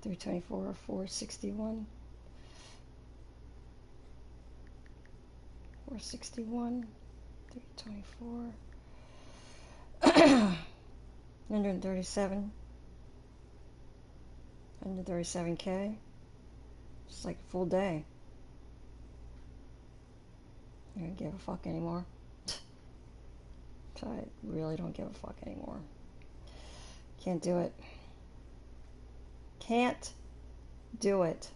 $324, $461, $461, $324, 137, 137K. It's like a full day. I don't give a fuck anymore. I really don't give a fuck anymore. Can't do it. Can't do it.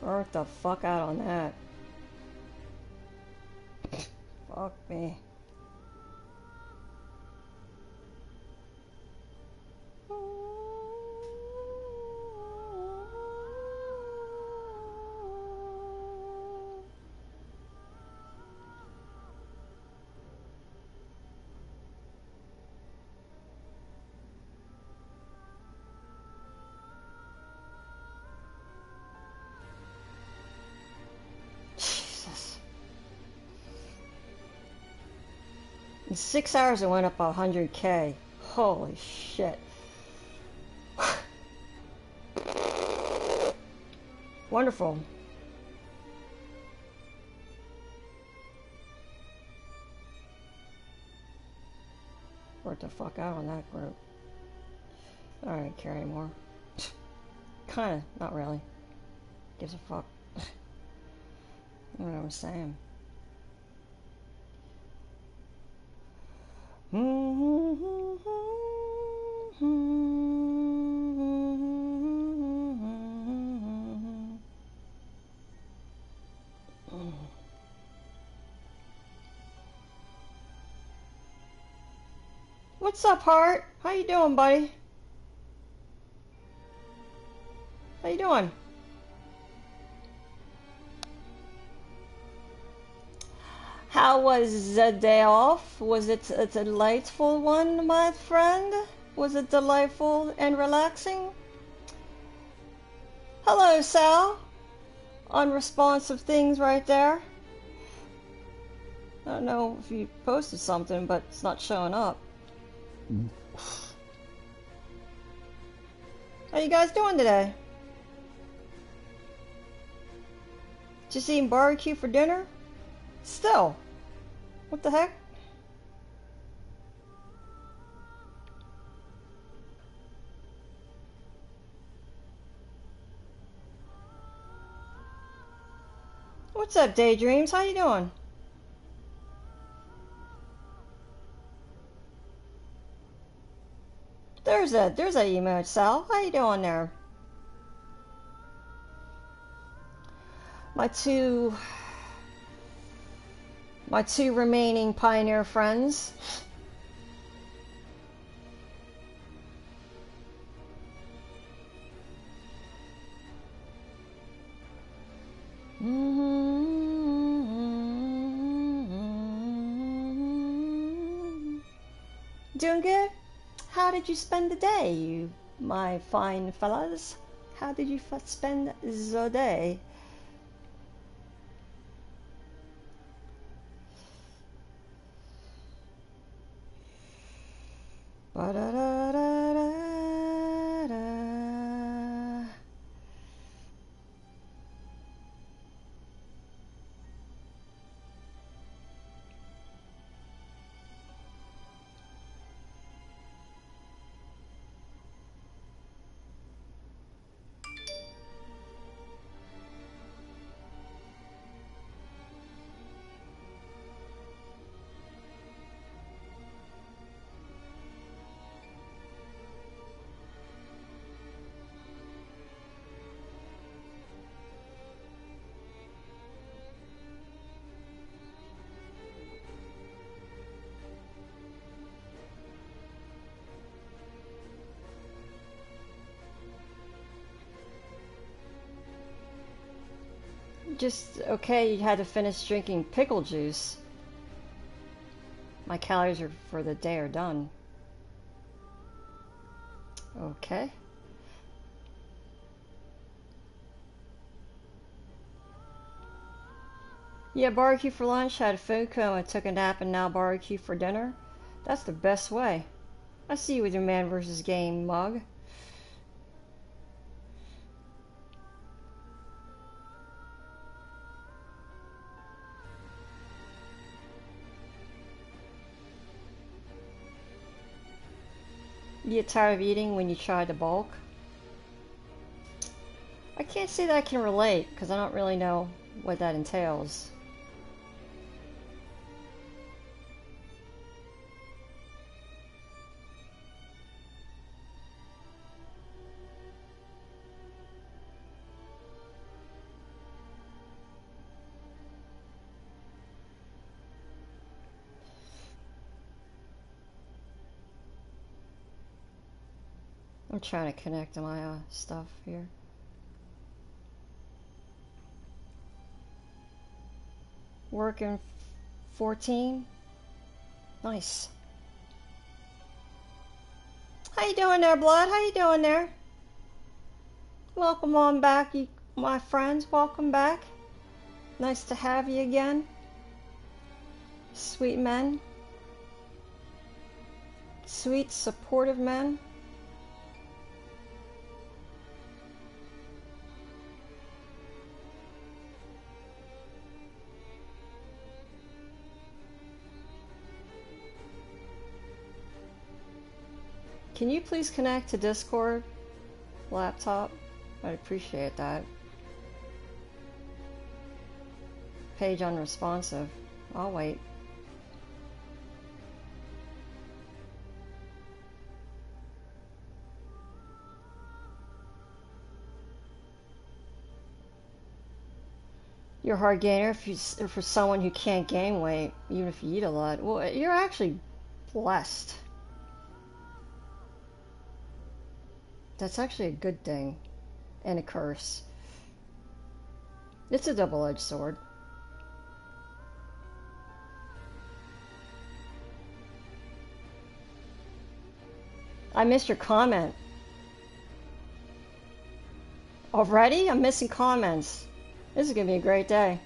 Work the fuck out on that. Fuck me. In 6 hours it went up 100K. Holy shit. Wonderful. Worked the fuck out on that group. I don't care anymore. Kinda, not really. Gives a fuck. You know what I'm saying? What's up, Hart? How you doing, buddy? How you doing? How was the day off? Was it a delightful one, my friend? Was it delightful and relaxing? Hello, Sal. Unresponsive things right there. I don't know if you posted something, but it's not showing up. How you guys doing today? Just eating barbecue for dinner? Still. What the heck? What's up, Daydreams? How you doing? There's that emote, Sal. How you doing there? My two remaining Pioneer friends. Doing good? How did you spend the day, you my fine fellas? How did you spend the day? Ba-da-da-da-da-da. Just okay, you had to finish drinking pickle juice. My calories are for the day are done. Okay. Yeah, barbecue for lunch, had a food coma, took a nap, and now barbecue for dinner. That's the best way. I see you with your man versus game mug. You get tired of eating when you try to bulk? I can't say that I can relate, because I don't really know what that entails. I'm trying to connect to my stuff here. Working 14. Nice. How you doing there, Blood? How you doing there? Welcome on back, you, my friends. Welcome back. Nice to have you again. Sweet men. Sweet, supportive men. Can you please connect to Discord, laptop? I'd appreciate that. Page unresponsive. I'll wait. You're a hard gainer if for someone who can't gain weight, even if you eat a lot. Well, you're actually blessed. That's actually a good thing. And a curse. It's a double-edged sword. I missed your comment. Already? I'm missing comments. This is going to be a great day.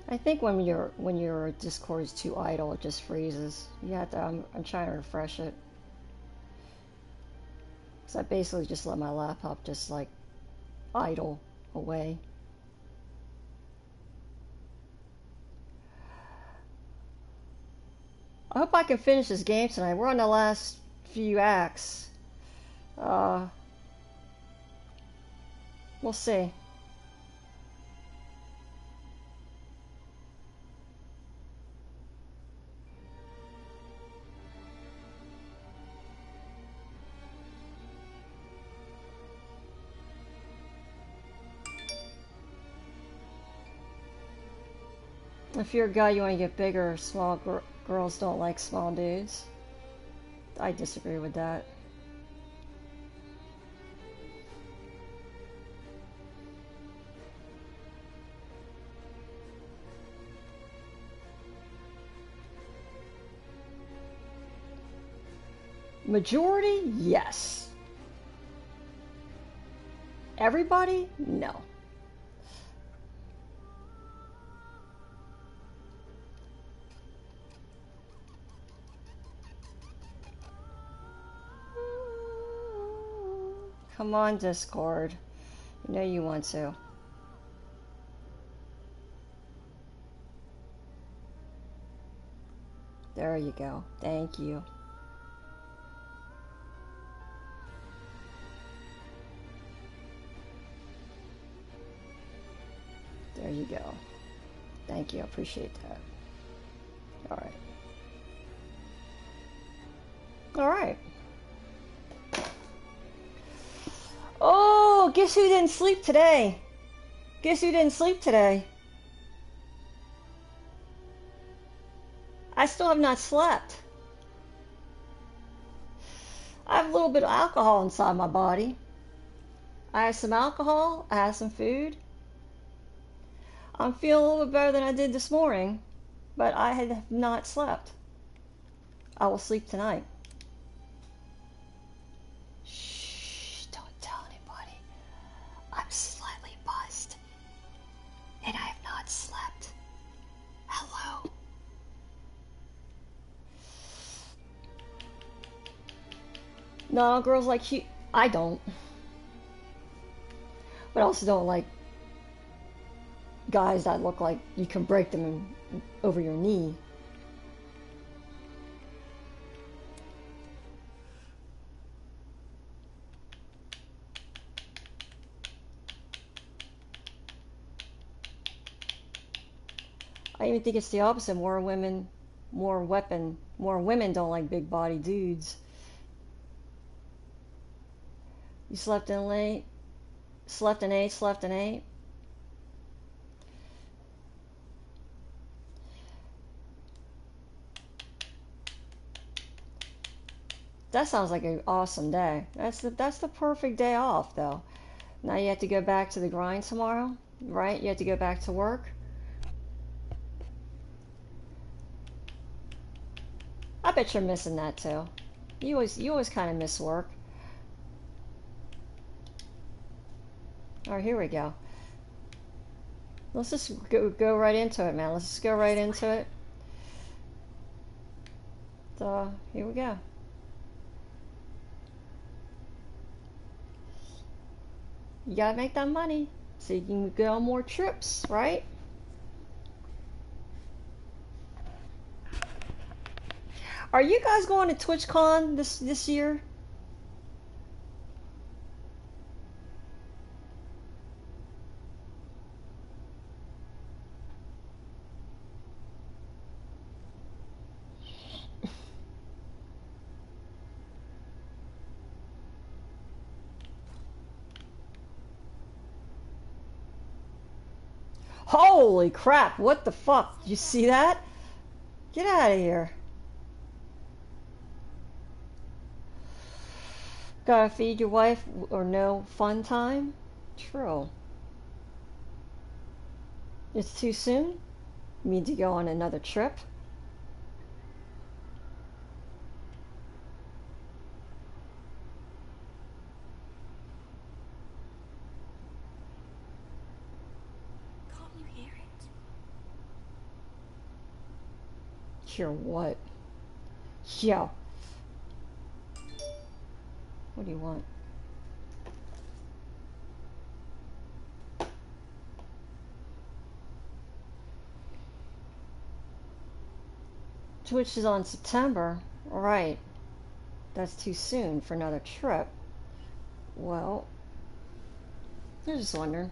I think when your Discord is too idle, it just freezes. You have to. I'm trying to refresh it. So I basically just let my laptop just like idle away. I hope I can finish this game tonight. We're on the last few acts. We'll see. If you're a guy, you want to get bigger. Small girls don't like small dudes. I disagree with that. Majority, yes. Everybody, no. Come on, Discord. You know you want to. There you go. Thank you. There you go. Thank you. I appreciate that. All right. All right. Oh, guess who didn't sleep today? Guess who didn't sleep today? I still have not slept. I have a little bit of alcohol inside my body. I have some alcohol. I have some food. I'm feeling a little bit better than I did this morning, but I have not slept. I will sleep tonight. Shh, don't tell anybody. I'm slightly buzzed, and I have not slept. Hello. No, girls like you. I don't. But I also don't like guys that look like you can break them over your knee. I even think it's the opposite. More women don't like big body dudes. You slept in late? Slept in 8, slept in 8? That sounds like an awesome day. That's the perfect day off, though. Now you have to go back to the grind tomorrow, right? You have to go back to work. I bet you're missing that too. You always kind of miss work. All right, here we go. Let's just go right into it, man. Let's just go right into it. So here we go. You gotta make that money so you can go on more trips, right? Are you guys going to TwitchCon this year? Holy crap, what the fuck? Did you see that? Get out of here. Gotta feed your wife or no fun time? True. It's too soon? You mean to go on another trip? Can't you hear it? Hear what? Yo. What do you want? Twitch is on September. Alright. That's too soon for another trip. Well, I was just wondering.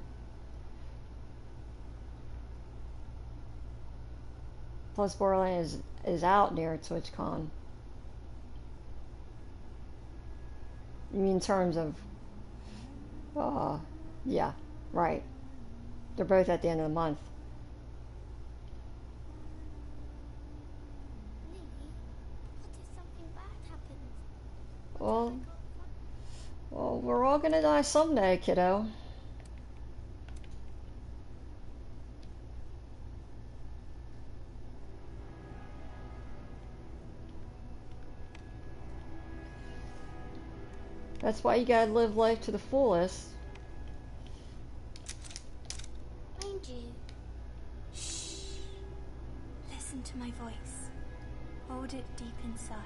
Plus, Borderlands is out near TwitchCon. You mean in terms of... yeah, right. They're both at the end of the month. Lee, what if something bad happens? Well, we're all gonna die someday, kiddo. That's why you gotta live life to the fullest. Mind you. Shh. Listen to my voice. Hold it deep inside.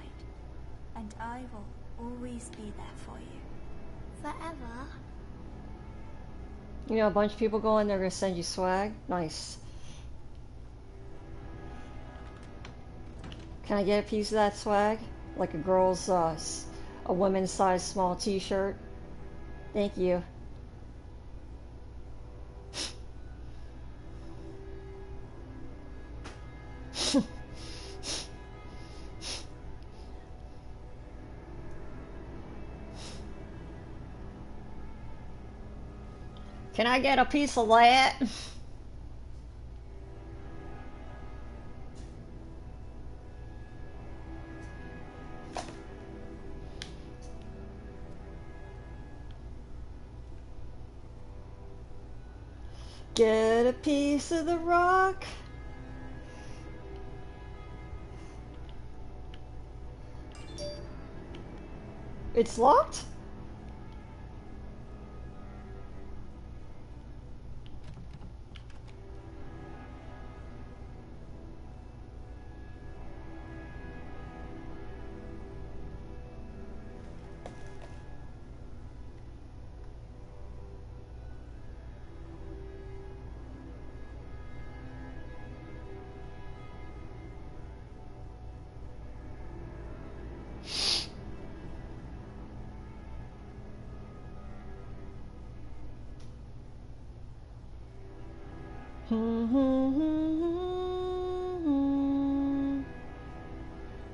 And I will always be there for you. Forever? You know, a bunch of people going, they're gonna send you swag. Nice. Can I get a piece of that swag? Like a girl's, a woman's size small t-shirt? Thank you. Can I get a piece of that? Get a piece of the rock. It's locked?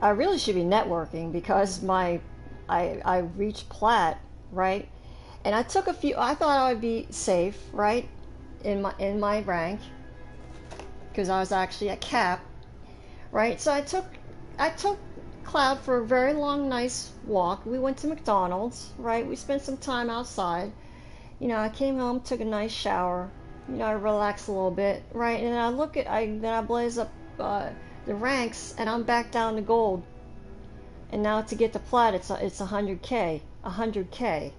I really should be networking because I reached plat, right? And I took a few. I thought I would be safe, right, in my rank because I was actually at cap, right? So I took Cloud for a very long, nice walk. We went to McDonald's, right? We spent some time outside. You know, I came home, took a nice shower. You know, I relaxed a little bit, right? And then I blaze up the ranks, and I'm back down to gold. And now to get to plat, it's 100K, 100K.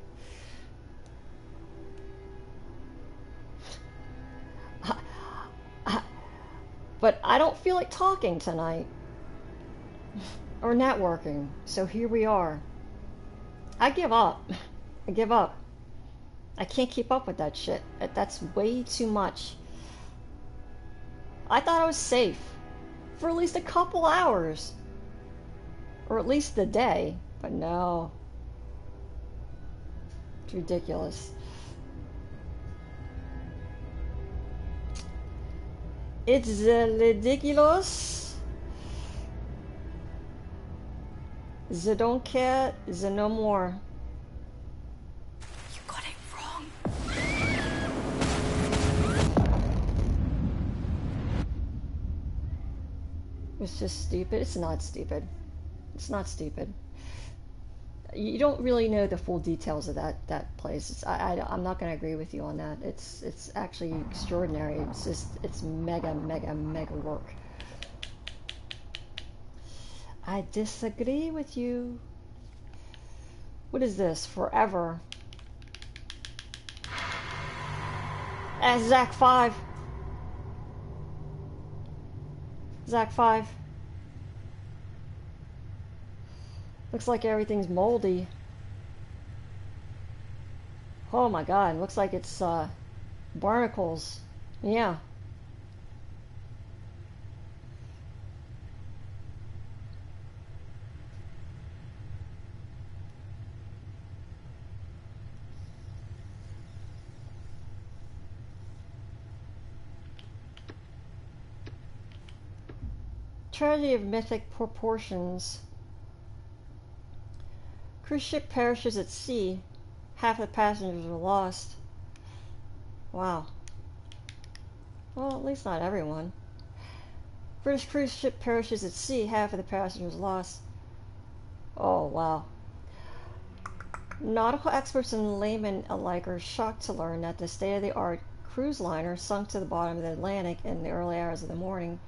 But I don't feel like talking tonight or networking, so here we are. I give up. I give up. I can't keep up with that shit. That's way too much. I thought I was safe for at least a couple hours. Or at least the day. But no. It's ridiculous. It's ridiculous. I don't care. I no more. You got it wrong. It's just stupid. It's not stupid. It's not stupid. You don't really know the full details of that place. I'm not going to agree with you on that. It's actually extraordinary. It's mega work. I disagree with you. What is this? Forever. Zach 5. Zach 5. Looks like everything's moldy. Oh my god, looks like it's barnacles. Yeah. Tragedy of mythic proportions. Cruise ship perishes at sea. Half the passengers are lost. Wow. Well, at least not everyone. British cruise ship perishes at sea. Half of the passengers lost. Oh, wow. Nautical experts and laymen alike are shocked to learn that the state-of-the-art cruise liner sunk to the bottom of the Atlantic in the early hours of the morning.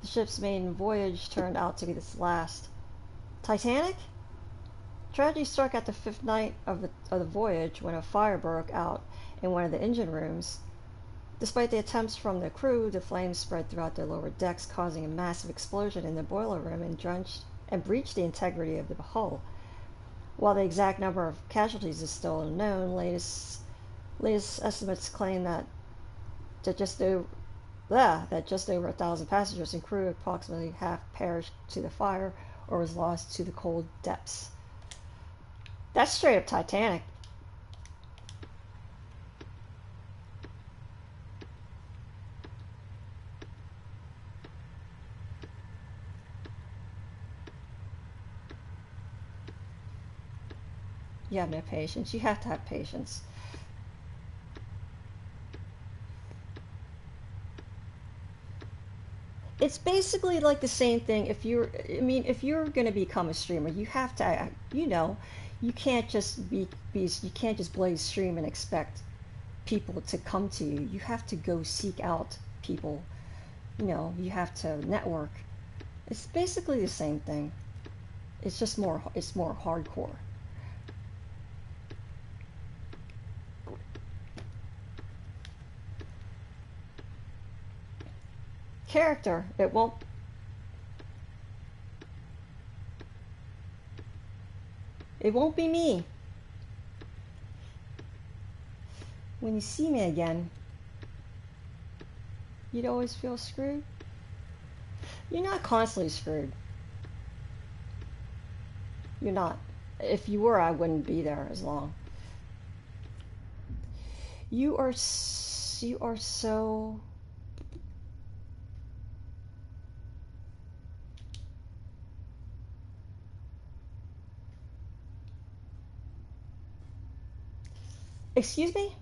The ship's maiden voyage turned out to be its last. Titanic? Tragedy struck at the fifth night of the voyage when a fire broke out in one of the engine rooms. Despite the attempts from the crew, the flames spread throughout the lower decks, causing a massive explosion in the boiler room and breached the integrity of the hull. While the exact number of casualties is still unknown, latest estimates claim that just over 1,000 passengers and crew, approximately half, perished to the fire or was lost to the cold depths. That's straight up Titanic. You have no patience. You have to have patience. It's basically like the same thing. If you're going to become a streamer, you have to, you can't just you can't just blaze stream and expect people to come to you. You have to go seek out people. You have to network. It's basically the same thing. It's more hardcore. Character, it won't be me. When you see me again, you'd always feel screwed. You're not constantly screwed. You're not. If you were, I wouldn't be there as long. You are so Excuse me?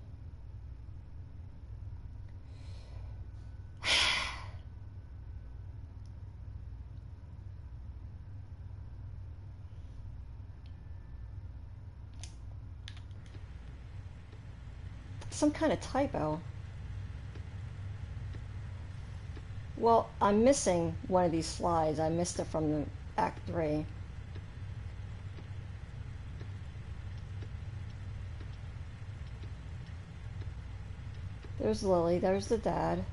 Some kind of typo. Well, I'm missing one of these slides. I missed it from the Act 3. There's Lily. There's the dad.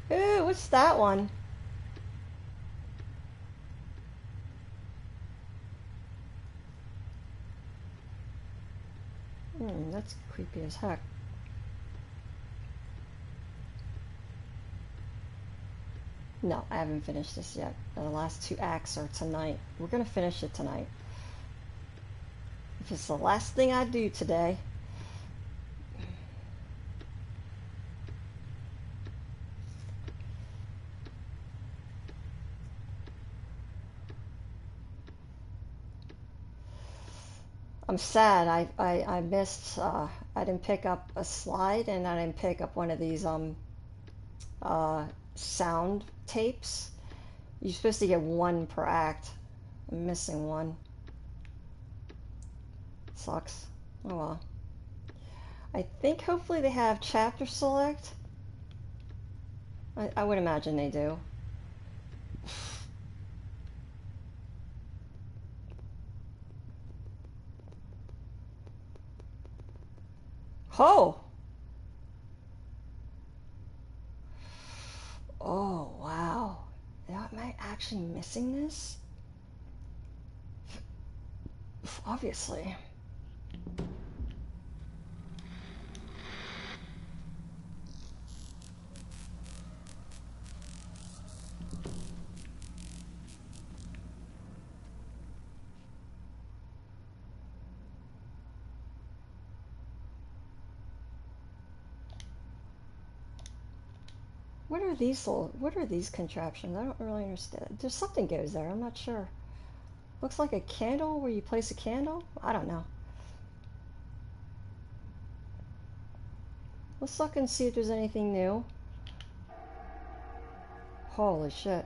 Ooh, what's that one? That's creepy as heck. No, I haven't finished this yet. The last 2 acts are tonight. We're gonna finish it tonight. If it's the last thing I do today. I'm sad. I missed. I didn't pick up a slide, and I didn't pick up one of these sound tapes. You're supposed to get 1 per act. I'm missing 1. Sucks. Oh well. I think hopefully they have chapter select. I would imagine they do. Oh! Oh, wow. Am I actually missing this? Obviously. What are these contraptions? I don't really understand. There's something goes there. I'm not sure. Looks like a candle where you place a candle? I don't know. Let's look and see if there's anything new. Holy shit.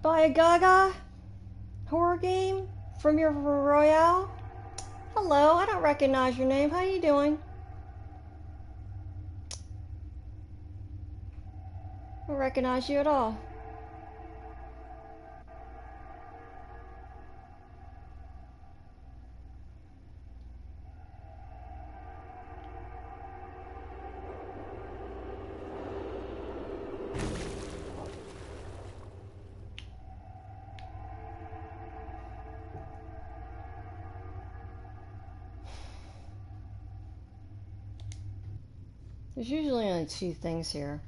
Buy a Gaga horror game from your Royale? Hello, I don't recognize your name. How you doing? I don't recognize you at all. There's usually only two things here.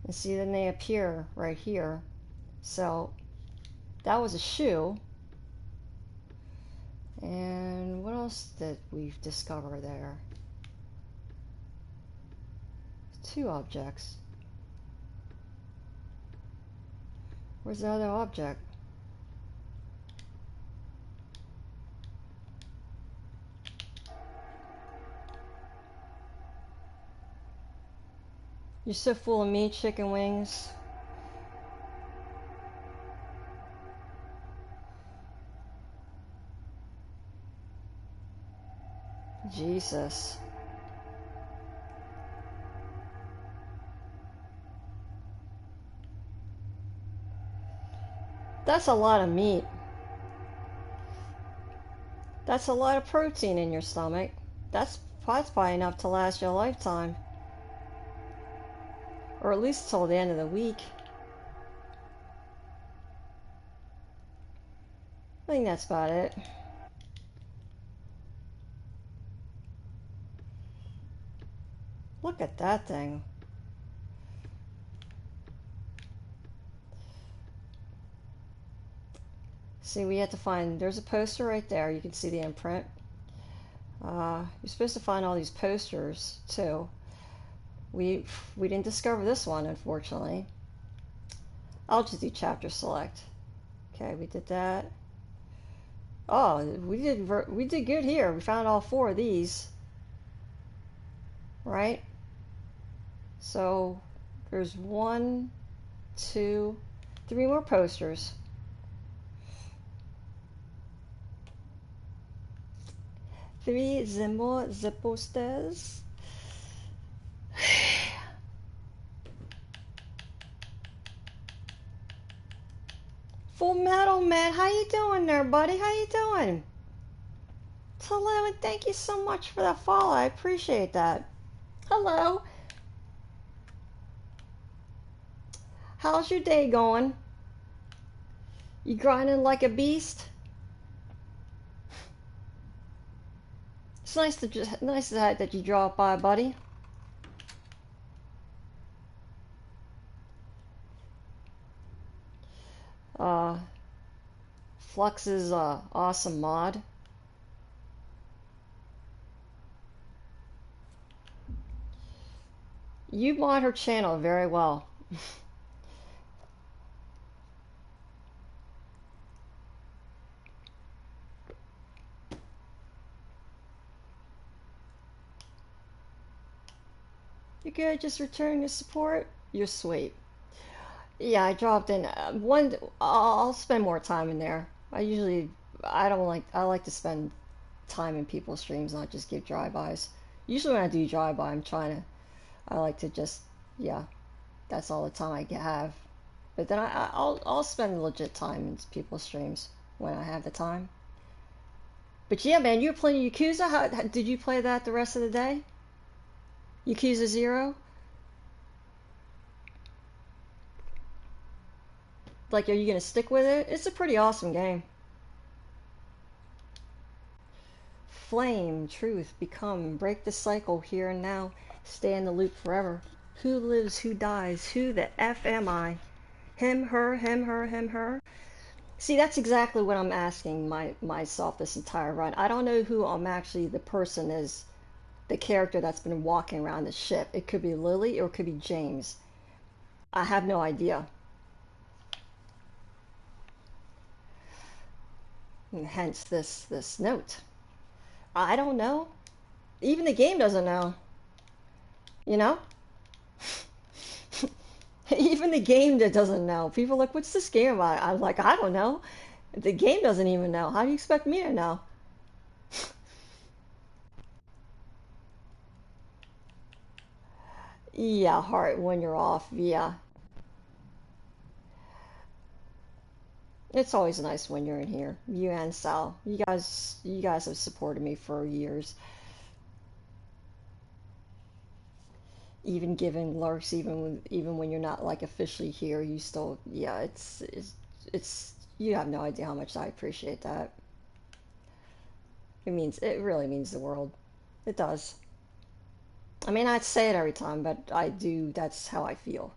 And see, then they appear right here. So, that was a shoe. And what else did we discover there? Two objects. Where's the other object? You're so full of meat, chicken wings. Jesus. That's a lot of meat. That's a lot of protein in your stomach. That's probably enough to last you a lifetime. Or at least till the end of the week. I think that's about it. Look at that thing. See, we had to find, there's a poster right there. You can see the imprint. You're supposed to find all these posters too. We didn't discover this one, unfortunately. I'll just do chapter select. Okay, we did that. Oh, we did good here. We found all four of these. Right? So there's 1, 2, 3 more posters. 3 more the posters. Full Metal Man, how you doing there, buddy? How you doing? Hello, and thank you so much for that follow. I appreciate that. Hello. How's your day going? You grinding like a beast? It's nice that you dropped by, buddy. Flux's awesome mod. You mod her channel very well. You good? Just returning to support? You're sweet. Yeah, I dropped in one. I'll spend more time in there. I like to spend time in people's streams, not just give drive-bys. Usually when I do drive-by, I like to just, yeah, that's all the time I have. But then I'll spend legit time in people's streams when I have the time. But yeah, man, you were playing Yakuza? How did you play that the rest of the day? Yakuza 0? Like, are you gonna stick with it? It's a pretty awesome game. Flame, truth, become, break the cycle here and now, stay in the loop forever. Who lives, who dies, who the F am I? Him, her, him, her, him, her. See, that's exactly what I'm asking myself this entire run. I don't know who the person is, the character that's been walking around the ship. It could be Lily or it could be James. I have no idea. And hence this note. I don't know. Even the game doesn't know. You know? Even the game that doesn't know. People are like, what's this game about? I'm like, I don't know. The game doesn't even know. How do you expect me to know? Yeah, heart when you're off. Yeah. It's always nice when you're in here. You and Sal. You guys have supported me for years. Even giving lurks, even when you're not like officially here, you still, yeah, it's you have no idea how much I appreciate that. It really means the world. It does. I mean, I'd say it every time, but I do. That's how I feel.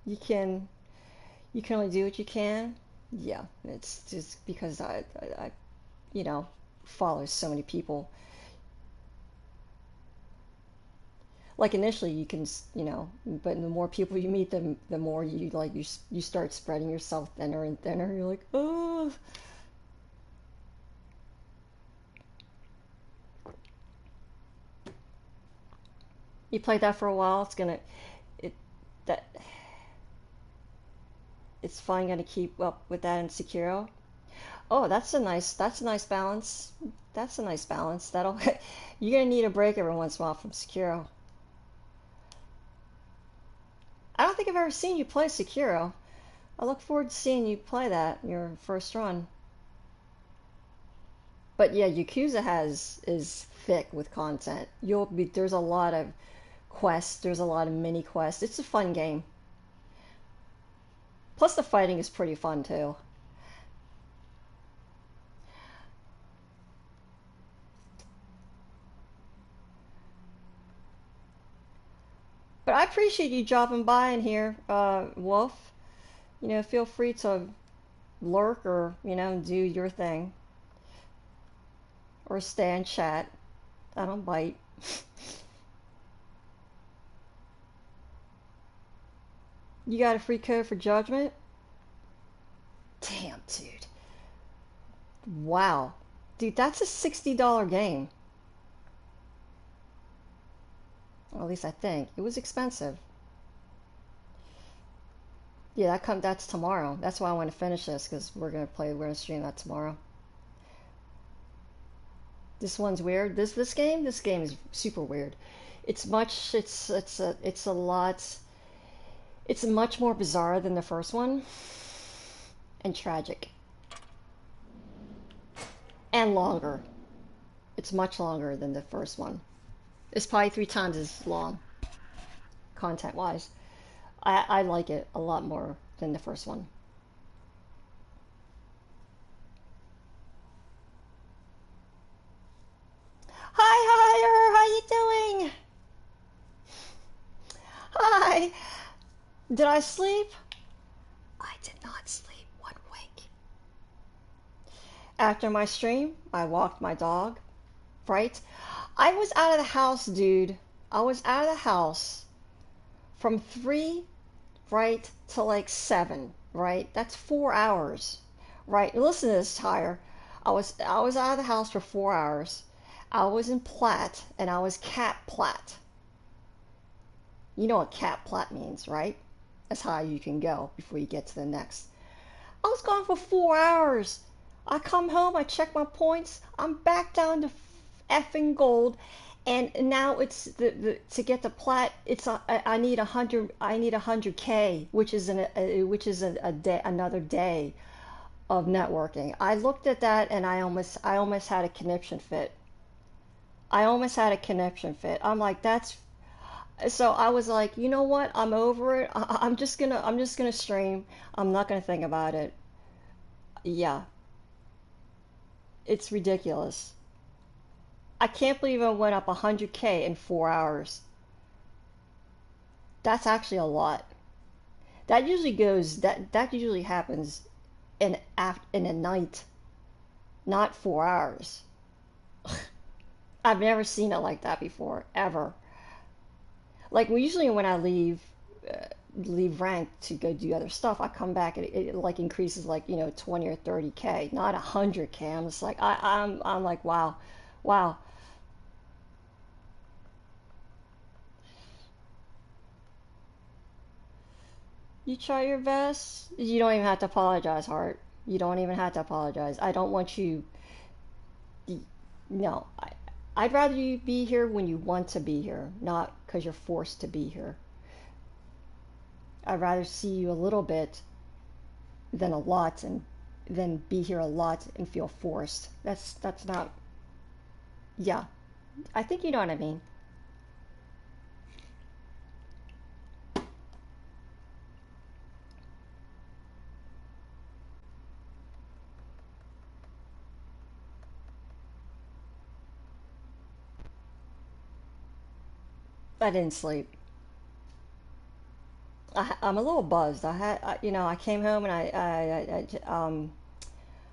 You can you can only do what you can. Yeah, it's just because I you know follow so many people. Like initially you can but the more people you meet, the more you like you start spreading yourself thinner and thinner. You're like, oh, you played that for a while. It that it's fine. Gonna keep up with that in Sekiro. Oh, that's a nice balance. That's a nice balance. That'll you're gonna need a break every once in a while from Sekiro. I don't think I've ever seen you play Sekiro. I look forward to seeing you play that in your first run. But yeah, Yakuza has is thick with content. There's a lot of quests, there's a lot of mini quests. It's a fun game. Plus the fighting is pretty fun too. But I appreciate you dropping by in here, Wolf. Feel free to lurk or, do your thing. Or stay and chat. I don't bite. You got a free code for Judgment? Damn, dude. Wow. Dude, that's a $60 game. Or at least I think. It was expensive. Yeah, that's tomorrow. That's why I want to finish this, because we're gonna stream that tomorrow. This one's weird. This game is super weird. It's much more bizarre than the first one, and tragic. And longer. It's much longer than the first one. It's probably 3 times as long, content-wise. I like it a lot more than the first one. Hi, Hire! How you doing? Hi! Did I sleep? I did not sleep one wink. After my stream, I walked my dog. Right? I was out of the house, dude. I was out of the house from 3, right, to like 7, right? That's 4 hours, right? Listen to this, Tyre. I was out of the house for 4 hours. I was in Platt, and I was Cat Platt. You know what Cat Platt means, right? That's how you can go before you get to the next. I was gone for 4 hours. I come home, I check my points, I'm back down to effing gold, and now it's to get the plat. I need 100. I need 100K, which is a day, another day of networking. I looked at that and I almost had a conniption fit. I almost had a conniption fit. I'm like, that's so I was like, you know what? I'm over it. I'm just gonna stream. I'm not gonna think about it. Yeah, it's ridiculous. I can't believe I went up 100K in 4 hours. That's actually a lot. That usually happens in a night, not 4 hours. I've never seen it like that before, ever. Like usually when I leave rank to go do other stuff, I come back and it like increases like 20 or 30K, not 100K. I'm just like I'm like wow, wow. You try your best. You don't even have to apologize, Heart. You don't even have to apologize. I don't want you. No, I'd rather you be here when you want to be here, not because you're forced to be here. I'd rather see you a little bit than a lot, and then be here a lot and feel forced. That's not. Yeah, I think you know what I mean. I didn't sleep. I'm a little buzzed. I came home and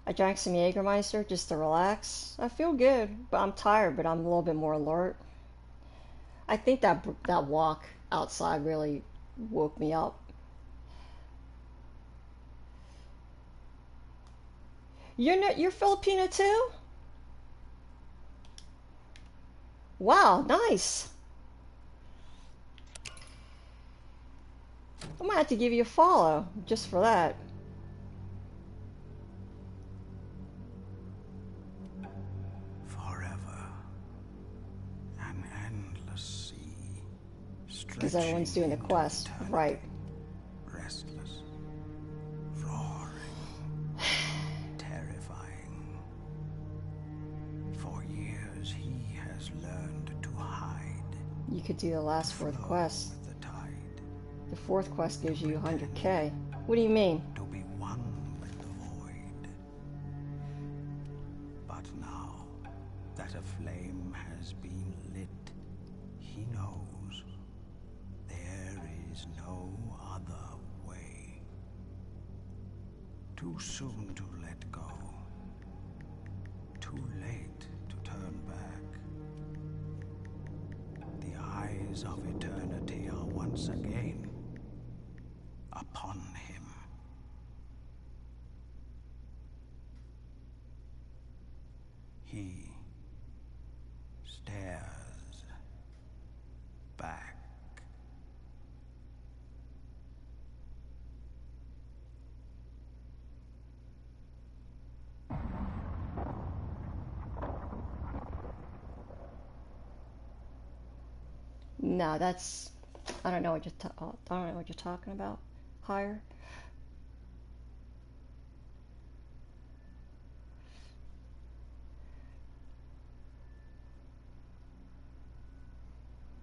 I drank some Jägermeister just to relax. I feel good, but I'm tired, but I'm a little bit more alert. I think that walk outside really woke me up. You're Filipino too? Wow, nice. I might have to give you a follow just for that. Forever, an endless sea, Because everyone's doing the quest, right? Restless, roaring, terrifying. For years he has learned to hide. You could do the last fourth quest. With the tide. The fourth quest gives you 100K. What do you mean? To be one with the void. But now that a flame has been lit, he knows there is no other way. Too soon to let go. Too late to turn back. The eyes of eternity are once again upon him. He stares back. No, that's. I don't know what I don't know what you're talking about. Higher.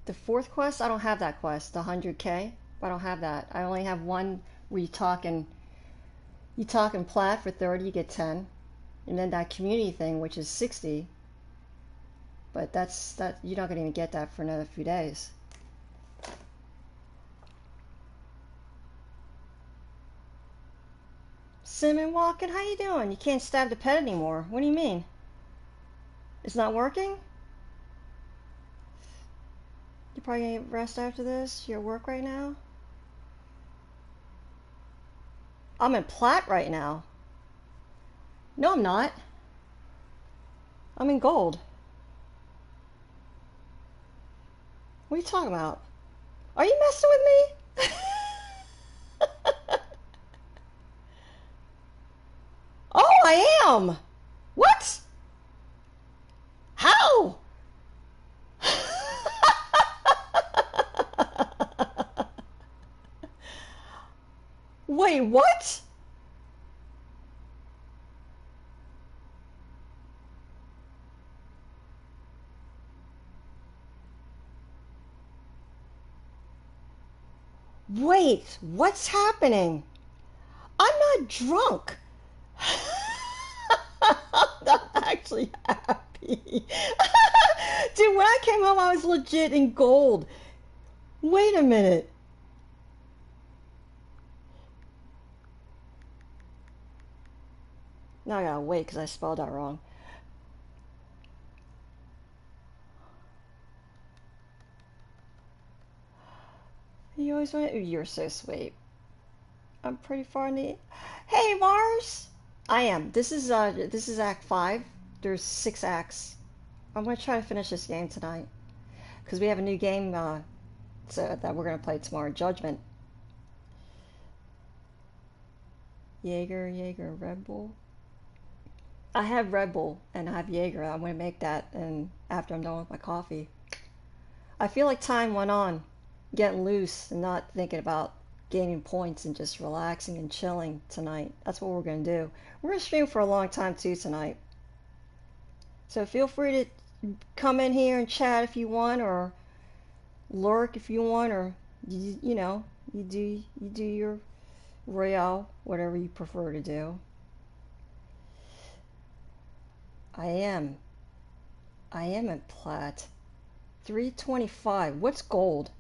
The fourth quest, I don't have that quest. The 100K, I don't have that. I only have one where you talk in Plaid for 30, you get 10, and then that community thing, which is 60. But that you're not gonna even get that for another few days. Cinnamon walking, how you doing? You can't stab the pet anymore. What do you mean? It's not working? You probably gonna rest after this? You're at work right now? I'm in Plat right now. No, I'm not. I'm in gold. What are you talking about? Are you messing with me? Oh, I am! What? How? Wait, what? Wait, what's happening? I'm not drunk. I'm actually happy. Dude, when I came home, I was legit in gold. Wait a minute. Now I gotta wait because I spelled that wrong. You always want. You're so sweet. I'm pretty far in the. Hey, Mars. I am. This is Act 5. There's 6 acts. I'm gonna try to finish this game tonight because we have a new game that we're gonna play tomorrow. Judgment. Jaeger, Red Bull. I have Red Bull and I have Jaeger. I'm gonna make that, and after I'm done with my coffee. I feel like time went on, getting loose and not thinking about gaining points and just relaxing and chilling tonight. That's what we're gonna do. We're gonna stream for a long time too tonight. So feel free to come in here and chat if you want, or lurk if you want, or you know, you do your royale, whatever you prefer to do. I am at plat. 325. What's gold?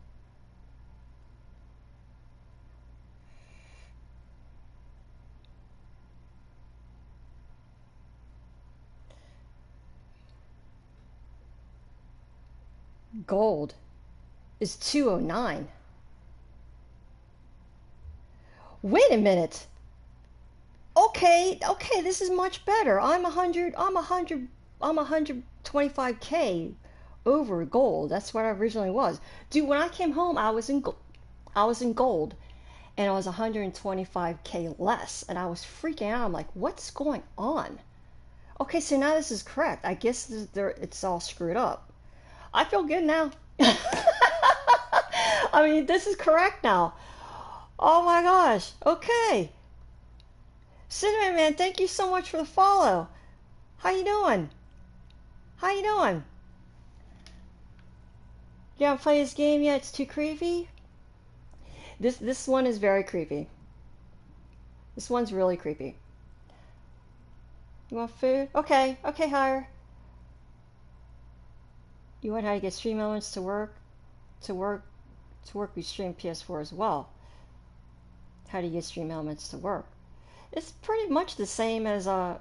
Gold is 209. Wait a minute. Okay, this is much better. I'm 125k over gold. That's what I originally was. Dude, when I came home, I was in gold, and I was 125k less, and I was freaking out. I'm like, what's going on? Okay, so now this is correct. I guess it's all screwed up. I feel good now. I mean, this is correct now. Oh my gosh. Okay. Cinnamon Man, thank you so much for the follow. How you doing? How you doing? You haven't played this game yet? It's too creepy? This one is very creepy. This one's really creepy. You want food? Okay, higher. You want how to get stream elements to work? To work we stream PS4 as well. How do you get stream elements to work? It's pretty much the same as cause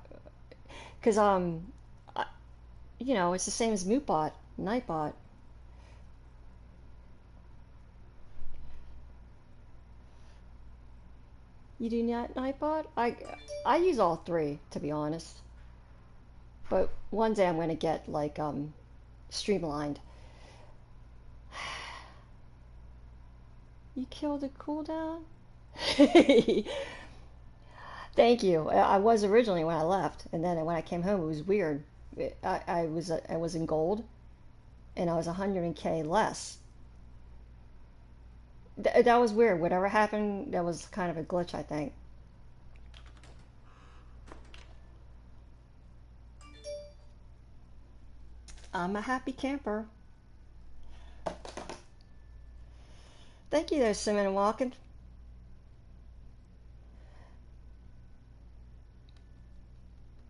you know, it's the same as Mootbot, Nightbot. You do not Nightbot? I use all three, to be honest. But one day I'm gonna get like streamlined. You killed a cooldown? Thank you. I was originally when I left, and then when I came home, it was weird. I was in gold, and I was 100k less. That was weird. Whatever happened, that was kind of a glitch, I think. I'm a happy camper. Thank you there, Simon and Walken.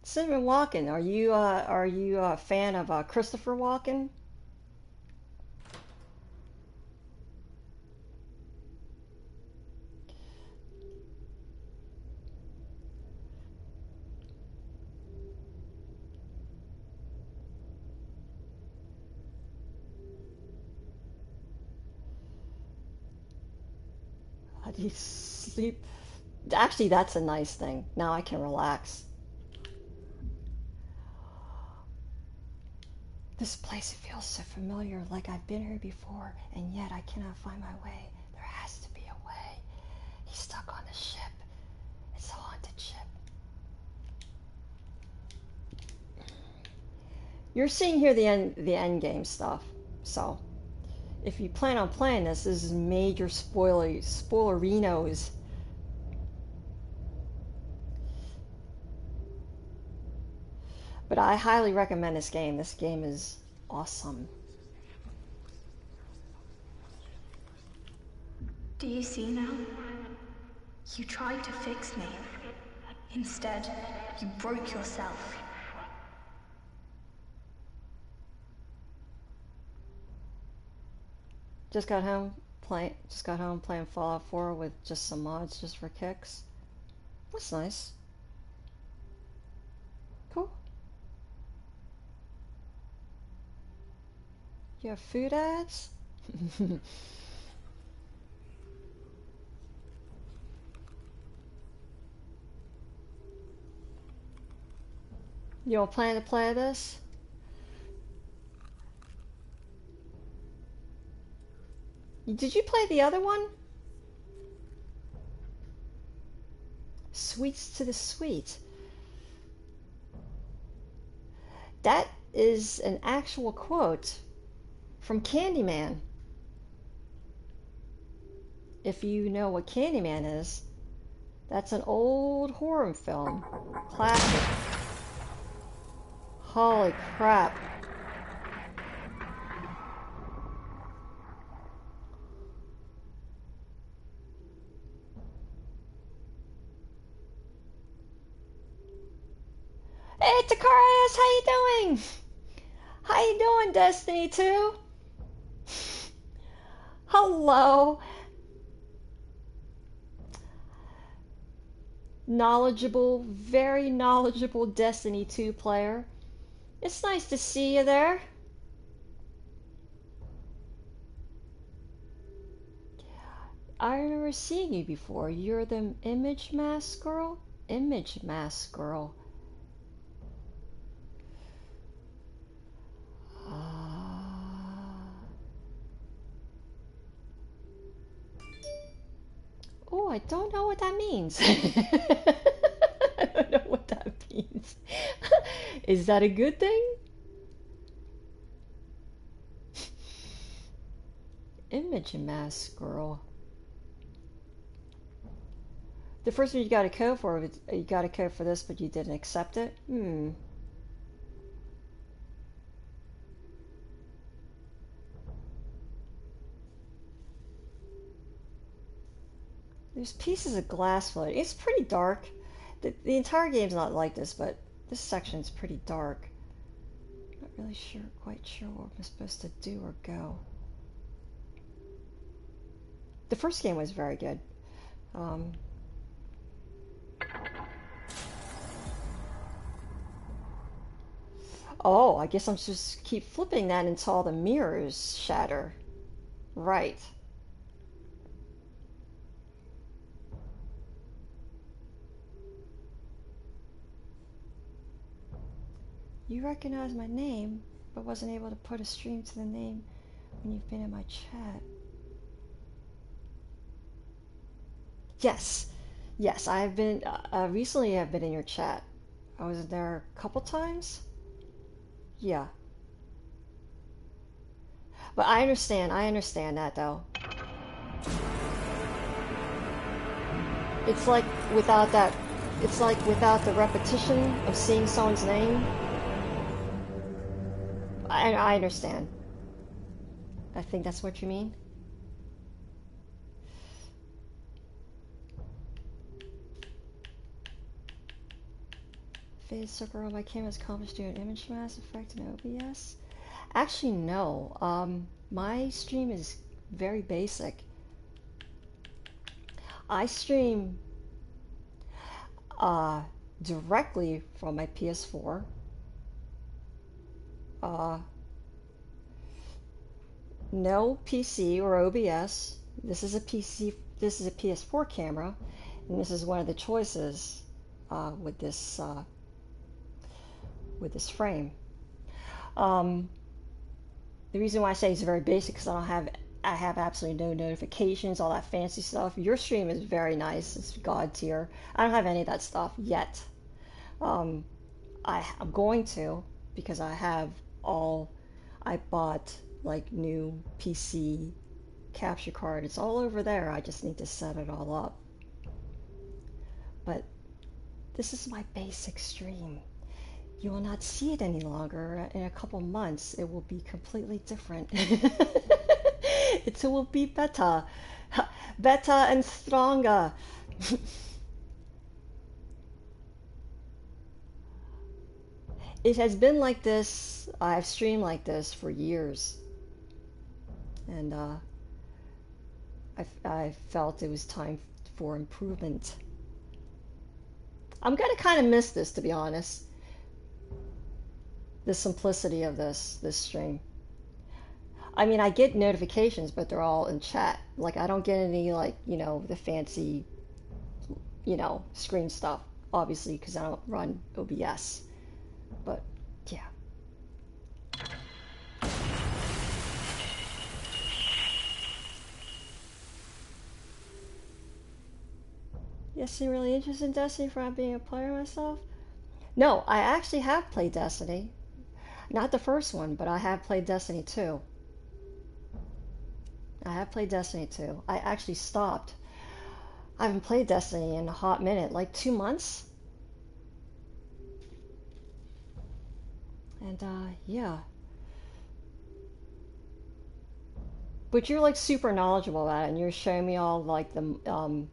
Cinnamon Walken, are you a fan of Christopher Walken? How do you sleep? Actually, that's a nice thing. Now I can relax. This place feels so familiar, like I've been here before, and yet I cannot find my way. There has to be a way. He's stuck on the ship. It's a haunted ship. You're seeing here the end game stuff. So, if you plan on playing this is major spoilerinos. But I highly recommend this game. This game is awesome. Do you see now? You tried to fix me. Instead, you broke yourself. Just got home playing Fallout 4 with just some mods just for kicks. That's nice. Cool. You have food ads? You don't plan to play this? Did you play the other one? Sweets to the sweet. That is an actual quote from Candyman. If you know what Candyman is, that's an old horror film. Classic. Holy crap. Hey, Takarius, how you doing? How you doing, Destiny 2? Hello. Knowledgeable, very knowledgeable Destiny 2 player. It's nice to see you there. I remember seeing you before. You're the Image Mask girl? Image Mask girl. Oh, I don't know what that means. I don't know what that means. Is that a good thing? Image Mask girl. The first one you got a code for, you got a code for this, but you didn't accept it? There's pieces of glass floating. It's pretty dark. The entire game's not like this, but this section's pretty dark. Not really sure, quite sure what I'm supposed to do or go. The first game was very good. Oh, I guess I'm just keep flipping that until all the mirrors shatter. Right. You recognize my name, but wasn't able to put a stream to the name when you've been in my chat. Yes. Yes, I've been, recently I've been in your chat. I was there a couple times. Yeah. But I understand that though. It's like without the repetition of seeing someone's name. I understand. I think that's what you mean. Faded circle on my camera is accomplished due to an image mask effect in OBS. Actually, no. My stream is very basic. I stream directly from my PS4. No PC or OBS. This is a PC. This is a PS4 camera, and this is one of the choices with this frame. The reason why I say it's very basic because I have absolutely no notifications, all that fancy stuff. Your stream is very nice. It's God tier. I don't have any of that stuff yet. I'm going to, because I bought like new PC capture card. It's all over there. I just need to set it all up. But this is my basic stream. You will not see it any longer. In a couple months, it will be completely different. It will be better. Better and stronger. It has been like this. I've streamed like this for years. And I felt it was time for improvement. I'm gonna kind of miss this, to be honest. The simplicity of this stream. I mean, I get notifications, but they're all in chat. Like, I don't get any, like, you know, the fancy, you know, screen stuff, obviously, because I don't run OBS. But, yeah. Yes, I'm really interested in Destiny for not being a player myself. No, I actually have played Destiny. Not the first one, but I have played Destiny 2. I have played Destiny 2. I actually stopped. I haven't played Destiny in a hot minute, like 2 months. And yeah. But you're like super knowledgeable about it, and you're showing me all like the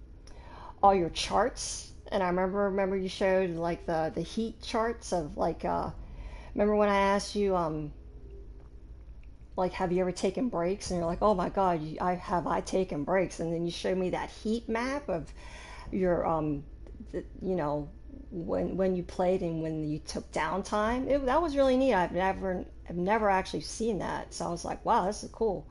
all your charts. And I remember you showed like the heat charts of like remember when I asked you like have you ever taken breaks, and you're like, oh my god, I taken breaks, and then you showed me that heat map of your you know, when you played and when you took downtime. That was really neat. I've never actually seen that, so I was like, wow, this is cool.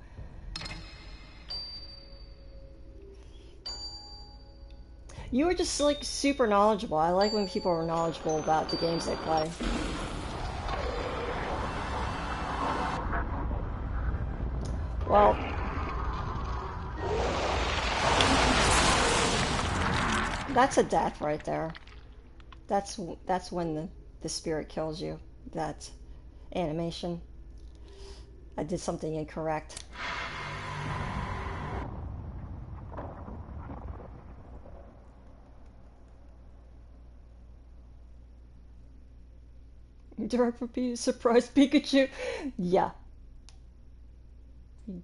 You were just like super knowledgeable. I like when people are knowledgeable about the games they play. Well, that's a death right there. That's when the spirit kills you. That animation. I did something incorrect. Direct repeat, surprise Pikachu. Yeah.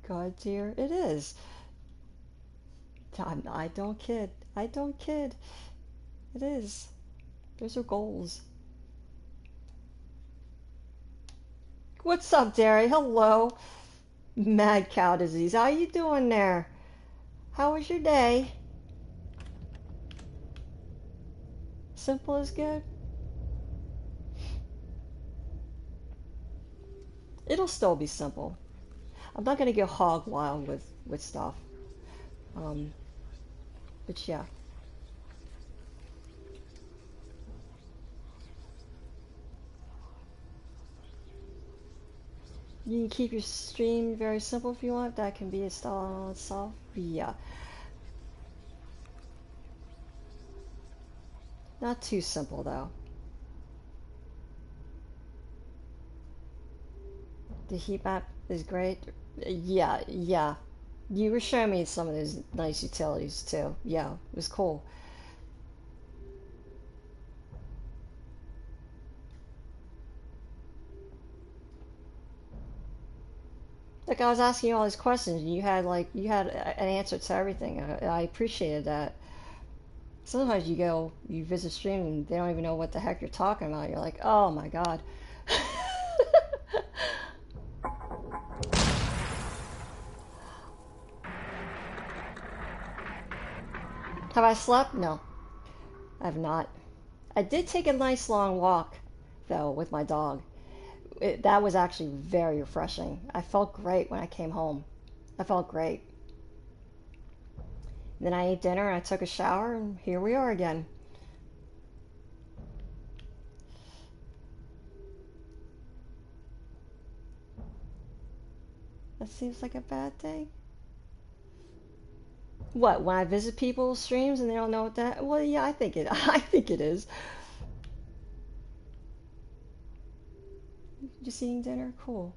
God dear, it is. I don't kid. I don't kid. It is. Those are goals. What's up, Derry? Hello. Mad cow disease. How you doing there? How was your day? Simple as good? It'll still be simple. I'm not gonna get hog wild with stuff. Um, but yeah. You can keep your stream very simple if you want. That can be a style in itself. Yeah. Not too simple though. The heat map is great. Yeah, yeah. You were showing me some of those nice utilities too. Yeah, it was cool. Like I was asking you all these questions, and you had an answer to everything. I appreciated that. Sometimes you visit stream, and they don't even know what the heck you're talking about. You're like, oh my god. Have I slept? No, I have not. I did take a nice long walk, though, with my dog. That was actually very refreshing. I felt great when I came home. I felt great. Then I ate dinner, and I took a shower, and here we are again. That seems like a bad thing. What, when I visit people's streams and they don't know what that? Well, yeah, I think it. I think it is. Just eating dinner, cool.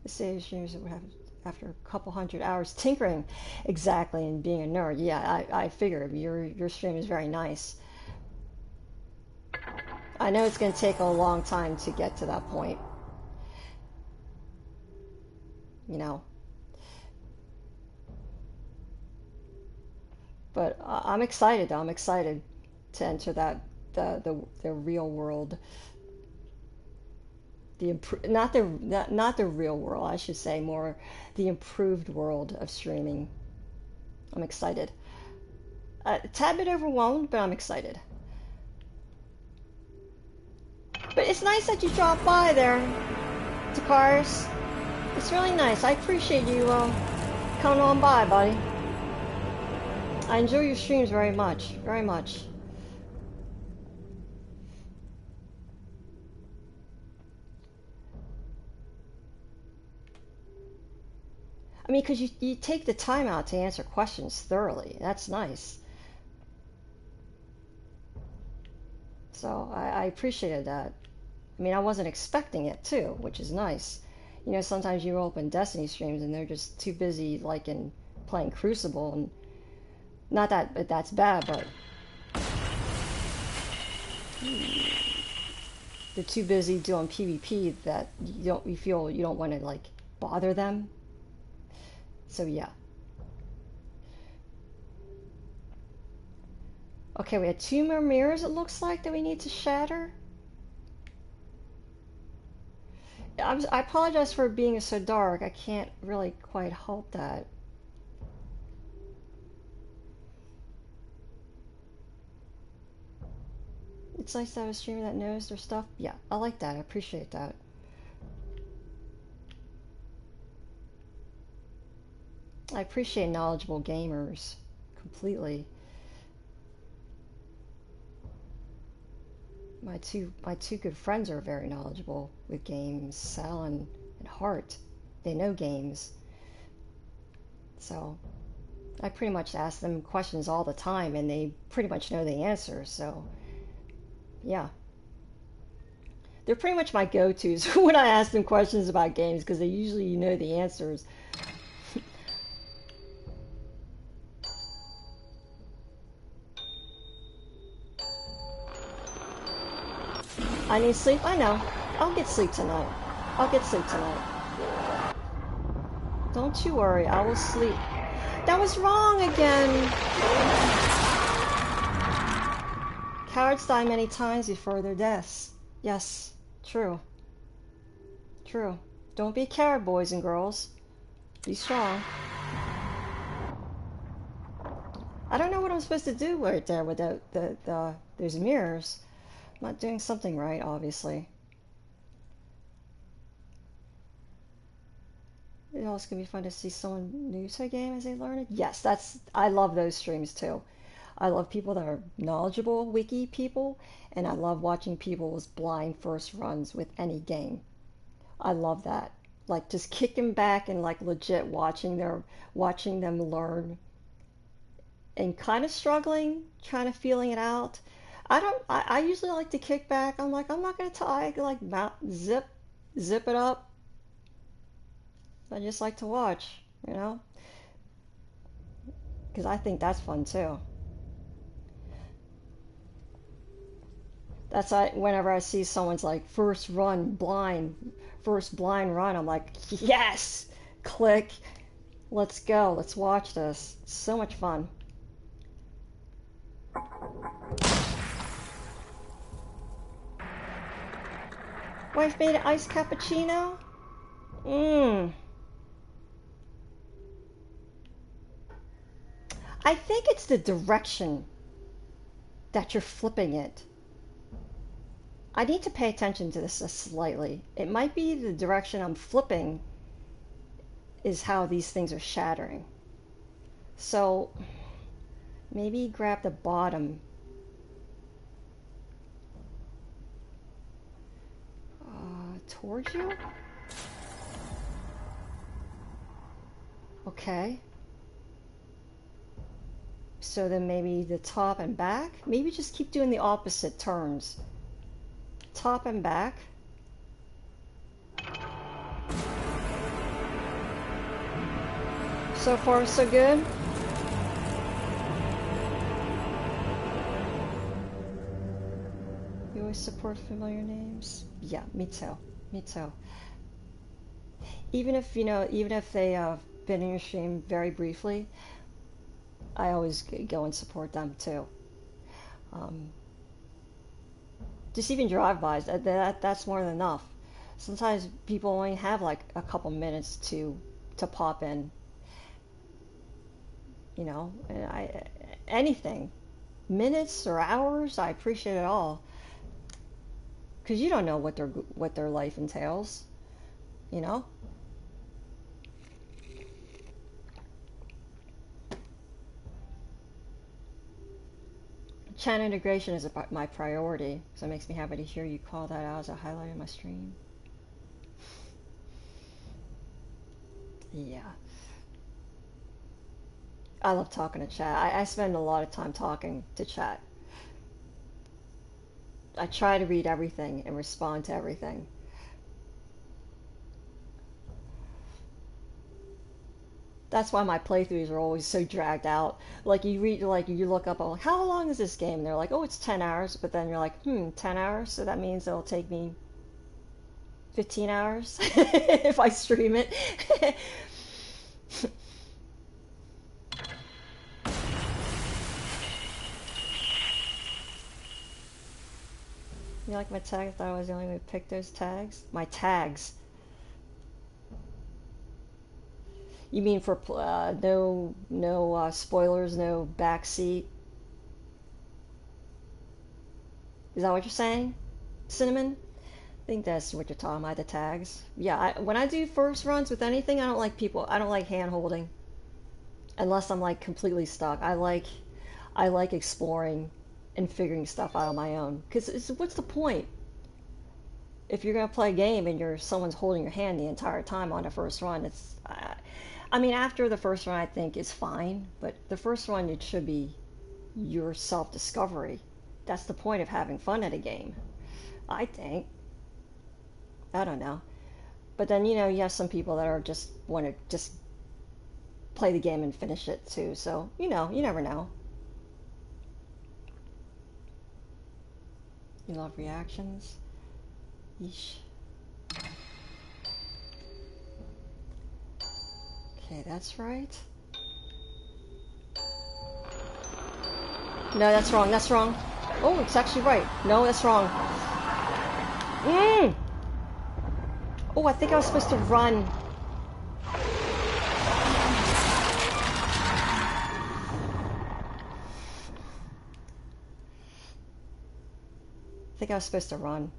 The save streams that we have after a couple hundred hours tinkering, exactly, and being a nerd. Yeah, I figure your stream is very nice. I know it's going to take a long time to get to that point. You know. But I'm excited though. I'm excited to enter that the real world. Not the real world, I should say, more the improved world of streaming. I'm excited. A tad bit overwhelmed, but I'm excited. But it's nice that you dropped by there, Takaris. It's really nice. I appreciate you coming on by, buddy. I enjoy your streams very much, very much. I mean, because you take the time out to answer questions thoroughly. That's nice. So I appreciated that. I mean, I wasn't expecting it too, which is nice. You know, sometimes you open Destiny streams and they're just too busy, like in playing Crucible, and not that that's bad, but they're too busy doing PvP that you feel you don't want to like bother them. So yeah. Okay, we had 2 more mirrors, it looks like, that we need to shatter. I apologize for being so dark. I can't really quite help that. It's nice to have a streamer that knows their stuff. Yeah, I like that. I appreciate that. I appreciate knowledgeable gamers completely. My two good friends are very knowledgeable with games, Sal and Hart. They know games. So I pretty much ask them questions all the time and they pretty much know the answers, so yeah. They're pretty much my go-tos when I ask them questions about games because they usually know the answers. I need sleep? I know. I'll get sleep tonight. I'll get sleep tonight. Don't you worry, I will sleep. That was wrong again! Cowards die many times before their deaths. Yes, true. True. Don't be a coward, boys and girls. Be strong. I don't know what I'm supposed to do right there with those mirrors. I'm not doing something right, obviously. It also can be fun to see someone new to a game as they learn it. Yes, I love those streams too. I love people that are knowledgeable wiki people, and I love watching people's blind first runs with any game. I love that. Like just kicking back and like legit watching them learn and kind of struggling, trying to feeling it out. I usually like to kick back. I'm like, I'm not gonna tie, like zip it up. I just like to watch, you know, because I think that's fun too. That's whenever I see someone's like first blind run, I'm like, yes, click, let's go, let's watch this. It's so much fun. Wife made an iced cappuccino? Mmm. I think it's the direction that you're flipping it. I need to pay attention to this slightly. It might be the direction I'm flipping is how these things are shattering. So maybe grab the bottom. Towards you? Okay. So then maybe the top and back? Maybe just keep doing the opposite turns. Top and back. So far, so good. You always support familiar names? Yeah, me too. Me too. Even if, you know, even if they have been in your stream very briefly, I always go and support them too. Just even drive-bys, that's more than enough. Sometimes people only have like a couple minutes to pop in. You know, and anything, minutes or hours, I appreciate it all. Because you don't know what their life entails, you know. Channel integration is my priority, so it makes me happy to hear you call that out as a highlight of my stream. Yeah. I love talking to chat. I spend a lot of time talking to chat. I try to read everything and respond to everything. That's why my playthroughs are always so dragged out. Like you read, like you look up, like, how long is this game? And they're like, oh, it's 10 hours. But then you're like, 10 hours? So that means it'll take me 15 hours if I stream it. You like my tag? I thought I was the only one who picked those tags. My tags. You mean for no spoilers, no backseat? Is that what you're saying, Cinnamon? I think that's what you're talking about, the tags. Yeah, when I do first runs with anything, I don't like hand holding. Unless I'm like completely stuck. I like exploring and figuring stuff out on my own. Because what's the point? If you're gonna play a game and someone's holding your hand the entire time on the first run, I mean, after the first run, I think is fine. But the first run, it should be your self-discovery. That's the point of having fun at a game, I think. I don't know. But then, you have some people that are just want to just play the game and finish it too. So, you never know. You love reactions? Yeesh. Okay, that's right. No, that's wrong. That's wrong. Oh, it's actually right. No, that's wrong. Oh, I think I was supposed to run. I think I was supposed to run.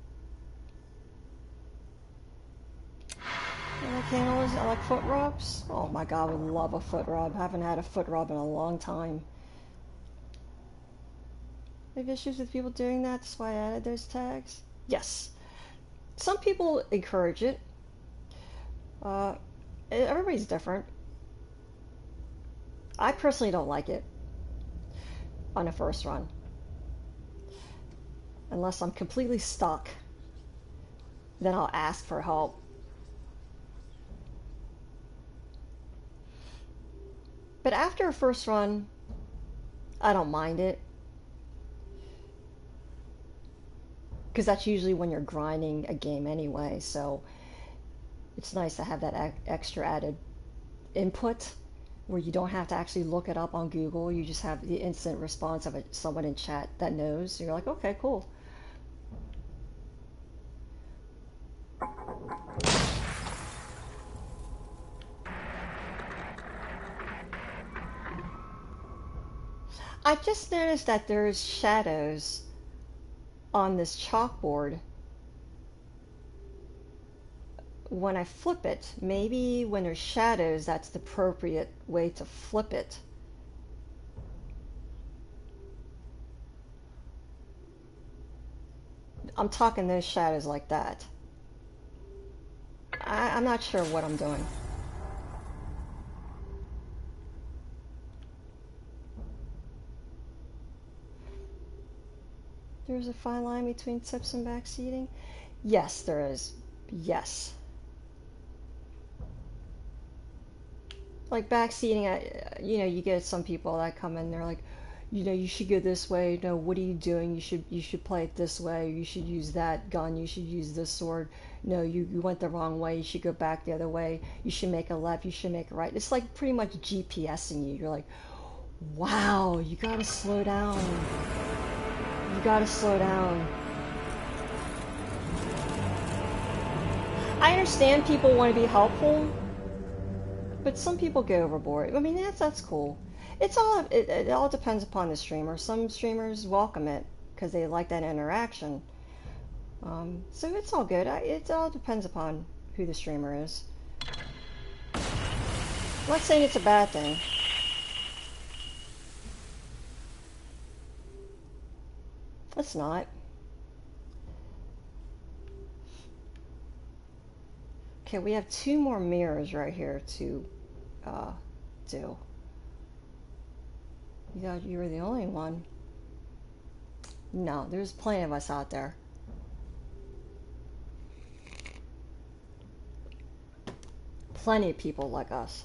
I like foot rubs. Oh my god, I would love a foot rub. I haven't had a foot rub in a long time. I have issues with people doing that, that's why I added those tags. Yes. Some people encourage it. Everybody's different. I personally don't like it on a first run. Unless I'm completely stuck. Then I'll ask for help. But after a first run, I don't mind it. Because that's usually when you're grinding a game anyway, so it's nice to have that extra added input where you don't have to actually look it up on Google. You just have the instant response of someone in chat that knows. So you're like, okay, cool. I just noticed that there's shadows on this chalkboard when I flip it. Maybe when there's shadows, that's the appropriate way to flip it. I'm talking those shadows like that. I'm not sure what I'm doing. There's a fine line between tips and backseating? Yes, there is. Yes. Like backseating, you get some people that come in, they're like, you should go this way. No, what are you doing? You should play it this way. You should use that gun. You should use this sword. No, you went the wrong way. You should go back the other way. You should make a left. You should make a right. It's like pretty much GPSing you. You're like, wow, you gotta slow down. You gotta slow down. I understand people want to be helpful, but some people go overboard. I mean, that's cool. It all depends upon the streamer. Some streamers welcome it because they like that interaction. So it's all good. It all depends upon who the streamer is. I'm not saying it's a bad thing. It's not. Okay, we have 2 more mirrors right here to do. You thought you were the only one. No, there's plenty of us out there. Plenty of people like us.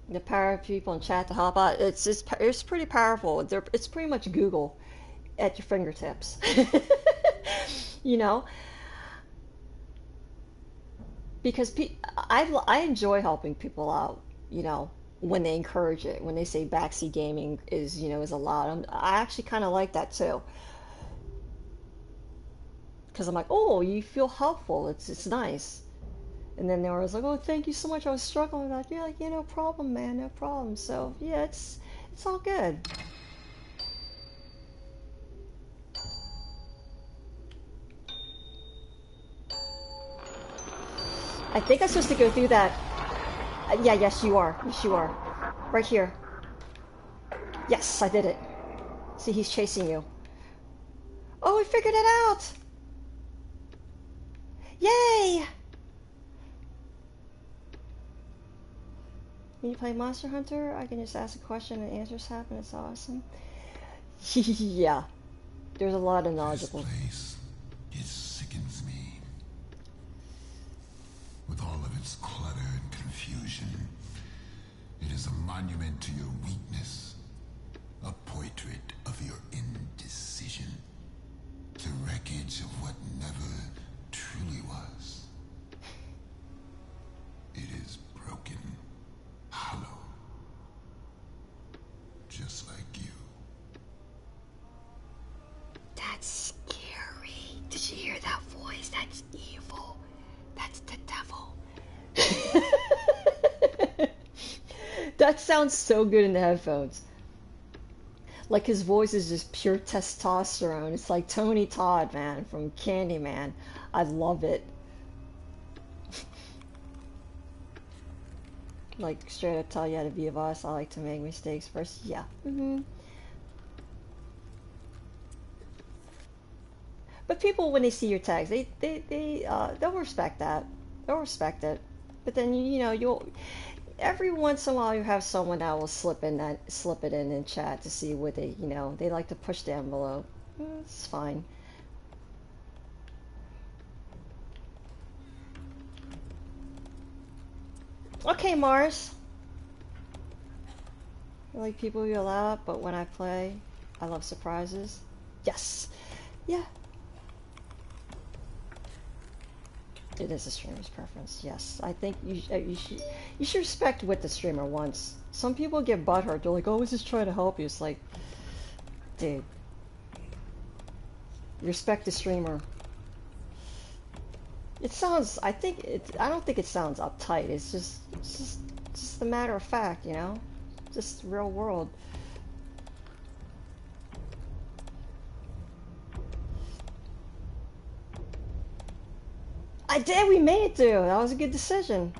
The power of people in chat to help out, it's pretty powerful. It's pretty much Google at your fingertips. You know? Because I enjoy helping people out, you know, when they encourage it, when they say backseat gaming is, you know, is allowed. I actually kind of like that too. Because I'm like, oh, you feel helpful. It's nice. And then they were like, oh, thank you so much. I was struggling with that. Yeah, like, yeah, no problem, man, no problem. So yeah, it's all good. I think I'm supposed to go through that. Yeah, yes, you are. Yes, you are. Right here. Yes, I did it. See, he's chasing you. Oh, we figured it out! Yay! When you play Monster Hunter, I can just ask a question and answers happen. It's awesome. Yeah. There's a lot of knowledgeable. This place, it sickens me. With all of its clutter and confusion, it is a monument to your weakness. A portrait of your indecision. The wreckage of what never truly was. It is broken, hollow. Just like you. That's scary. Did you hear that voice? That's evil. That's the devil. That sounds so good in the headphones. Like his voice is just pure testosterone. It's like Tony Todd, man, from Candyman. I love it. Like straight up tell you how to be a boss. I like to make mistakes first. Yeah. But people, when they see your tags, they'll respect that. They'll respect it. But then you know you'll every once in a while you have someone that will slip it in chat to see what they, you know, they like to push the envelope. It's fine. Okay, Mars. I like people who yell out, but when I play, I love surprises. Yes. Yeah. It is a streamer's preference, yes. I think you should respect what the streamer wants. Some people get butthurt. They're like, oh, I was just trying to help you. It's like, dude. Respect the streamer. It sounds, I don't think it sounds uptight. It's just a matter of fact, you know? Just real world. I did, we made it through. That was a good decision.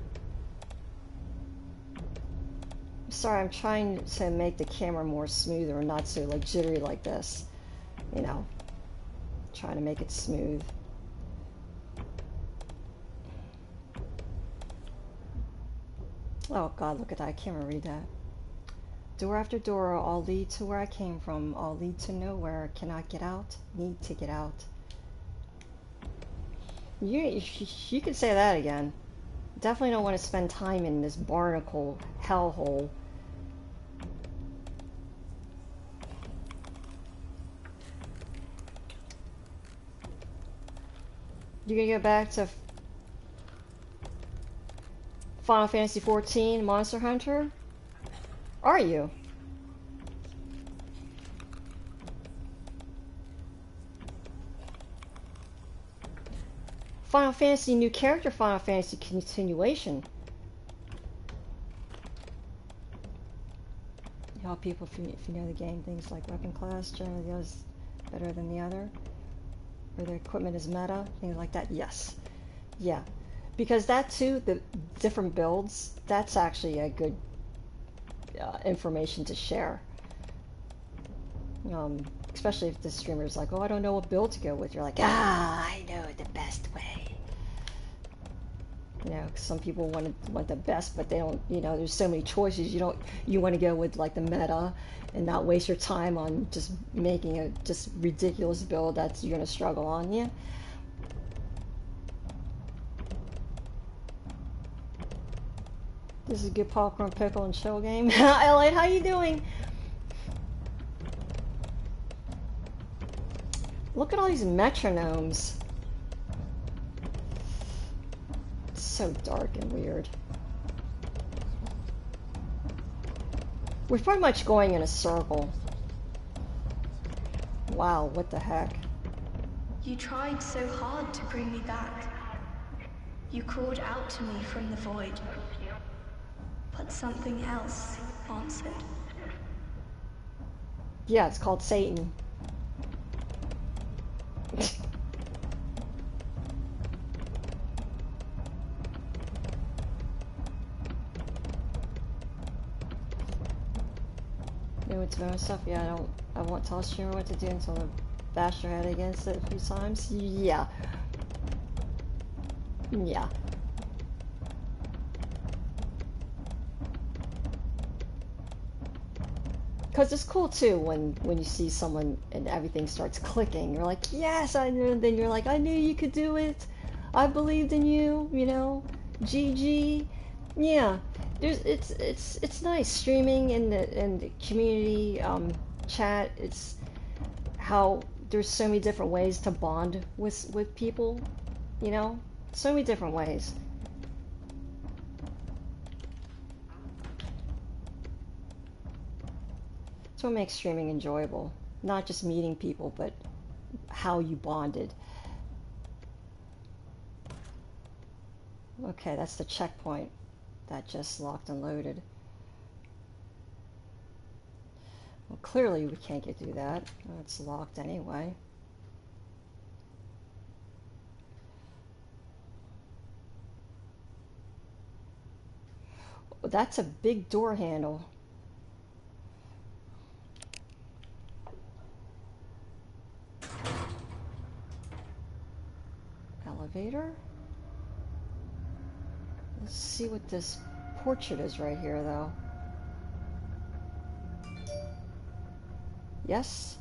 Sorry, I'm trying to make the camera more smoother and not so like jittery like this. You know, trying to make it smooth. Oh God, look at that, I can't even read that. Door after door, all lead to where I came from, all lead to nowhere. Cannot get out, need to get out. You could say that again. Definitely don't want to spend time in this barnacle hellhole. You're gonna go back to Final Fantasy XIV Monster Hunter? Are you? Final Fantasy new character, Final Fantasy continuation. You help people if you know the game. Things like weapon class, generally the other's better than the other. Or their equipment is meta, things like that. Yes. Yeah. Because that too, the different builds, that's actually a good information to share. Especially if the streamer's like, oh, I don't know what build to go with. You're like, I know the best way. You know, 'cause some people want the best, but they don't. You know, there's so many choices. You want to go with like the meta, and not waste your time on just making a just ridiculous build that you're gonna struggle on. Yeah. This is a good popcorn, pickle, and chill game. Elliot, how you doing? Look at all these metronomes. It's so dark and weird. We're pretty much going in a circle. Wow, what the heck? You tried so hard to bring me back. You called out to me from the void. But something else answered. Yeah, it's called Satan. New with bonus stuff? Yeah, I won't tell a streamer what to do until I bash your head against it a few times. Yeah. Yeah. Because it's cool too when you see someone and everything starts clicking. You're like, yes, I knew. And then you're like, I knew you could do it. I believed in you. You know, GG. Yeah, it's nice streaming in the community chat. It's how there's so many different ways to bond with people. You know, so many different ways. That's what makes streaming enjoyable. Not just meeting people, but how you bonded. Okay, that's the checkpoint that just locked and loaded. Well, clearly we can't get through that. It's locked anyway. Oh, that's a big door handle. Elevator? Let's see what this portrait is right here, though. Yes?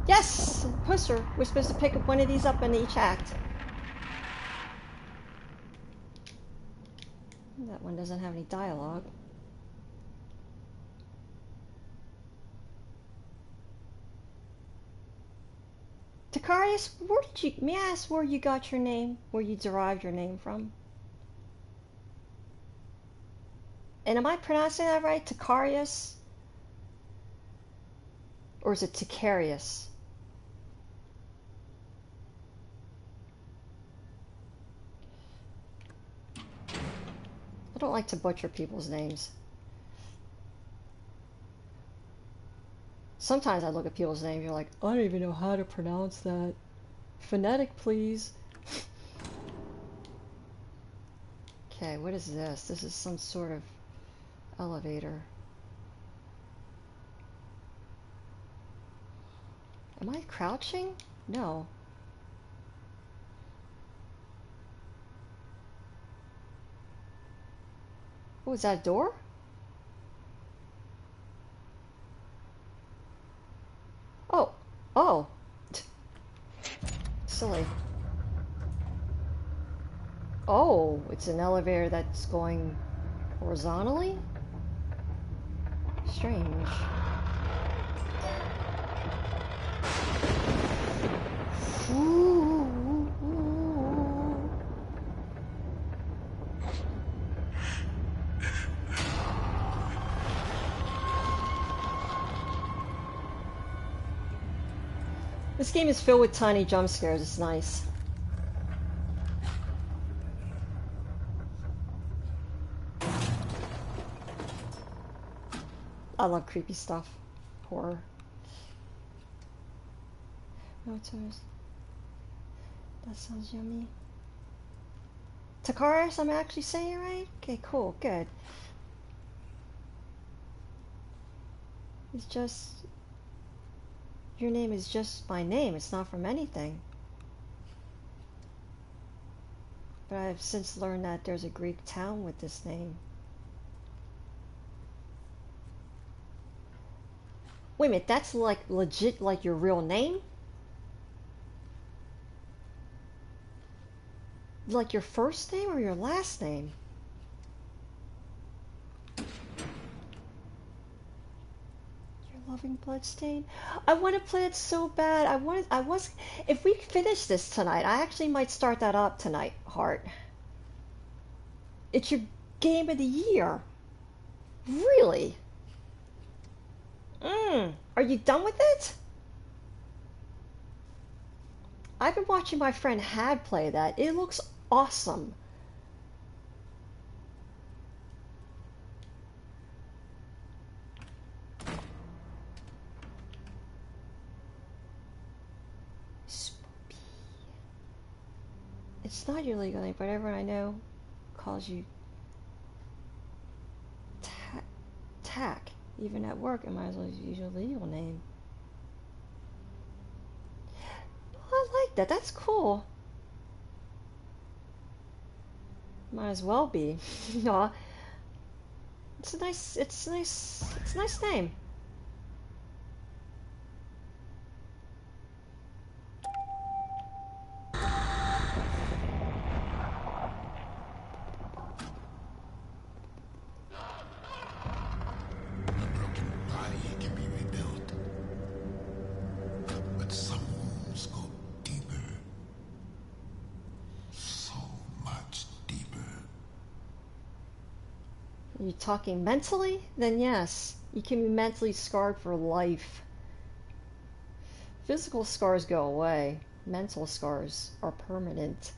Yes! Poster! We're supposed to pick up one of these up in each act. That one doesn't have any dialogue. Takarius, may I ask where you got your name? Where you derived your name from? And am I pronouncing that right? Takarius? Or is it Takarius? I don't like to butcher people's names. Sometimes I look at people's names, you're like, I don't even know how to pronounce that. Phonetic, please. Okay, what is this? This is some sort of elevator. Am I crouching? No. Oh, is that a door? Oh. Oh. Silly. Oh, it's an elevator that's going horizontally? Strange. Ooh. This game is filled with tiny jump scares. It's nice. I love creepy stuff. Horror. Oh, that sounds yummy. Takaris, I'm actually saying it right? Okay, cool, good. It's just... Your name is just my name. It's not from anything. But I've since learned that there's a Greek town with this name. Wait a minute, that's like legit like your real name? Like your first name or your last name? Your loving bloodstain? I want to play it so bad. If we finish this tonight, I actually might start that up tonight, Heart. It's your game of the year. Really? Are you done with it? I've been watching my friend Had play that. It looks awesome. Spoopy. It's not your legal name, but everyone I know calls you Tack. Even at work, I might as well use your legal name. I like that. That's cool. Might as well be. No, it's a nice name. You're talking mentally? Then yes, you can be mentally scarred for life. Physical scars go away. Mental scars are permanent.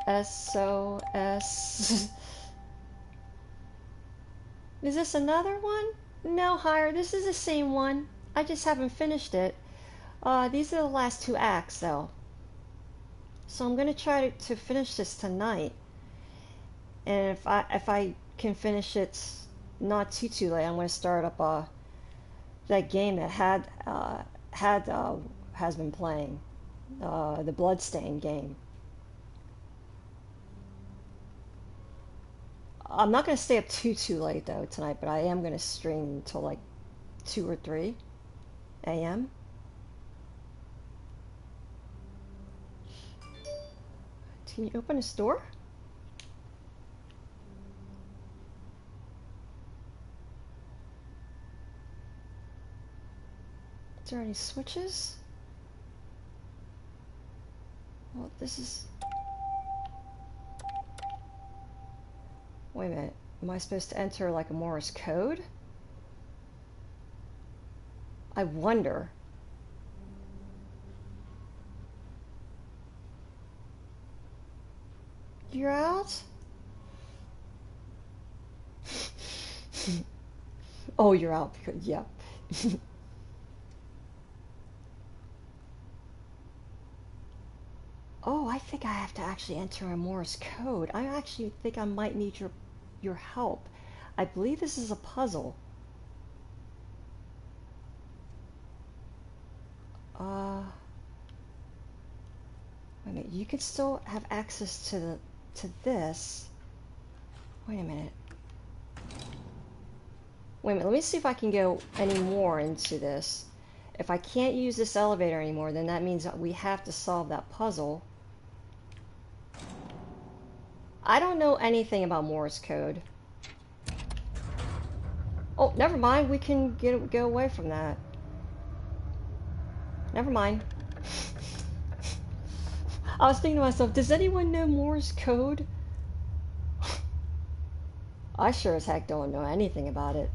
SOS. Is this another one? No, Higher. This is the same one. I just haven't finished it. These are the last 2 acts, though. So I'm gonna try to finish this tonight, and if I can finish it not too late, I'm gonna start up that game that has been playing, the Bloodstain game. I'm not gonna stay up too late though tonight, but I am gonna stream until like 2 or 3 a.m. Can you open this door? Is there any switches? Well, this is... Wait a minute. Am I supposed to enter like a Morse code? I wonder. You're out? Oh, you're out because, yeah. Oh, I think I have to actually enter a Morse code. I actually think I might need your help. I believe this is a puzzle. Wait a minute. You can still have access to this. Wait a minute. Wait a minute. Let me see if I can go any more into this. If I can't use this elevator anymore, then that means that we have to solve that puzzle. I don't know anything about Morse code. Oh, never mind. We can go away from that. Never mind. I was thinking to myself, does anyone know Morse code? I sure as heck don't know anything about it.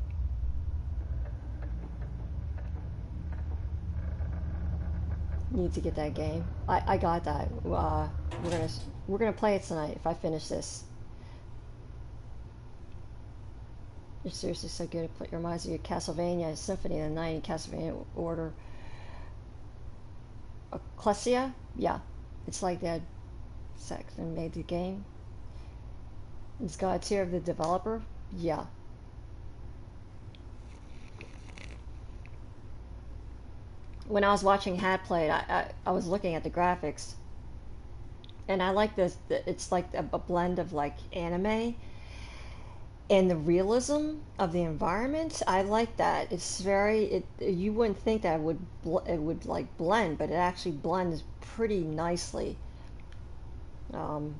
Need to get that game. I got that. We're gonna play it tonight if I finish this. You're seriously so good. It reminds me of Castlevania Symphony of the Night, Castlevania Order. Ecclesia? Yeah. It's like that sex and made the game. It's got a tier of the developer? Yeah. when I was watching Hat Played, I was looking at the graphics, and I like this. It's like a blend of like anime and the realism of the environment. I like that. It's very. You wouldn't think that it would like blend, but it actually blends pretty nicely. Um,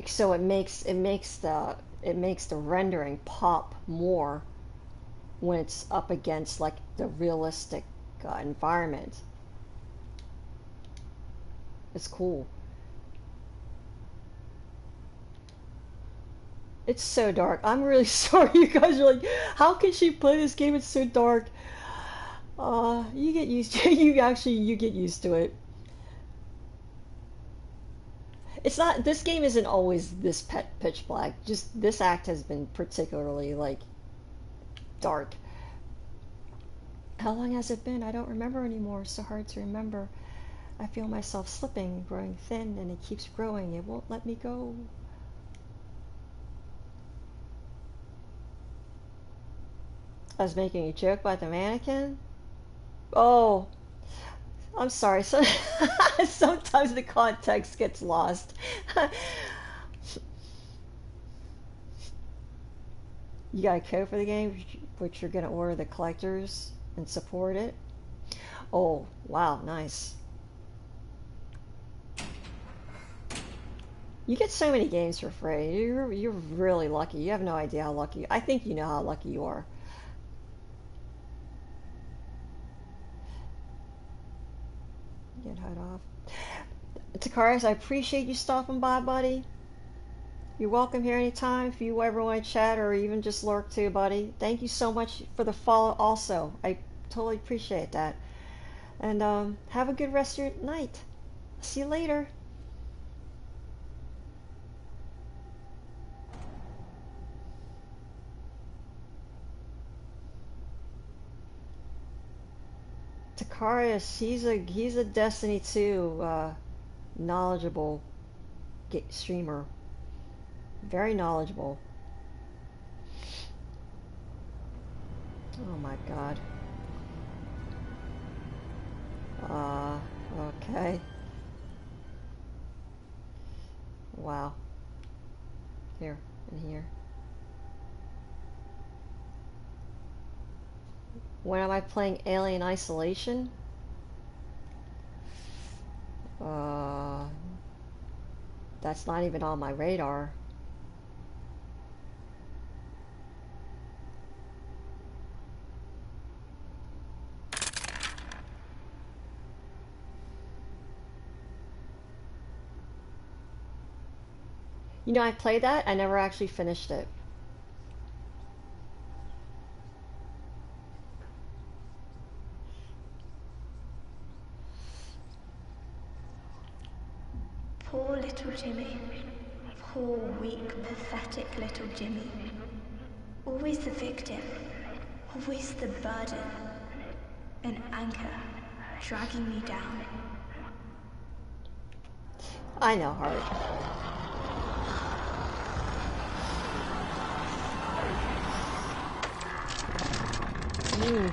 so it makes the rendering pop more when it's up against like the realistic environment. It's cool. It's so dark. I'm really sorry. You guys are like, how can she play this game? It's so dark. You get used to you get used to it. It's not. This game isn't always this pitch black. Just this act has been particularly like dark. How long has it been? I don't remember anymore. It's so hard to remember. I feel myself slipping, growing thin, and it keeps growing. It won't let me go. I was making a joke about the mannequin. Oh, I'm sorry. So sometimes the context gets lost. You got a code for the game, which you're gonna order the collectors and support it. Oh, wow, nice. You get so many games for free. You're really lucky. You have no idea how lucky. I think you know how lucky you are. Get head off. Takaris, I appreciate you stopping by, buddy. You're welcome here anytime if you ever want to chat or even just lurk too, buddy. Thank you so much for the follow also. I totally appreciate that. And have a good rest of your night. See you later. Takarius, he's a Destiny 2 knowledgeable streamer. Very knowledgeable. Oh my god. Okay. Wow. Here, in here. When am I playing Alien Isolation? That's not even on my radar. You know, I played that, I never actually finished it. Poor little Jimmy. Poor, weak, pathetic little Jimmy. Always the victim. Always the burden. An anchor dragging me down. I know, Heart.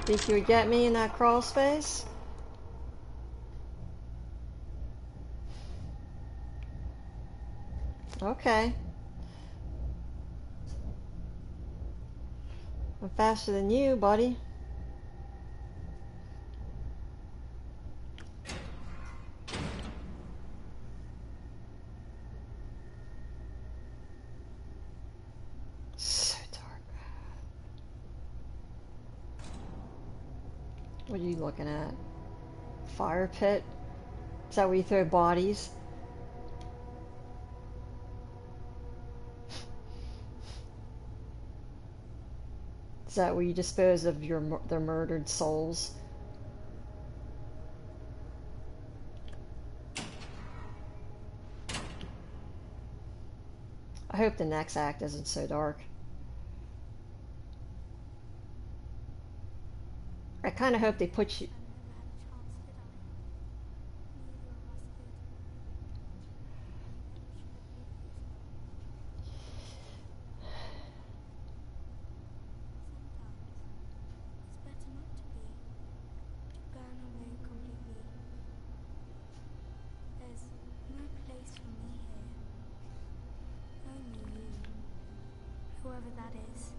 Think you would get me in that crawl space? Okay. I'm faster than you, buddy. So dark. What are you looking at? Fire pit? Is that where you throw bodies? Is that where you dispose of their murdered souls? I hope the next act isn't so dark. I kind of hope they put you... whoever that is.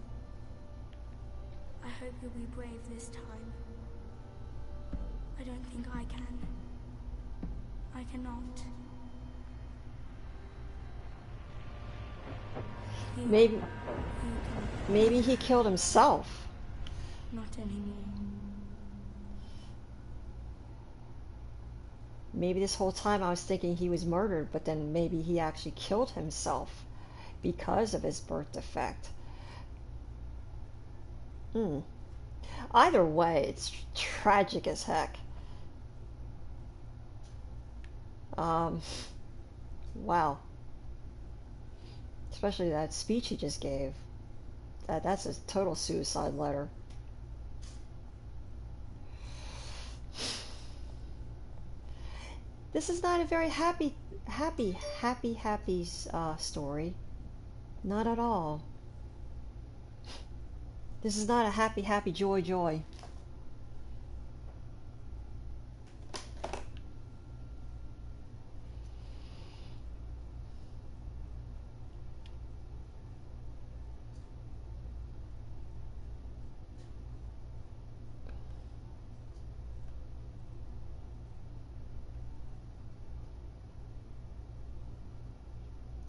I hope you'll be brave this time. I don't think I can. I cannot. Maybe he killed himself. Not anymore. Maybe this whole time I was thinking he was murdered, but then maybe he actually killed himself because of his birth defect. Either way, it's tragic as heck. Wow. Especially that speech he just gave. That's a total suicide letter. This is not a very happy story. Not at all. This is not a happy, joy.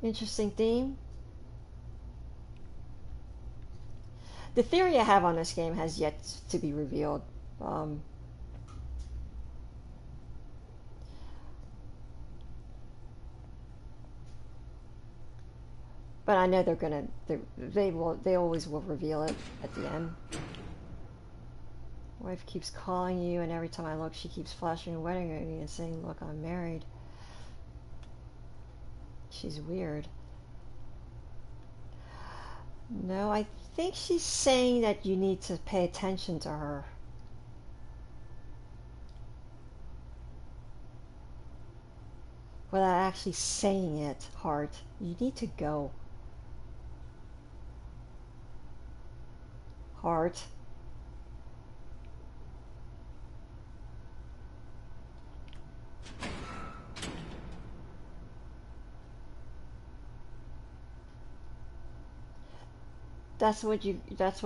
Interesting theme. The theory I have on this game has yet to be revealed. But I know they always will reveal it at the end. Wife keeps calling you, and every time I look, she keeps flashing a wedding ring at me and saying, "Look, I'm married." She's weird. No, I think she's saying that you need to pay attention to her. Without actually saying it, Heart. You need to go. Heart. That's what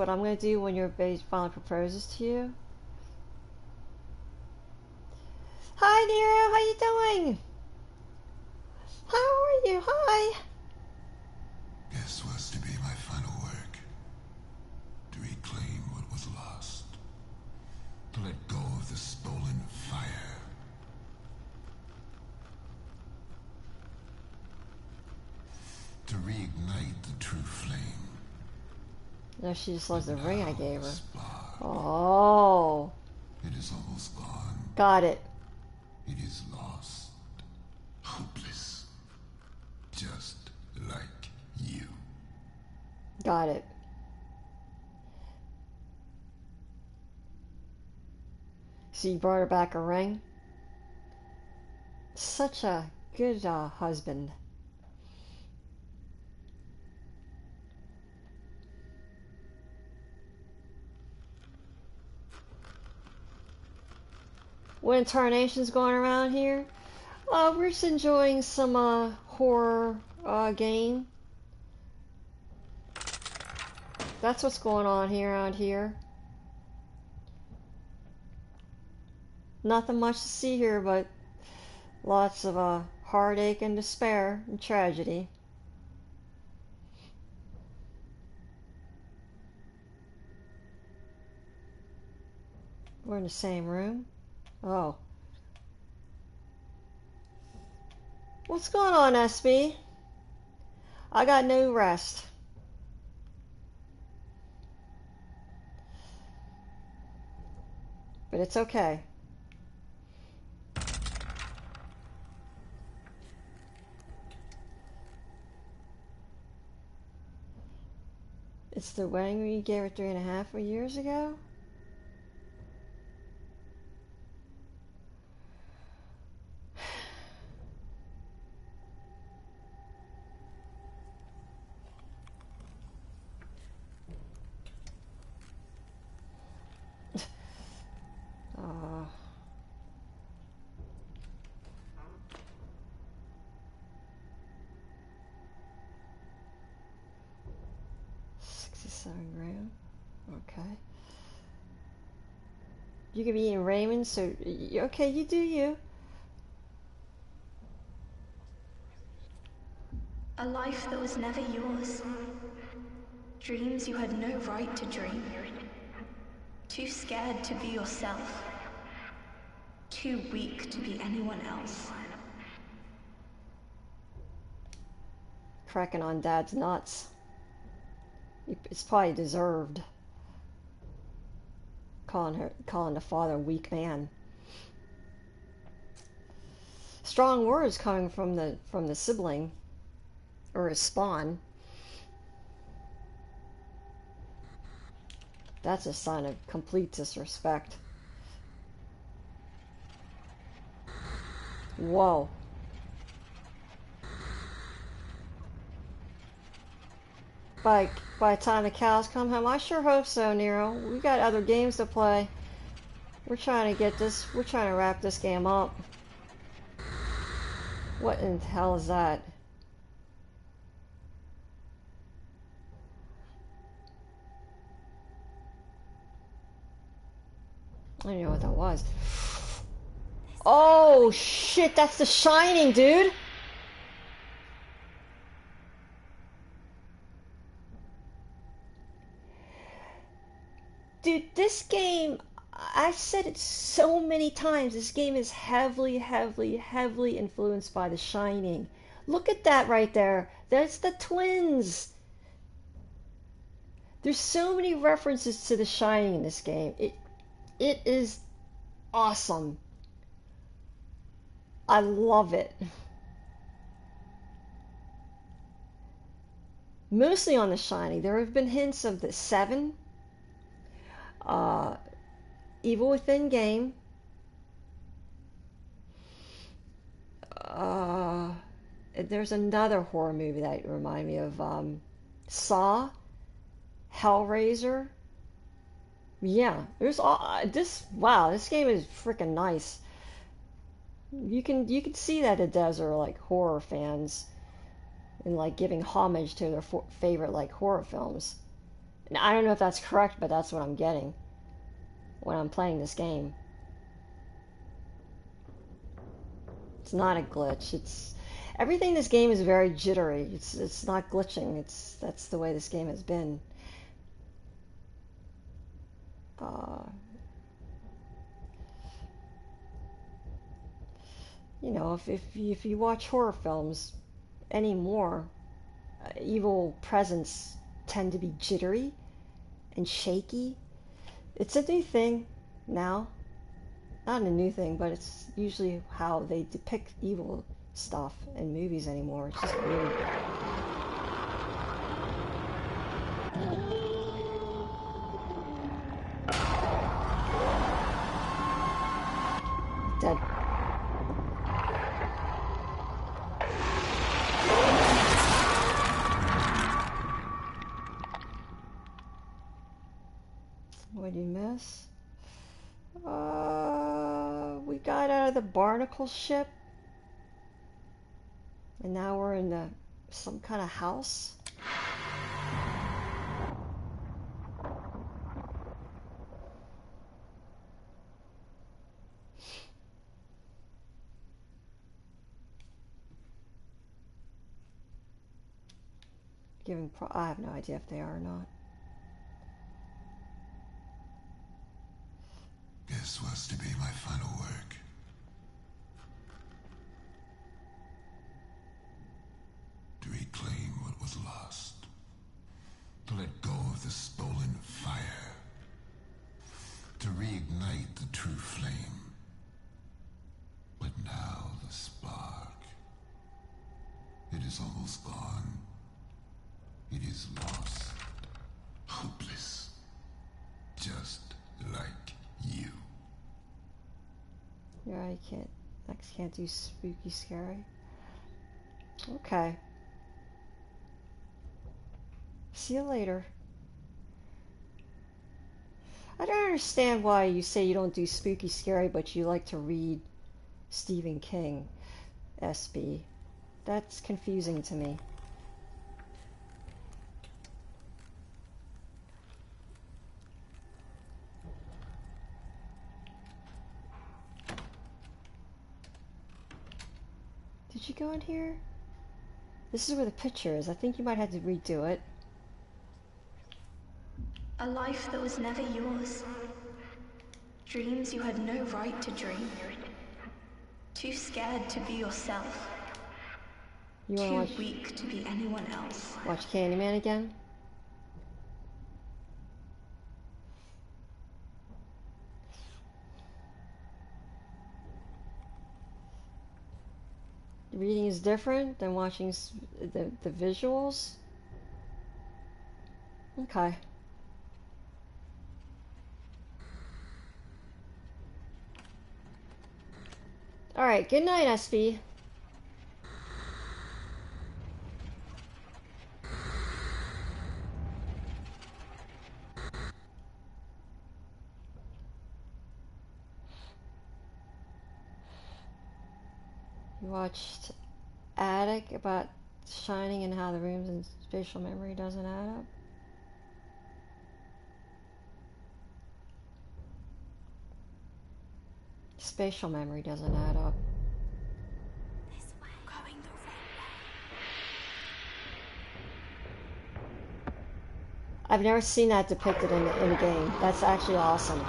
I'm gonna do when your base finally proposes to you. Hi Nero, how you doing? How are you? Hi. This was to be my final work. To reclaim what was lost. To let go of the stolen fire. To reignite the true flame. No, she just loves the ring I gave her. Spark. Oh. It is almost gone. Got it. It is lost. Hopeless. Just like you. Got it. So you brought her back a ring? Such a good husband. What incarnation's going around here? We're just enjoying some horror game. That's what's going on here around here. Nothing much to see here, but lots of heartache and despair and tragedy. We're in the same room. Oh. What's going on, SB? I got no rest. But it's okay. It's the wedding ring you gave her 3.5 years ago? You could be eating ramen, so okay, you do you. A life that was never yours. Dreams you had no right to dream. Too scared to be yourself. Too weak to be anyone else. Cracking on Dad's nuts. It's probably deserved. Calling the father a weak man. Strong words coming from the sibling or his spawn. That's a sign of complete disrespect. Whoa. By the time the cows come home, I sure hope so, Nero. We got other games to play. We're trying to wrap this game up. What in the hell is that? I don't know what that was. Oh shit, that's The Shining, dude! Dude, this game, I've said it so many times, this game is heavily influenced by The Shining. Look at that right there. That's the twins. There's so many references to The Shining in this game. It is awesome. I love it. Mostly on The Shining. There have been hints of the Seven, Evil Within game, there's another horror movie that reminded me of Saw, Hellraiser. Yeah, there's all this. Wow, this game is freaking nice. You can see that the devs are like horror fans and like giving homage to their favorite like horror films. And I don't know if that's correct, but that's what I'm getting when I'm playing this game. It's not a glitch. It's everything in this game is very jittery. It's not glitching. That's the way this game has been. You know, if you watch horror films anymore, evil presence tend to be jittery and shaky. It's a new thing now. Not a new thing, but it's usually how they depict evil stuff in movies anymore. It's just weird. Dead. What did you miss? We got out of the barnacle ship, and now we're in some kind of house. I have no idea if they are or not. This was to be my final work. To reclaim what was lost. To let go of the stolen fire. To reignite the true flame. But now the spark. It is almost gone. It is lost. Hopeless. Just like you. Yeah, I can't do spooky scary. Okay. See you later. I don't understand why you say you don't do spooky scary, but you like to read Stephen King, SB. That's confusing to me. Did you go in here? This is where the picture is. I think you might have to redo it. A life that was never yours. Dreams you had no right to dream. Too scared to be yourself. You Too want to weak to be anyone else. watch Candyman again? The reading is different than watching the visuals. Okay. Alright, good night, SB. You watched Attic about Shining and how the rooms and spatial memory doesn't add up. Spatial memory doesn't add up. This way. Going the wrong way. I've never seen that depicted in a game. That's actually awesome.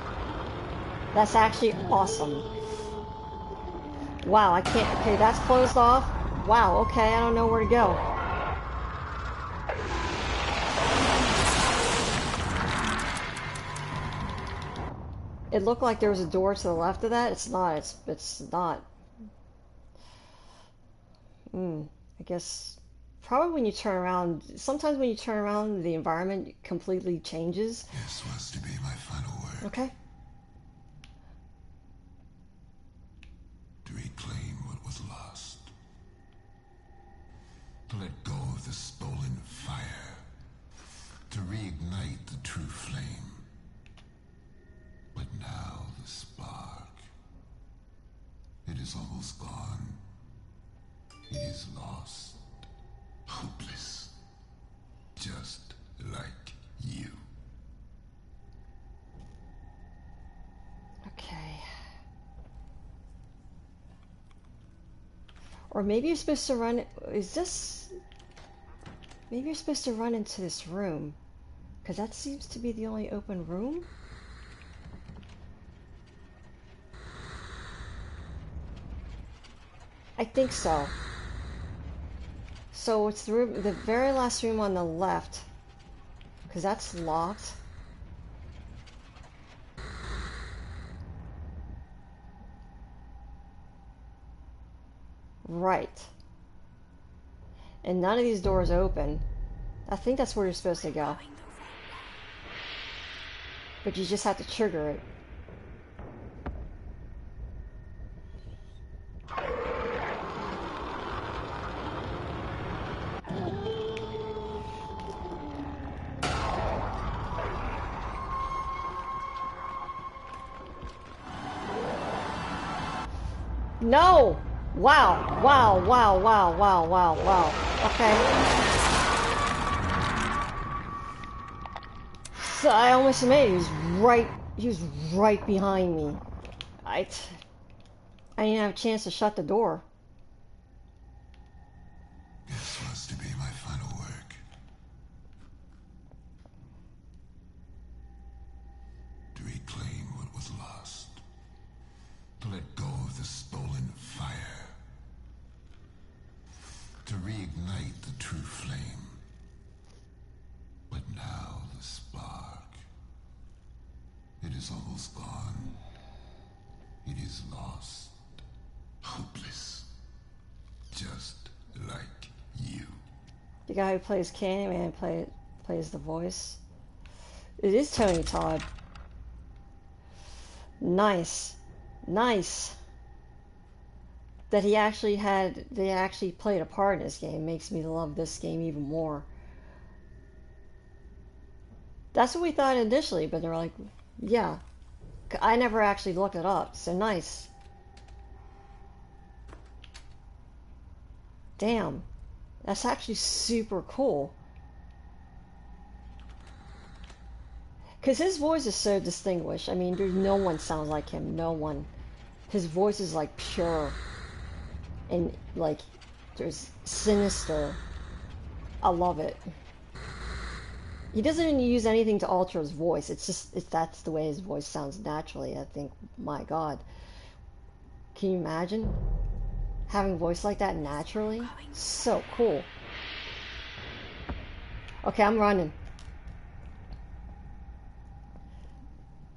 That's actually awesome. Wow, I can't. Okay, that's closed off. Wow, okay, I don't know where to go. It looked like there was a door to the left of that. It's not. It's not. I guess probably when you turn around. Sometimes when you turn around, the environment completely changes. This was to be my final word. Okay. To reclaim what was lost. To let go of the stolen fire. To reignite the true flame. But now the spark. It is almost gone. It is lost. Hopeless. Just like you. Okay. Or maybe you're supposed to run. Is this? Maybe you're supposed to run into this room, because that seems to be the only open room. I think so. So it's the room, the very last room on the left, because that's locked. Right. And none of these doors open. I think that's where you're supposed to go. But you just have to trigger it. No! Wow, wow, wow, wow, wow, wow, wow. Okay. So I almost admit he was right behind me. I didn't have a chance to shut the door. This was to be my final work. To reclaim what was lost. To let go of the stolen fire. To reignite the true flame. But now the spark. It is almost gone. It is lost. Hopeless. Just like you. The guy who plays Candyman plays the voice. It is Tony Todd. Nice. Nice. That they actually played a part in this game makes me love this game even more. That's what we thought initially, but they were like, yeah. I never actually looked it up, so nice. Damn. That's actually super cool. Because his voice is so distinguished. I mean, there's no one sounds like him. No one. His voice is like pure. and like there's sinister. I love it. He doesn't even use anything to alter his voice. That's the way his voice sounds naturally. I think, my God, can you imagine having a voice like that naturally? So cool. Okay, I'm running.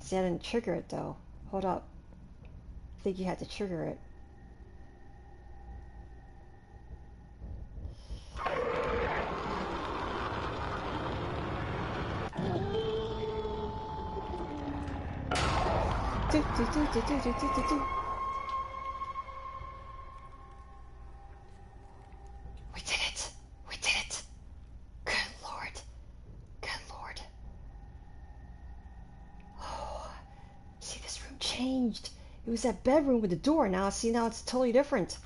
See, I didn't trigger it though. Hold up. I think you had to trigger it. Do, do, do, do, do, do, do, do. We did it! We did it! Good Lord. Good Lord. Oh, see, this room changed. It was that bedroom with the door. Now it's totally different.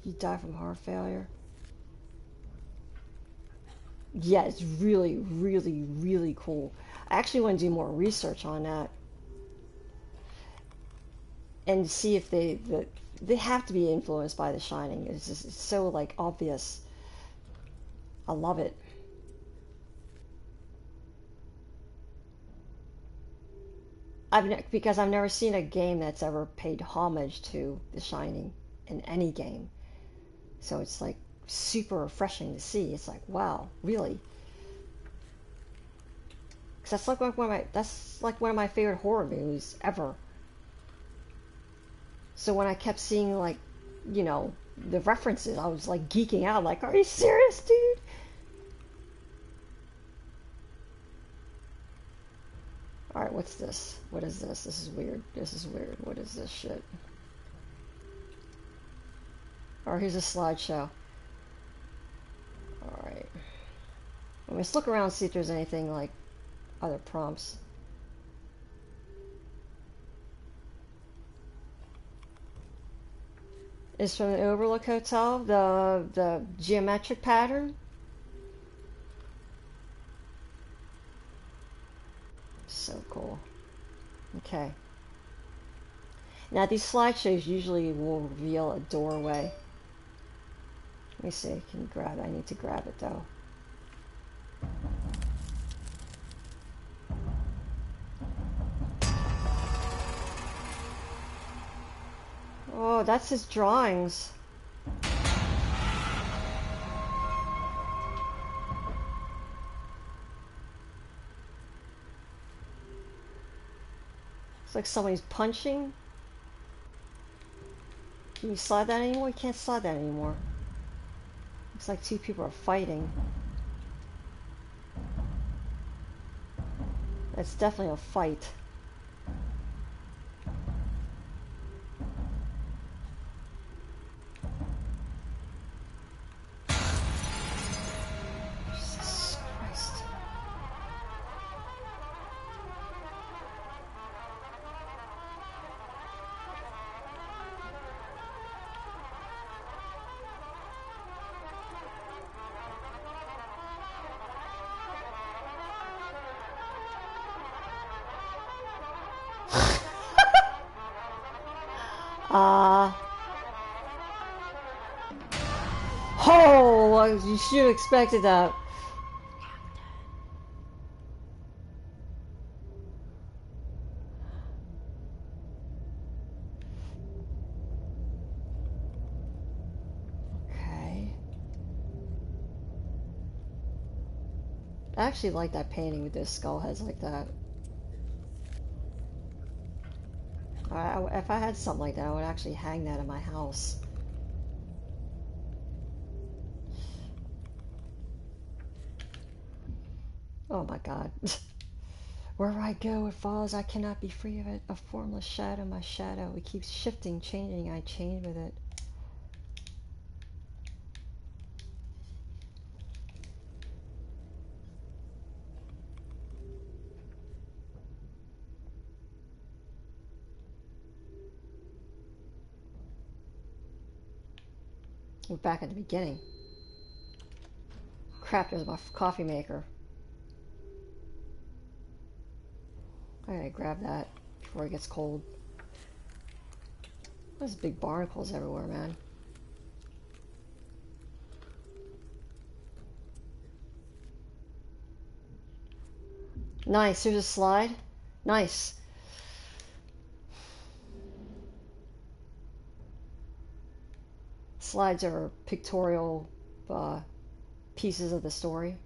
You die from heart failure. Yeah, it's really, really, really cool. I actually want to do more research on that and see if they have to be influenced by The Shining. It's so like obvious. I love it. Because I've never seen a game that's ever paid homage to The Shining in any game. So it's like super refreshing to see. It's like, wow, really? Because that's like one of my favorite horror movies ever. So when I kept seeing like, you know, the references, I was like geeking out. Like, are you serious, dude? All right, what's this? What is this? This is weird. This is weird. What is this shit? Or here's a slideshow. All right. Let's look around and see if there's anything like other prompts. Is from the Overlook Hotel, the geometric pattern. So cool. Okay. Now these slideshows usually will reveal a doorway. Let me see, can you grab it? I need to grab it though. Oh, that's his drawings. It's like somebody's punching. Can you slide that anymore? You can't slide that anymore. Looks like two people are fighting. That's definitely a fight. Jesus Christ. Oh, you should have expected that. Okay. I actually like that painting with those skull heads like that. If I had something like that, I would actually hang that in my house. Oh my God. Wherever I go, it follows. I cannot be free of it. A formless shadow, my shadow. It keeps shifting, changing. I change with it. We're back at the beginning. Crap, there's my coffee maker. I gotta grab that before it gets cold. There's big barnacles everywhere, man. Nice, there's a slide. Nice. Slides are pictorial pieces of the story.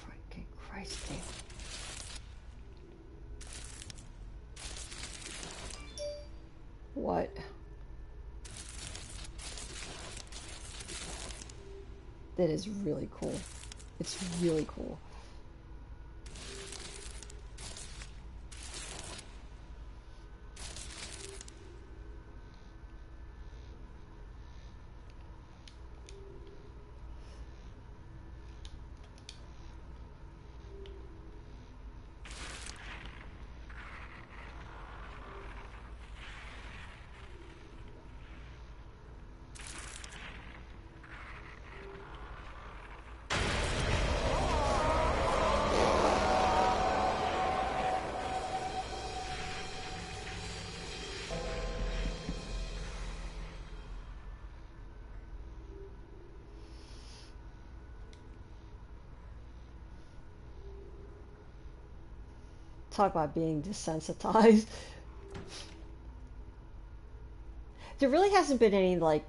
Fucking Christ, dude. What? That is really cool. It's really cool. Talk about being desensitized. There really hasn't been any, like,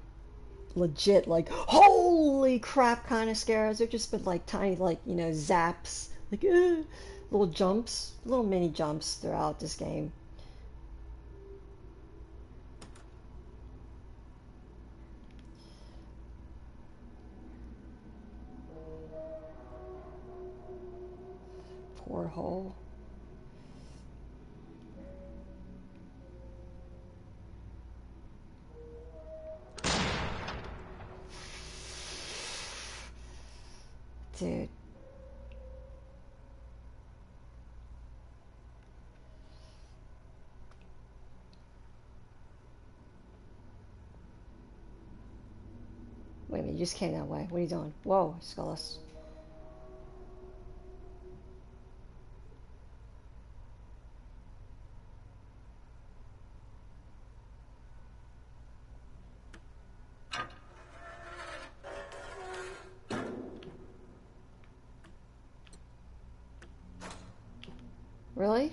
legit, like, holy crap kind of scares. They've just been, like, tiny, like, you know, zaps. Like, little jumps. Little mini jumps throughout this game. Porthole. Dude. Wait a minute, you just came that way. What are you doing? Whoa, Skullis. Really?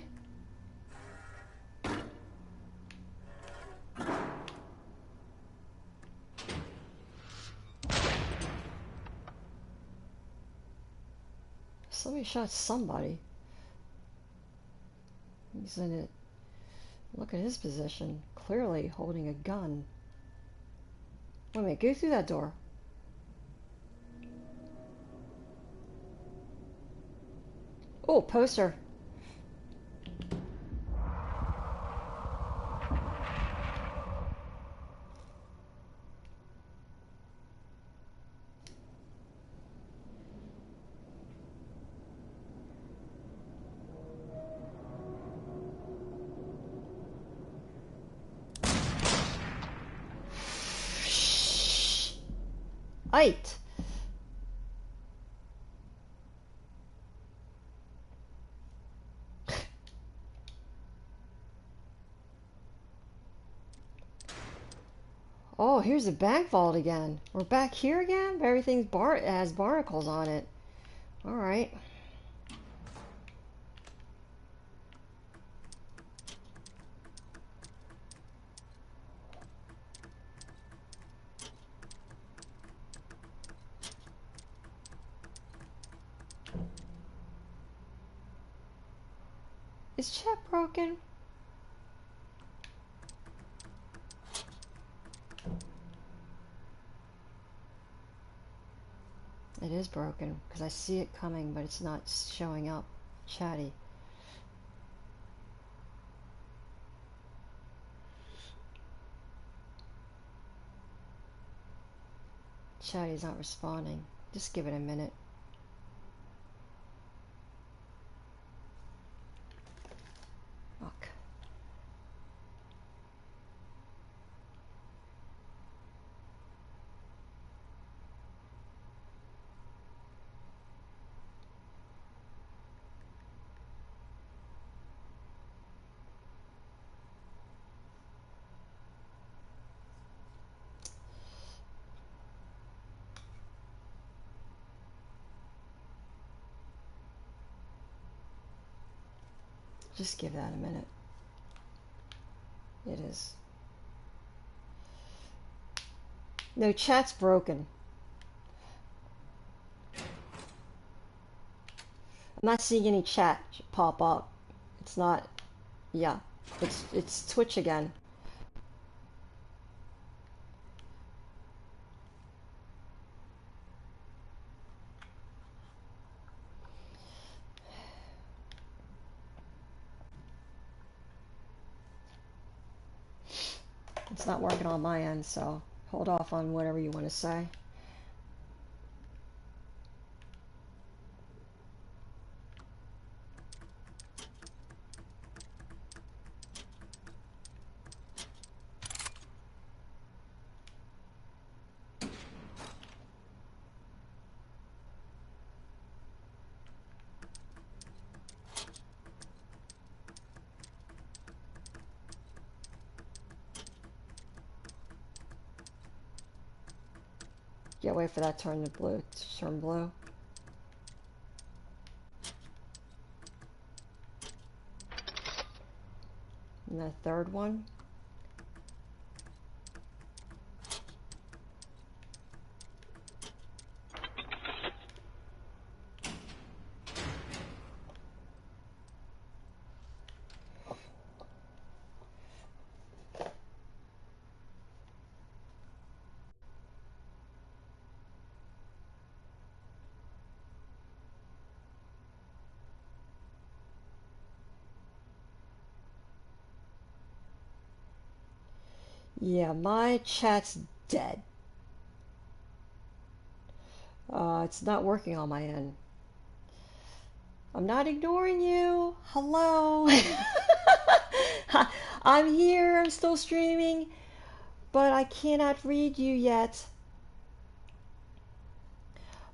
Somebody shot somebody. He's in it. Look at his position. Clearly holding a gun. Wait a minute, go through that door. Oh, poster. Eight. Oh, here's the back vault again. We're back here again? Everything's has barnacles on it. Alright. Is chat broken? It is broken, because I see it coming, but it's not showing up. Chatty. Chatty's not responding. Just give it a minute. Fuck. Just give that a minute. It is. No, chat's broken. I'm not seeing any chat pop up. It's not. Yeah, it's Twitch again. It's not working on my end, so hold off on whatever you want to say. Yeah, wait for that turn to blue. Turn blue. And the third one. Yeah, my chat's dead. It's not working on my end. I'm not ignoring you. Hello. I'm here. I'm still streaming, but I cannot read you yet.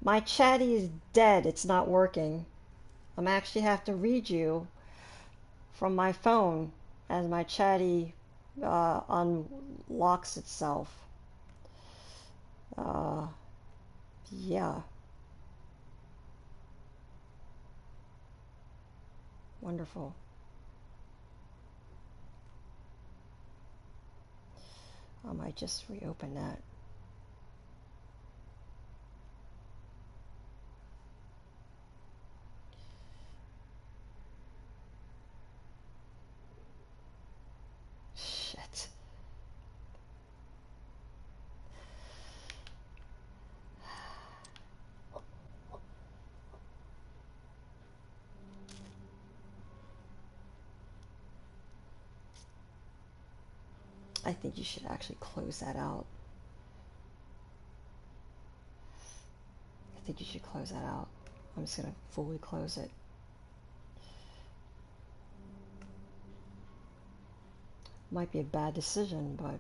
My chatty is dead. It's not working. I'm actually have to read you from my phone as my chatty unlocks itself. Yeah. Wonderful. I might just reopen that. Shit. I think you should actually close that out. I think you should close that out. I'm just gonna fully close it. Might be a bad decision, but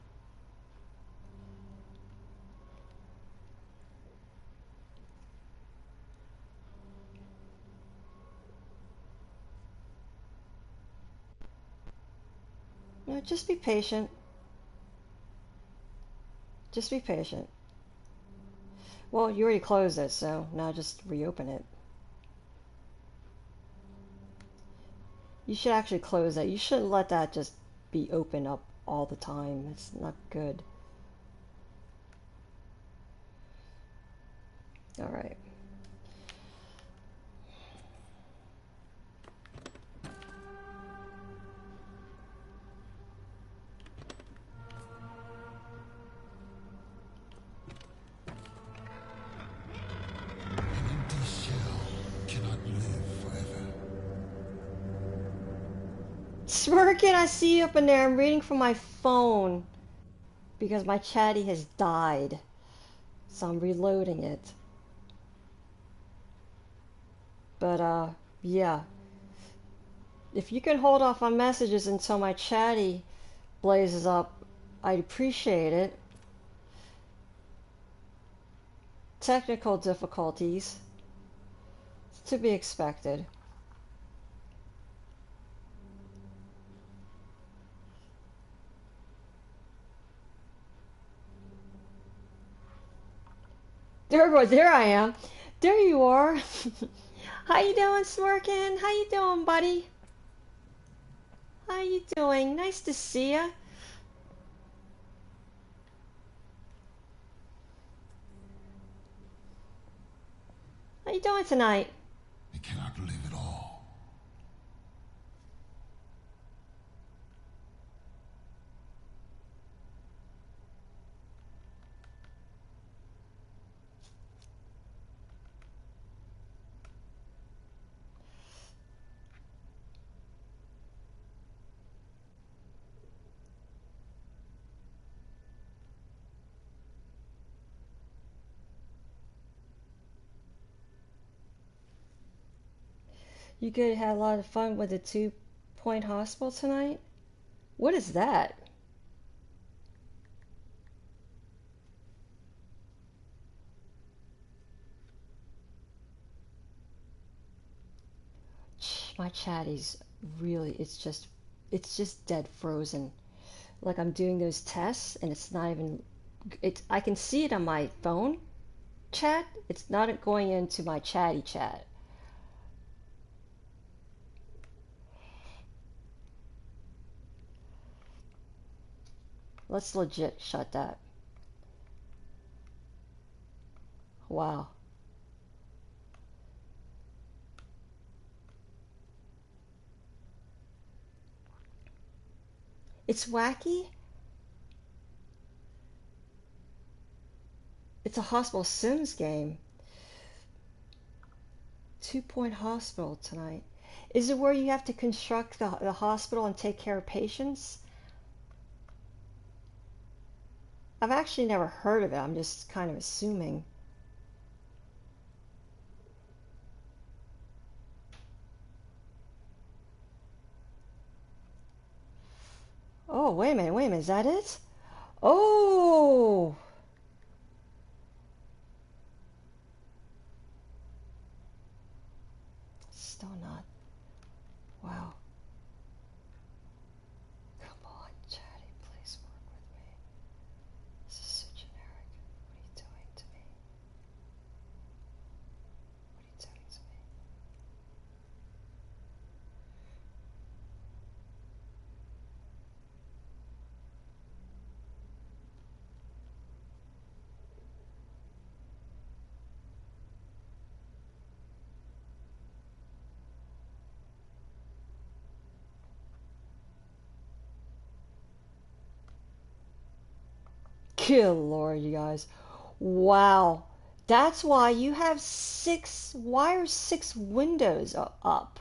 no, just be patient. Just be patient. Well, you already closed it, so now just reopen it. You should actually close that. You shouldn't let that just be open up all the time. It's not good. All right. An empty shell cannot live forever. Smirkin, I see you up in there. I'm reading from my phone because my chatty has died. So I'm reloading it. But, yeah. If you can hold off on messages until my chatty blazes up, I'd appreciate it. Technical difficulties. It's to be expected. There I am. There you are. How you doing, Smirkin? How you doing, buddy? How you doing? Nice to see ya. How you doing tonight? I cannot live at all. You good? Had a lot of fun with the 2-point hospital tonight? What is that? My chatty's really, it's just dead frozen. Like I'm doing those tests and it's not even, I can see it on my phone chat. It's not going into my chatty chat. Let's legit shut that. Wow. It's wacky. It's a Hospital Sims game. 2-point hospital tonight. Is it where you have to construct the hospital and take care of patients? I've actually never heard of it. I'm just kind of assuming. Oh, wait a minute, is that it? Oh! Still not. Wow. Come on, Chatty, please work with me. This is so generic. What are you doing to me? What are you doing to me? Good Lord, you guys. Wow. That's why you have 6. Why are 6 windows up?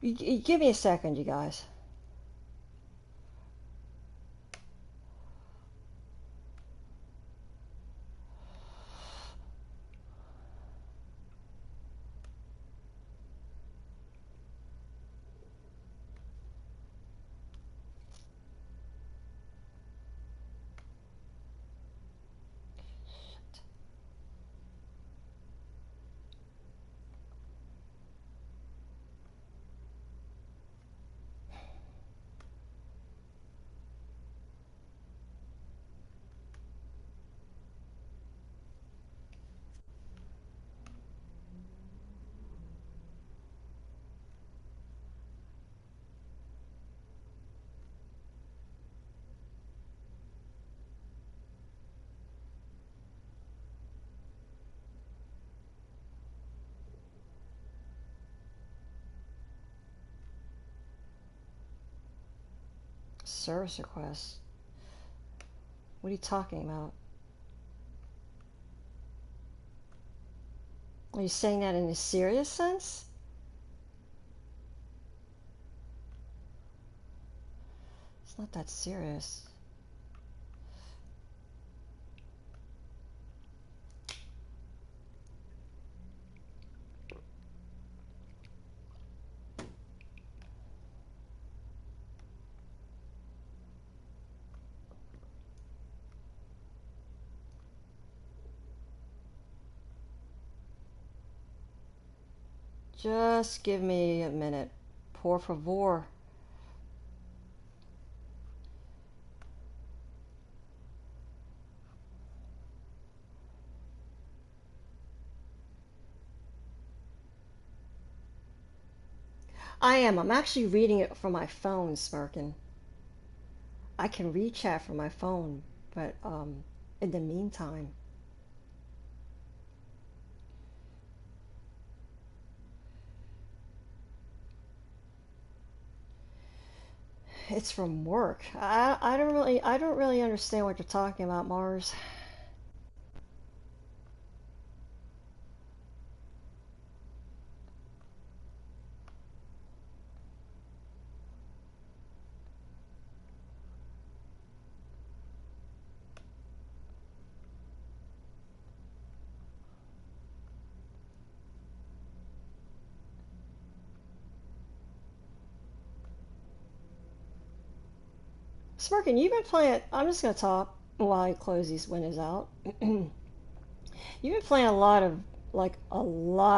Give me a second, you guys. Service request. What are you talking about? Are you saying that in a serious sense? It's not that serious. Just give me a minute. Por favor. I am. I'm actually reading it from my phone, Smirkin. I can read chat from my phone, but in the meantime. It's from work. I don't really understand what you're talking about, Mars. Smirkin, you've been playing. I'm just gonna talk while I close these windows out. You've been playing a lot of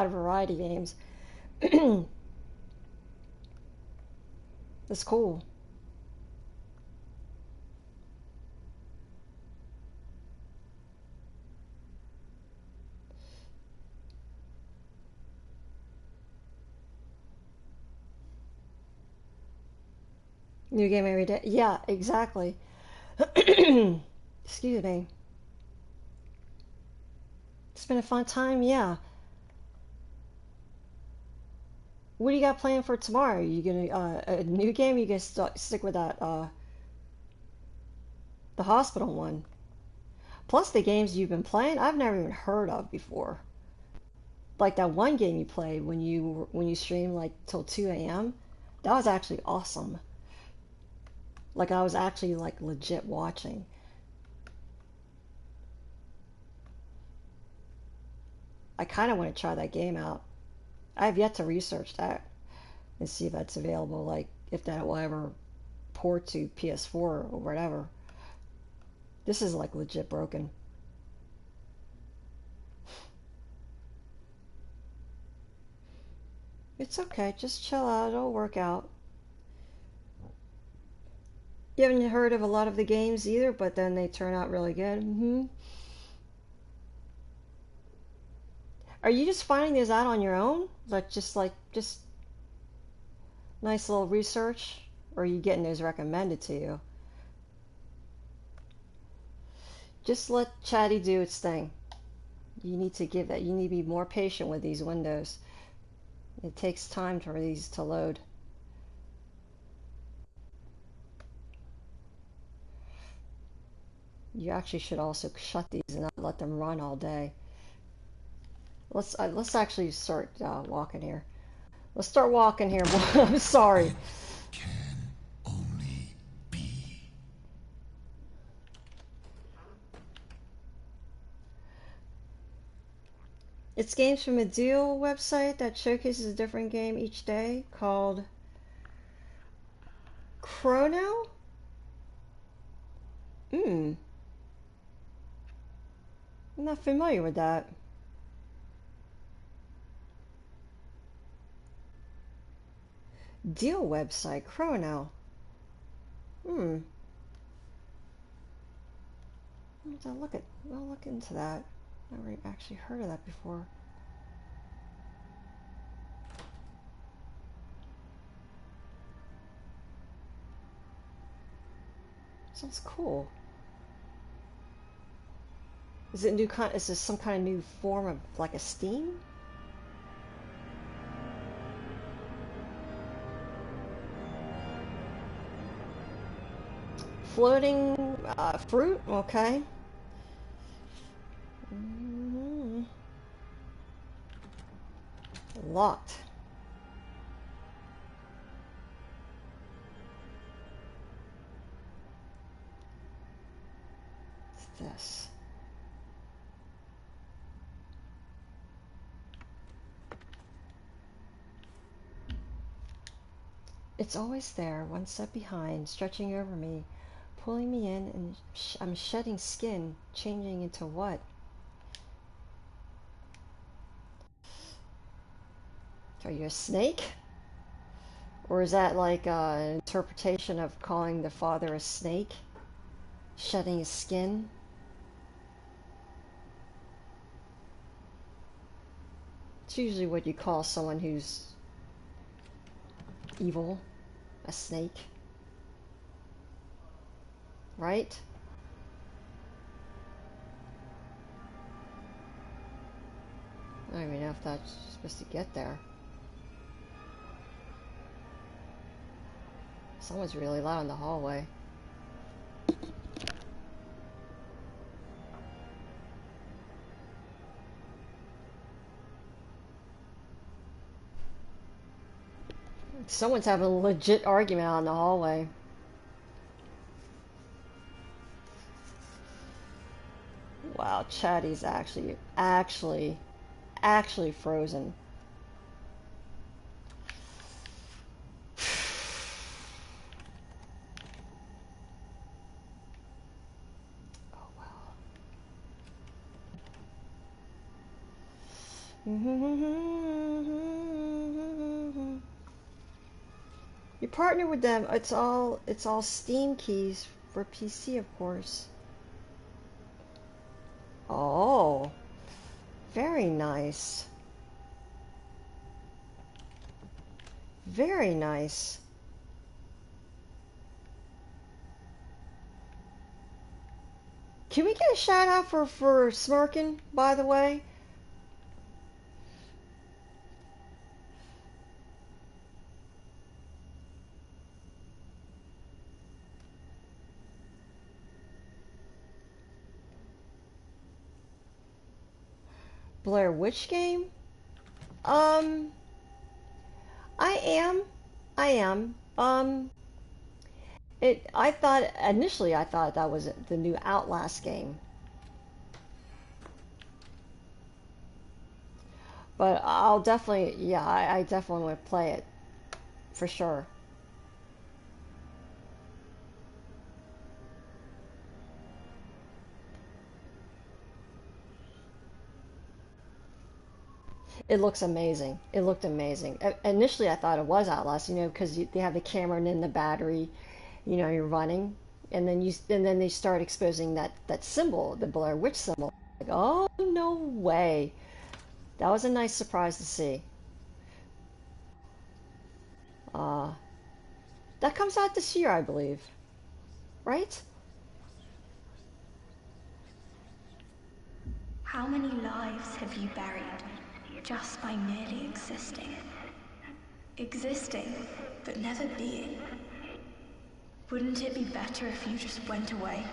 variety games. That's cool. New game every day. Yeah, exactly. Excuse me. It's been a fun time. Yeah. What do you got planned for tomorrow? Are you gonna a new game? Or you gonna stick with that the hospital one? Plus the games you've been playing, I've never even heard of before. Like that one game you played when you streamed like till 2 a.m. That was actually awesome. Like I was actually like legit watching. I kind of want to try that game out. I have yet to research that and see if that's available. Like if that will ever port to PS4 or whatever. This is like legit broken. It's okay, just chill out, it'll work out. You haven't heard of a lot of the games either, but then they turn out really good. Are you just finding these out on your own? Just nice little research? Or are you getting those recommended to you? Just let Chatty do its thing. You need to give that. You need to be more patient with these windows. It takes time for these to load. You actually should also shut these and not let them run all day. Let's actually start walking here. Let's start walking here. I'm sorry. It can only be. It's games from a deal website that showcases a different game each day called Chrono? I'm not familiar with that. Deal website, Chrono. I'll look into that. Never actually heard of that before. Sounds cool. Is it is this some kind of new form of like a Steam? Floating fruit? Okay. Locked. What's this? It's always there, one step behind, stretching over me, pulling me in, and I'm shedding skin, changing into what? Are you a snake? Or is that like an interpretation of calling the father a snake? Shedding his skin? It's usually what you call someone who's evil, a snake, right? I don't even know if that's supposed to get there. Someone's really loud in the hallway. Someone's having a legit argument out in the hallway. Wow, Chatty's actually frozen. Oh wow. You partner with them. It's all Steam keys for PC, of course. Oh, very nice. Very nice. Can we get a shout out for smirking, by the way? Blair Witch game? I am. I am. I thought, initially I thought that was the new Outlast game. But I'll definitely, yeah, I definitely want to play it. For sure. It looks amazing. It looked amazing. Initially I thought it was Outlast, you know, because they have the camera and then the battery, you know, you're running. And then they start exposing that symbol, the Blair Witch symbol. Like, oh, no way. That was a nice surprise to see. Uh, that comes out this year, I believe. Right? How many lives have you buried just by merely existing? Existing, but never being. Wouldn't it be better if you just went away?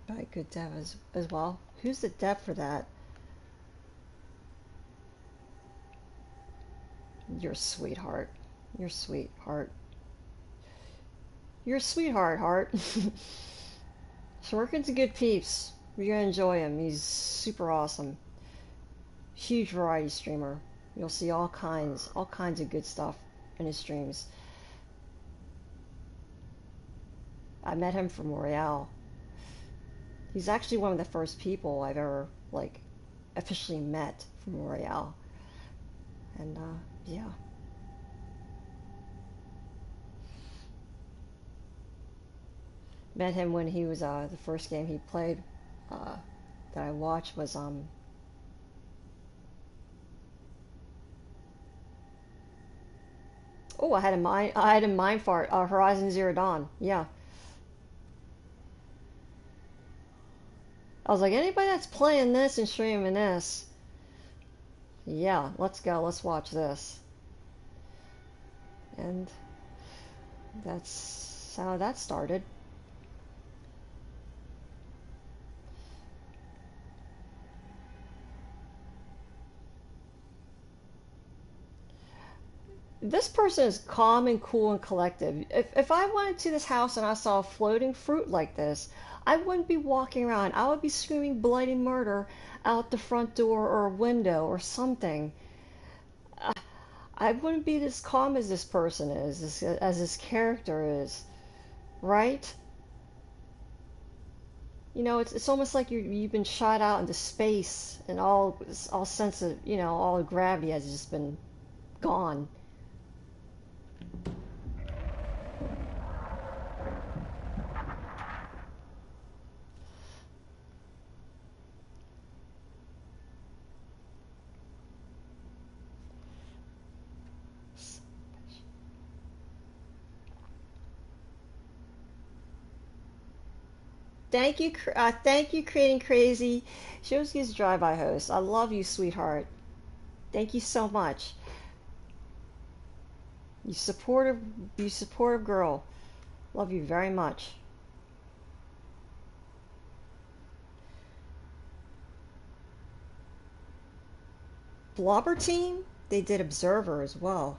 Right, good dev as well. Who's the dev for that? You're a sweetheart. You're a sweetheart. You're a sweetheart, Heart. Shuriken's a good peeps. You're gonna enjoy him. He's super awesome. Huge variety streamer. You'll see all kinds of good stuff in his streams. I met him from Royale. He's actually one of the first people I've ever, like, officially met from Royale. And, yeah. Met him when he was, the first game he played, that I watched was, oh, I had a mind fart, Horizon Zero Dawn, yeah. I was like, anybody that's playing this and streaming this, yeah, let's go, let's watch this. And that's how that started. This person is calm and cool and collective. If I went to this house and I saw floating fruit like this, I wouldn't be walking around. I would be screaming bloody murder out the front door or a window or something. I wouldn't be as calm as this person is, as this character is. Right? You know, it's almost like you've been shot out into space, and all sense of, you know, all gravity has just been gone. Thank you, Creating Crazy. Showski's Drive-By host. I love you, sweetheart. Thank you so much. You supportive girl. Love you very much. Blobber Team? They did Observer as well.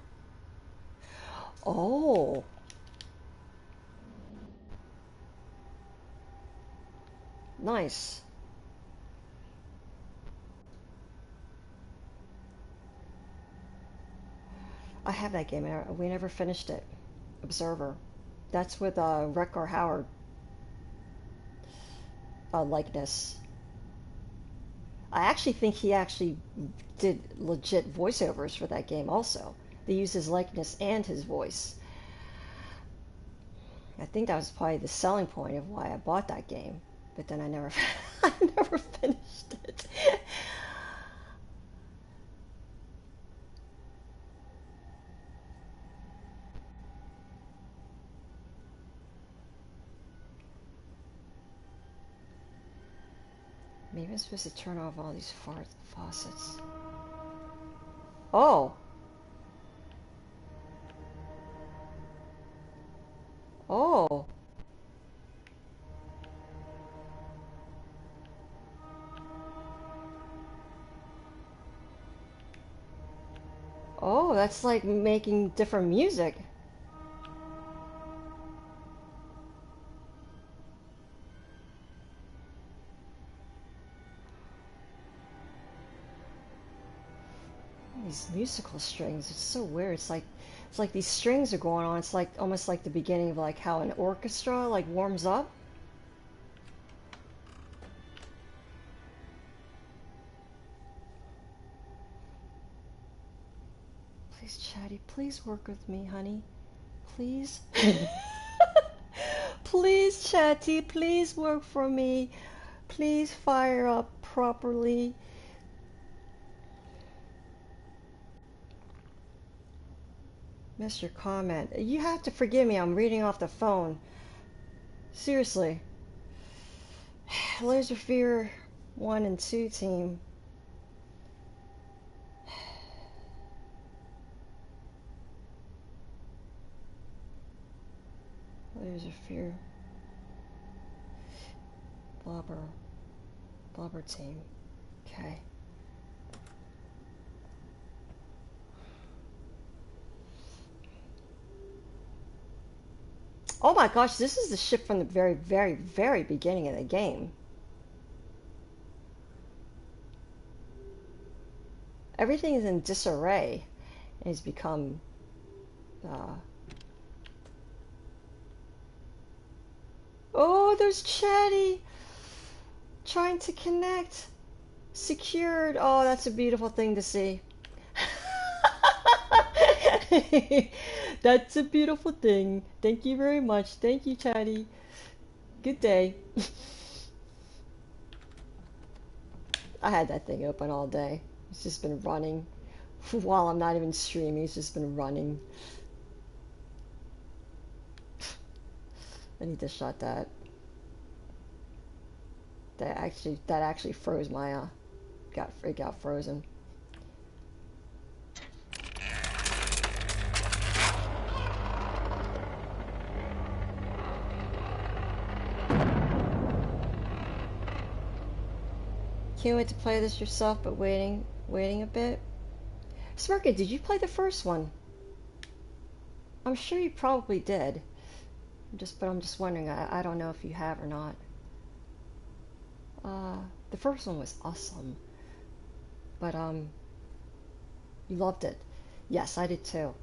Oh. Nice. I have that game. We never finished it. Observer. That's with Rutger Hauer likeness. I actually think he actually did legit voiceovers for that game also. They used his likeness and his voice. I think that was probably the selling point of why I bought that game. But then I never I never finished it. Maybe I'm supposed to turn off all these faucets. Oh. Oh. Oh, that's like making different music. These musical strings, it's so weird. It's like these strings are going on. It's like almost like the beginning of like how an orchestra like warms up. Please, Chatty, please work with me, honey. Please. Please, Chatty, please work for me. Please fire up properly. Missed your comment. You have to forgive me, I'm reading off the phone. Seriously. Laser Fear 1 and 2 team. Laser Fear. Blobber team. Okay. Oh my gosh, this is the ship from the very, very, very beginning of the game. Everything is in disarray. And it's become... Oh, there's Chatty! Trying to connect. Secured. Oh, that's a beautiful thing to see. That's a beautiful thing. Thank you very much. Thank you, Chatty. Good day. I had that thing open all day. It's just been running. While I'm not even streaming, it's just been running. I need to shut that. That actually froze my it got frozen. Can't wait to play this yourself, but waiting a bit. Smirka, did you play the first one? I'm sure you probably did. But I'm just wondering, I don't know if you have or not. The first one was awesome. But, you loved it. Yes, I did too.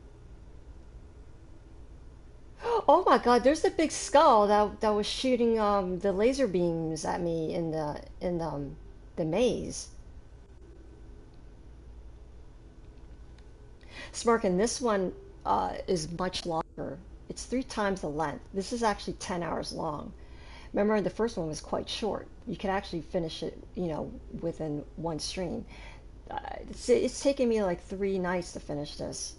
Oh my God, there's the big skull that was shooting the laser beams at me in the maze. Smirkin, this one is much longer. It's 3 times the length. This is actually 10 hours long. Remember, the first one was quite short. You could actually finish it, within one stream. It's taken me like 3 nights to finish this.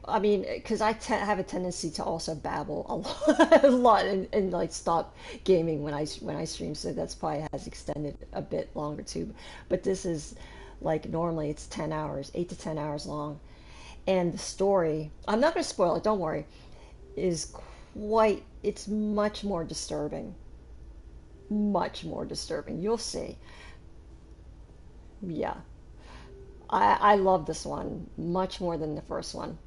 I mean, because have a tendency to also babble a lot, a lot, and like stop gaming when I stream. So that's probably has extended a bit longer too. But this is like normally it's 10 hours, 8 to 10 hours long, and the story. I'm not going to spoil it. Don't worry. Is quite. It's much more disturbing. Much more disturbing. You'll see. Yeah. I love this one much more than the first one.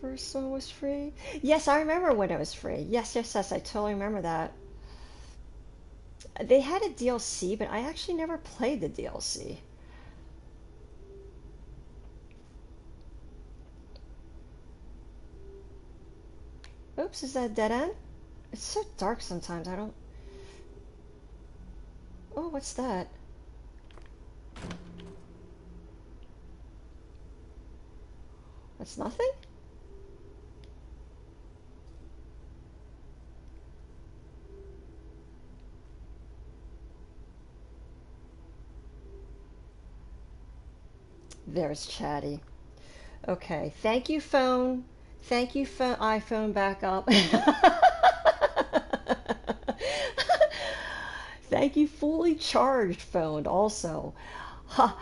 First one was free. Yes, I remember when it was free. Yes, yes, yes. I totally remember that. They had a DLC, but I actually never played the DLC. Oops, is that a dead end? It's so dark sometimes. I don't. Oh, what's that? That's nothing? There's Chatty. Okay, thank you, phone. Thank you, iPhone backup. Thank you, fully charged phone, also. Ha.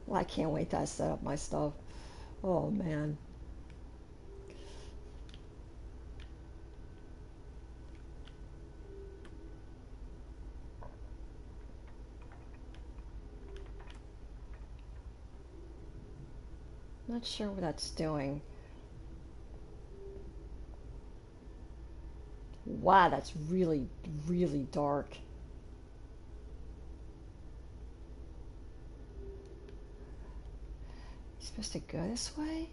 Well, I can't wait to set up my stuff. Oh, man. Not sure what that's doing. Wow, that's really, really dark. You supposed to go this way?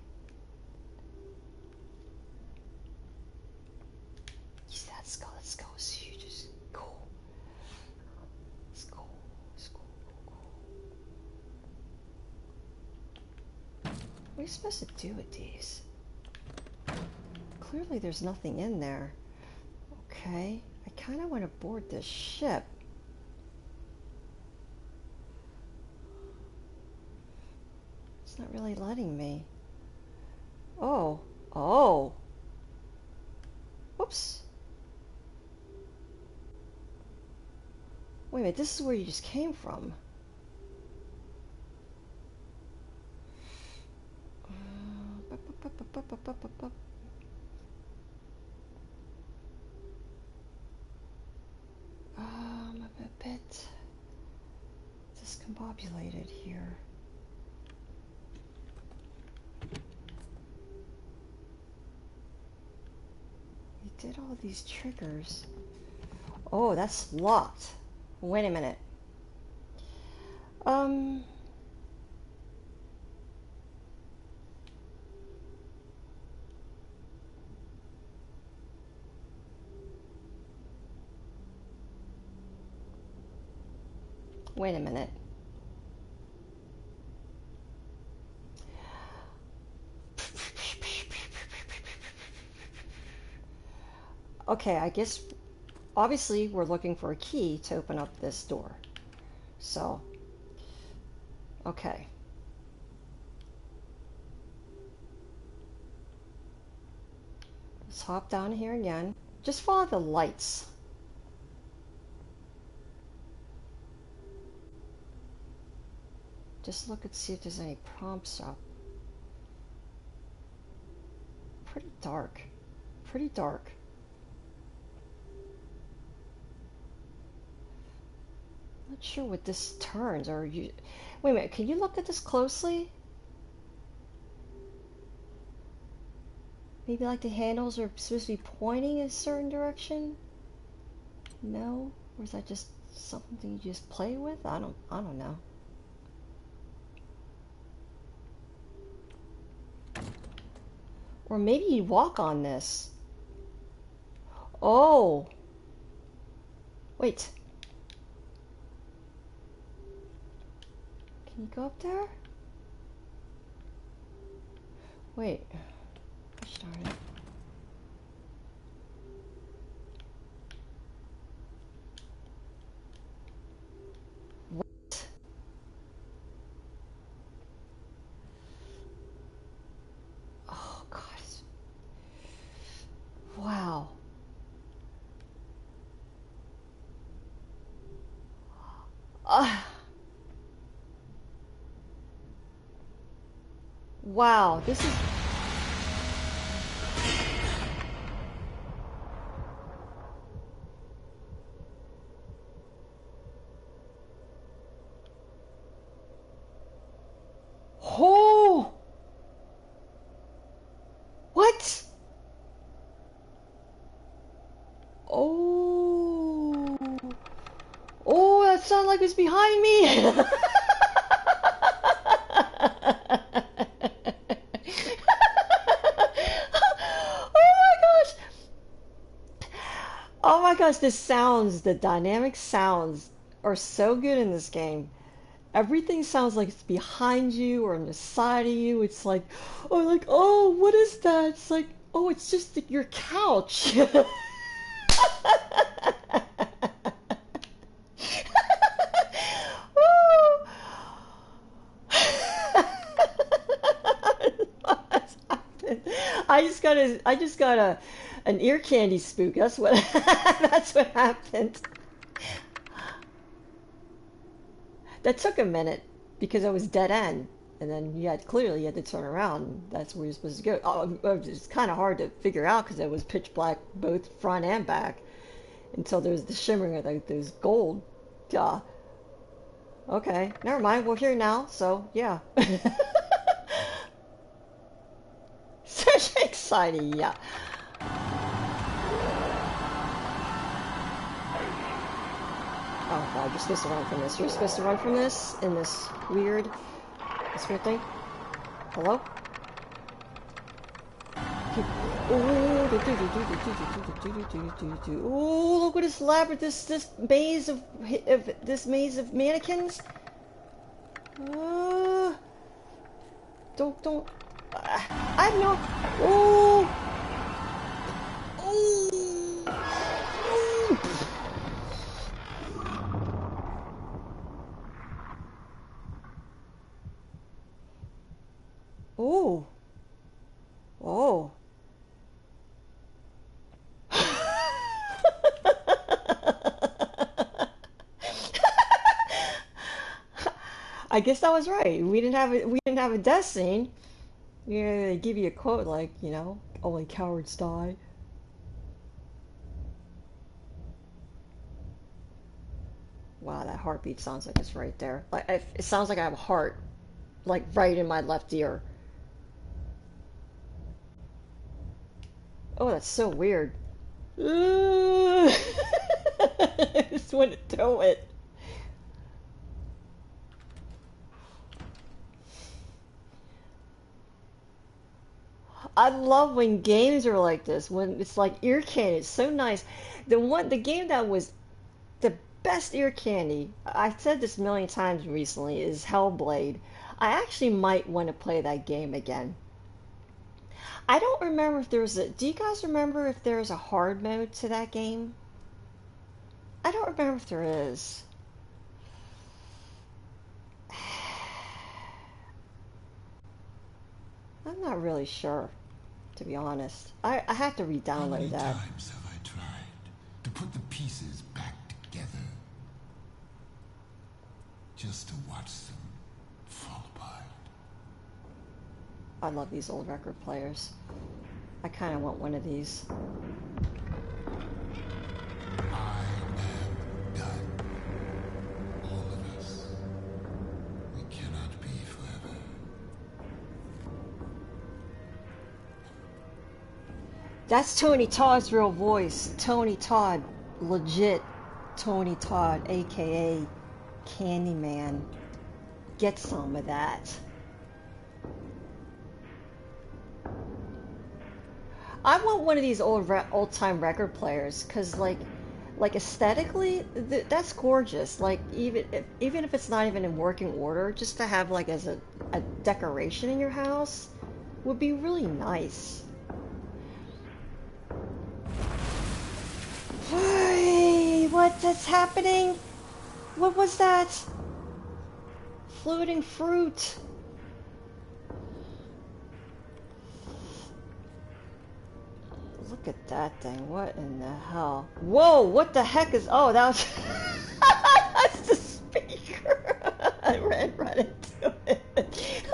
Use that skull. That skull is huge. It's cool. It's cool. It's cool. What are you supposed to do with these? Clearly there's nothing in there. Okay, I kind of want to board this ship. It's not really letting me. Oh, oh. Whoops. Wait a minute, this is where you just came from. I'm a bit discombobulated here. You did all these triggers. Oh, that's locked. Wait a minute. Wait a minute. Okay, I guess obviously we're looking for a key to open up this door. So, okay. Let's hop down here again. Just follow the lights. Just look and see if there's any prompts up. Pretty dark. Pretty dark. Not sure what this turns, or you... Wait a minute, can you look at this closely? Maybe like the handles are supposed to be pointing a certain direction? No? Or is that just something you just play with? I don't know. Or maybe you walk on this. Oh! Wait. Can you go up there? Wait. Gosh darn it. What? Oh, God. Wow. Wow, this is... Oh! What? Oh! Oh, that sounded like it's behind me! Oh my gosh, the sounds, the dynamic sounds are so good in this game. Everything sounds like it's behind you or on the side of you. It's like, oh, what is that? It's like, oh, it's just your couch. What happened? I just got an ear candy spook. That's what that's what happened. That took a minute because I was dead end, and then clearly you had to turn around. That's where you're supposed to go. Oh, it's kind of hard to figure out because it was pitch black both front and back until there was the shimmering of those gold. Okay, never mind. We're here now, so yeah. Such exciting, yeah. Oh god, you're supposed to run from this. You're supposed to run from this in this weird thing. Hello? Oh, look at this labyrinth, this maze of mannequins. Don't. I have no. Oh. Oh. Oh. I guess that was right. We didn't have a death scene. Yeah, they give you a quote like, only cowards die. Wow, that heartbeat sounds like it's right there. Like it sounds like I have a heart, like right in my left ear. Oh, that's so weird. I just want to throw it. I love when games are like this, when it's like ear candy. It's so nice. The game that was the best ear candy, I've said this a million times recently, is Hellblade. I actually might want to play that game again. I don't remember if there's a... Do you guys remember if there's a hard mode to that game? I don't remember if there is. I'm not really sure, to be honest. I have to re-download that. How many times have I tried to put the pieces back together? Just to watch them fall apart. I love these old record players. I kind of want one of these. I am done. All of us. We cannot be forever. That's Tony Todd's real voice. Tony Todd. Legit Tony Todd, aka Candyman. Get some of that. I want one of these old-time record players, cause like aesthetically, that's gorgeous. Like even if it's not even in working order, just to have like as a decoration in your house would be really nice. Hey, what's happening? What was that? Floating fruit. Look at that thing. What in the hell? Whoa, what the heck is... Oh, that was... That's the speaker. I ran right into it.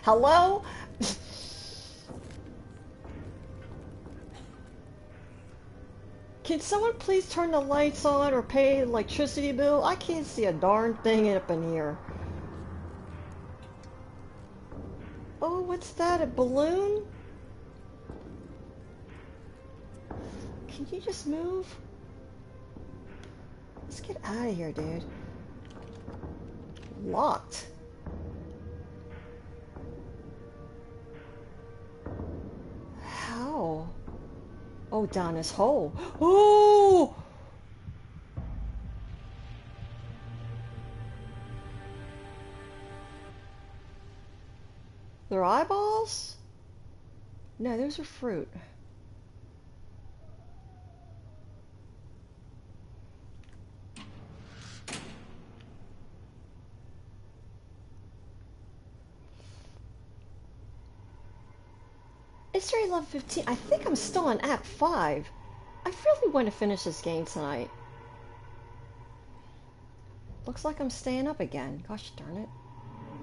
Hello? Can someone please turn the lights on or pay the electricity bill? I can't see a darn thing up in here. Oh, what's that? A balloon? Can you just move? Let's get out of here, dude. Locked. How? Oh, down this hole. Oh! Their eyeballs? No, those are fruit. It's already 11:15. I think I'm still on Act 5. I really want to finish this game tonight. Looks like I'm staying up again. Gosh darn it.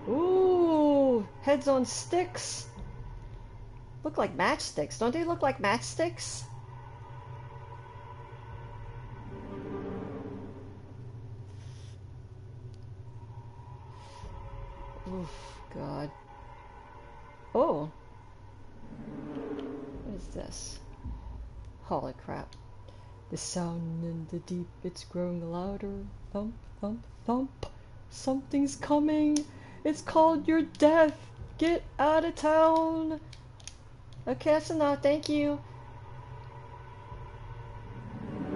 Ooh, heads on sticks. Look like matchsticks. Don't they look like matchsticks? Oof, God. Oh. What is this? Holy crap. The sound in the deep, it's growing louder. Thump, thump, thump. Something's coming. It's called your death. Get out of town. Okay, that's enough. Thank you.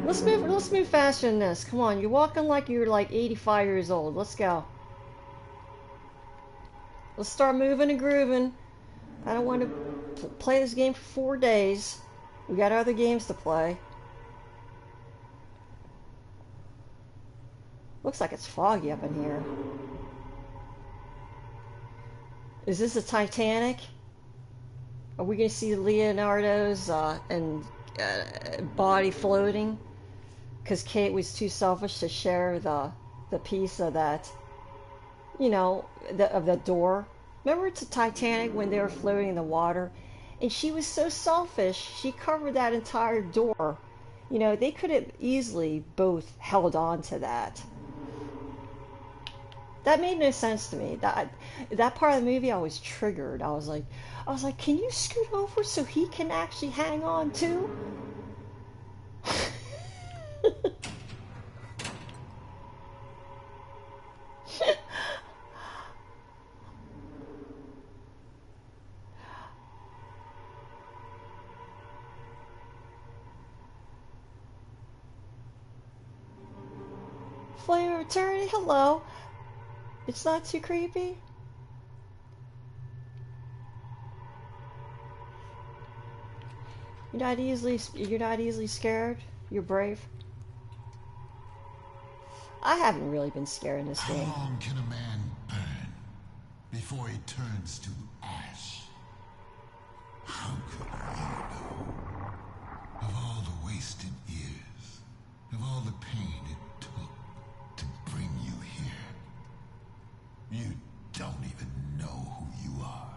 Let's move faster than this. Come on, you're walking like you're like 85 years old. Let's go. Let's start moving and grooving. I don't want to play this game for 4 days. We got other games to play. Looks like it's foggy up in here. Is this the Titanic? Are we going to see Leonardo's body floating? Because Kate was too selfish to share the piece of that, you know, of the door. Remember it's the Titanic when they were floating in the water? And she was so selfish, she covered that entire door. You know, they could have easily both held on to that. That made no sense to me. That part of the movie I was triggered. I was like, can you scoot over so he can actually hang on too? Flame of Eternity, hello. It's not too creepy. You're not easily scared. You're brave. I haven't really been scared in this game. How long can a man burn before he turns to ash? How could you know? Of all the wasted years, of all the pain it took to bring you here, you don't even know who you are.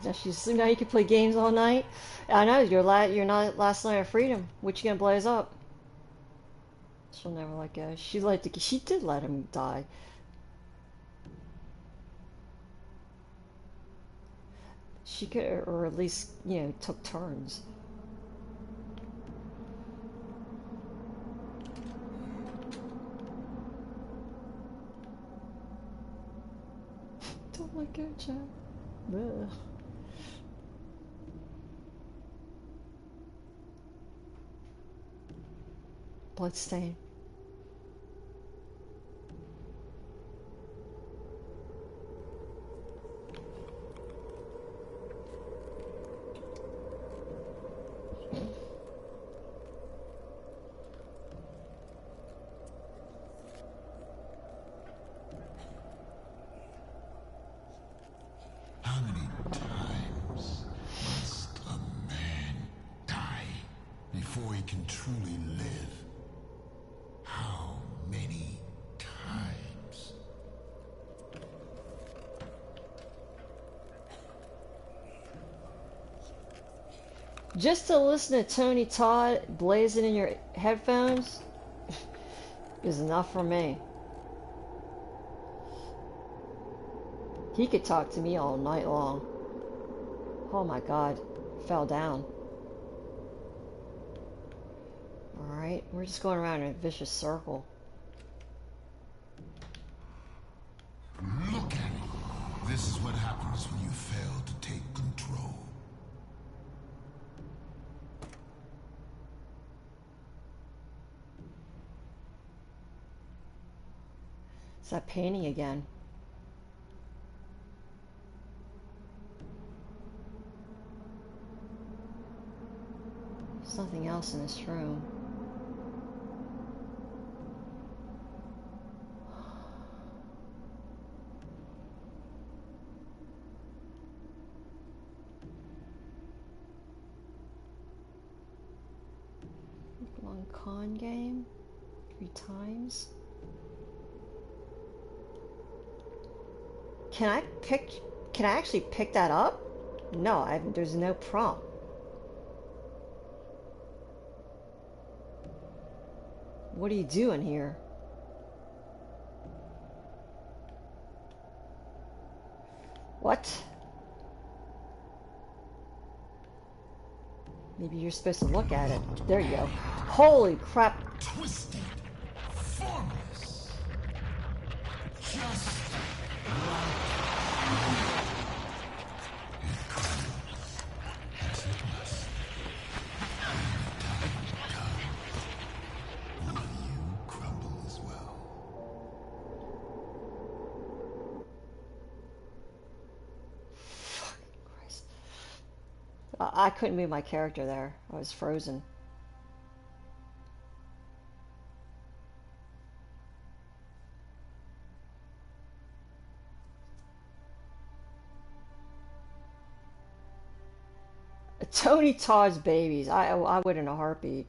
Now you can play games all night. I know you're not last night of freedom. What you gonna blaze up? She'll never let go. She did let him die. She could, or at least took turns. Don't let go, Chad. Ugh. Bloodstain. How many times must a man die before he can truly live? How many times? Just to listen to Tony Todd blazing in your headphones is enough for me. He could talk to me all night long. Oh my god. Fell down. Alright, we're just going around in a vicious circle. Look at it. This is what happens when you fail to take control. It's that painting again. There's nothing else in this room. Long con game 3 times. Can I actually pick that up? No, there's no prompt. What are you doing here? What? Maybe you're supposed to look at it. There you go. Holy crap. Twisted, formless, just I couldn't move my character there. I was frozen. Tony Todd's babies. I would in a heartbeat.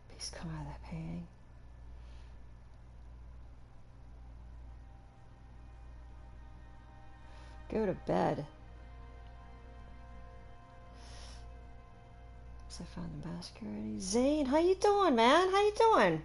Please come out of that painting. Go to bed. So I found the basket already. Zane, how you doing, man? How you doing?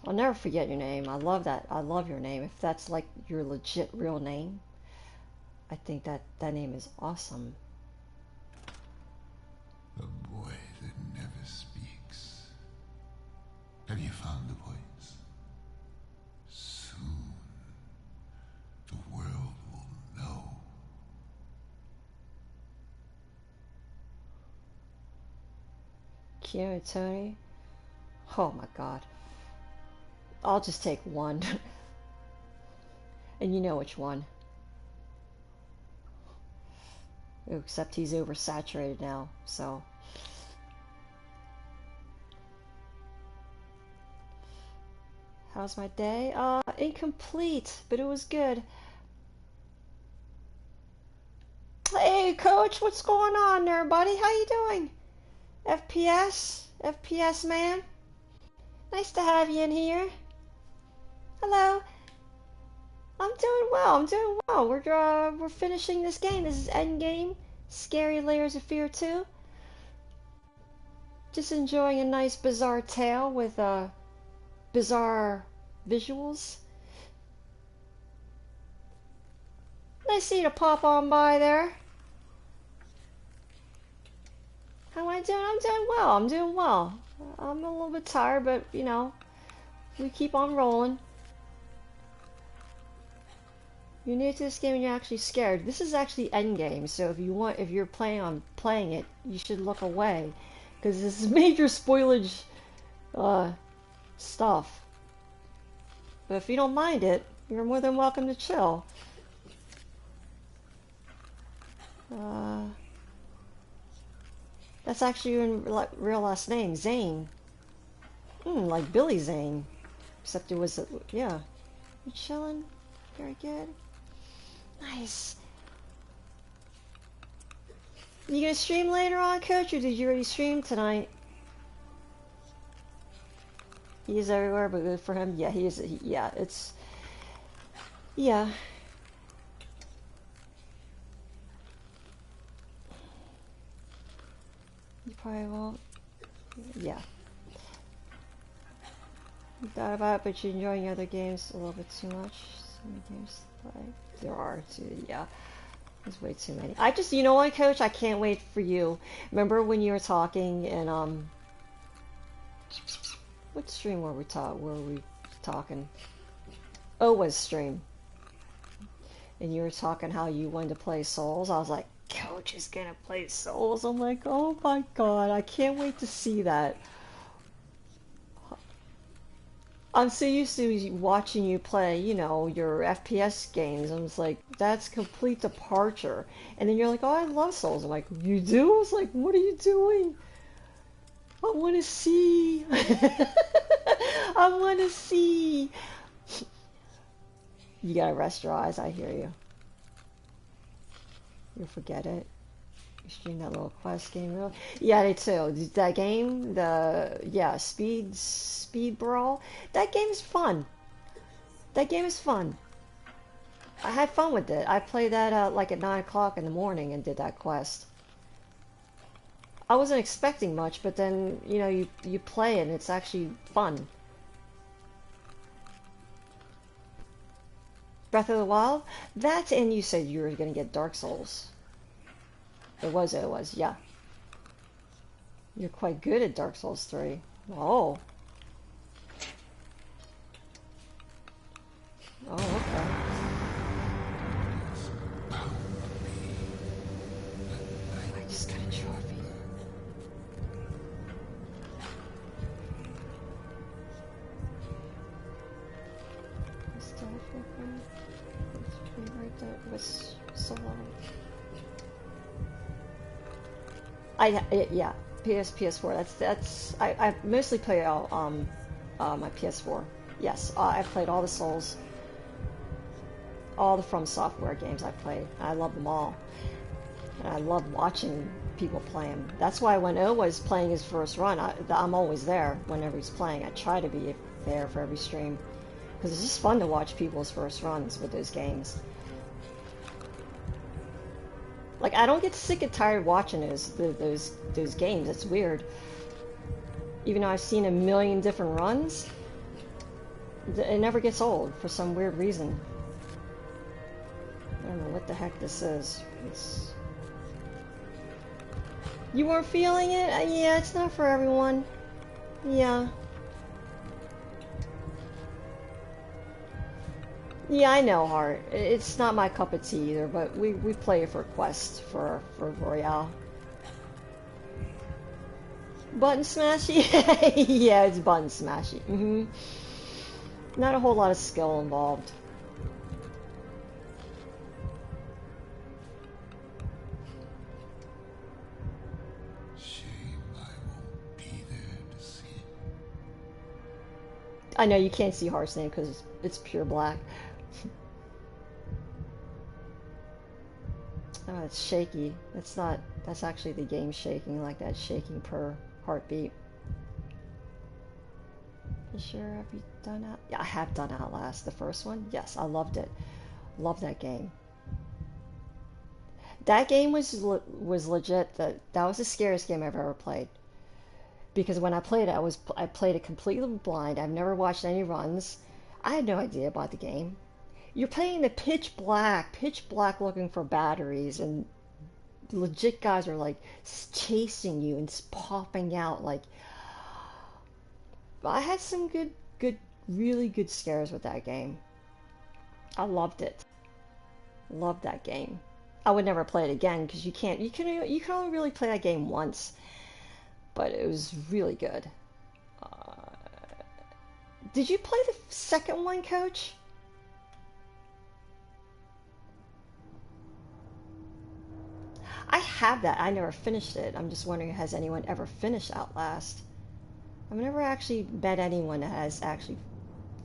I'll never forget your name. I love that. I love your name. If that's like your legit real name, I think that name is awesome. A boy that never speaks. Have you found the voice? Soon, the world will know. Tony? Oh my god. I'll just take one. And you know which one. Except he's oversaturated now, so. How's my day? Incomplete, but it was good. Hey, Coach, what's going on there, buddy? How you doing? FPS man. Nice to have you in here. Hello. I'm doing well. I'm doing well. We're finishing this game. This is Endgame. Scary Layers of Fear 2. Just enjoying a nice bizarre tale with bizarre visuals. Nice of you to pop on by there. How am I doing? I'm doing well. I'm doing well. I'm a little bit tired, but you know, we keep on rolling. You're new to this game and you're actually scared. This is actually endgame, so if you're planning on playing it, you should look away, because this is major spoilage stuff. But if you don't mind it, you're more than welcome to chill. That's actually your real last name, Zane. Like Billy Zane. Except it was, yeah. You chillin'? Very good. Nice. You gonna stream later on, Coach, or did you already stream tonight? He is everywhere, but good for him. Yeah, he is. Yeah, it's... Yeah. You probably won't. Yeah. You thought about it, but you're enjoying other games a little bit too much. So many games to play. There are too, yeah. There's way too many. I just, you know what, Coach? I can't wait for you. Remember when you were talking and, what stream were we talking? Owa's stream. And you were talking how you wanted to play Souls. I was like, Coach is gonna play Souls. I'm like, oh my god, I can't wait to see that. I'm so used to watching you play, you know, your FPS games. I'm just like, that's complete departure. And then you're like, oh, I love Souls. I'm like, you do? I was like, what are you doing? I want to see. I want to see. You gotta rest your eyes. I hear you. You'll forget it. You stream that little quest game. Yeah, they too. That game, yeah, Speed Brawl. That game is fun. That game is fun. I had fun with it. I played that like at 9 o'clock in the morning and did that quest. I wasn't expecting much, but then you know you play it and it's actually fun. Breath of the Wild. That, and you said you were gonna get Dark Souls. It was, yeah. You're quite good at Dark Souls 3. Oh. Oh, okay. I just got a trophy. Still flickering. It's right there. It was so long. Yeah, PS4. I mostly play my PS4. Yes, I've played all the Souls, all the From Software games I've played. I love them all, and I love watching people play them. That's why when O was playing his first run, I'm always there whenever he's playing. I try to be there for every stream because it's just fun to watch people's first runs with those games. Like, I don't get sick and tired watching those games. It's weird. Even though I've seen a million different runs, it never gets old for some weird reason. I don't know what the heck this is. You weren't feeling it? Yeah, it's not for everyone. Yeah. Yeah, I know, Heart. It's not my cup of tea either, but we play it for Quest, for Royale. Button smashy? Yeah, it's button smashy. Not a whole lot of skill involved. Shame I won't be there to see. I know you can't see Heart's name because it's pure black. Oh, it's shaky. It's not. That's actually the game shaking, like that shaking per heartbeat. You sure? Have you done Out? Yeah, I have done Outlast. The first one. Yes, I loved it. Loved that game. That game was legit. That was the scariest game I've ever played. Because when I played it, I played it completely blind. I've never watched any runs. I had no idea about the game. You're playing the pitch black looking for batteries, and legit guys are like chasing you and popping out. Like, I had some really good scares with that game. I loved it. Loved that game. I would never play it again because you can only really play that game once. But it was really good. Did you play the second one, Coach? I have that. I never finished it. I'm just wondering, has anyone ever finished Outlast? I've never actually met anyone that has actually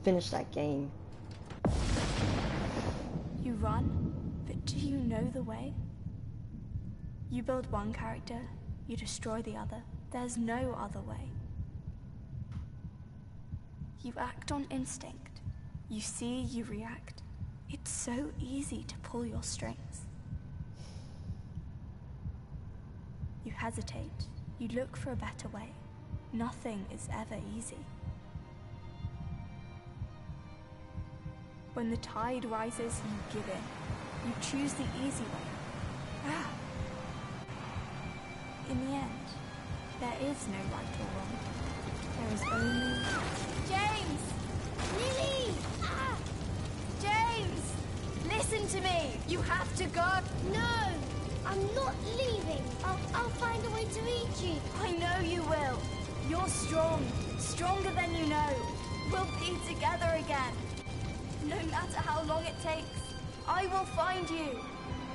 finished that game. You run, but do you know the way? You build one character, you destroy the other. There's no other way. You act on instinct. You see, you react. It's so easy to pull your strings. You hesitate. You look for a better way. Nothing is ever easy. When the tide rises, you give in. You choose the easy way. In the end, there is no right or wrong. There is only... James! Lily! Ah! James! Listen to me! You have to go! No! I'm not leaving! I'll find a way to reach you! I know you will! You're strong! Stronger than you know! We'll be together again! No matter how long it takes, I will find you!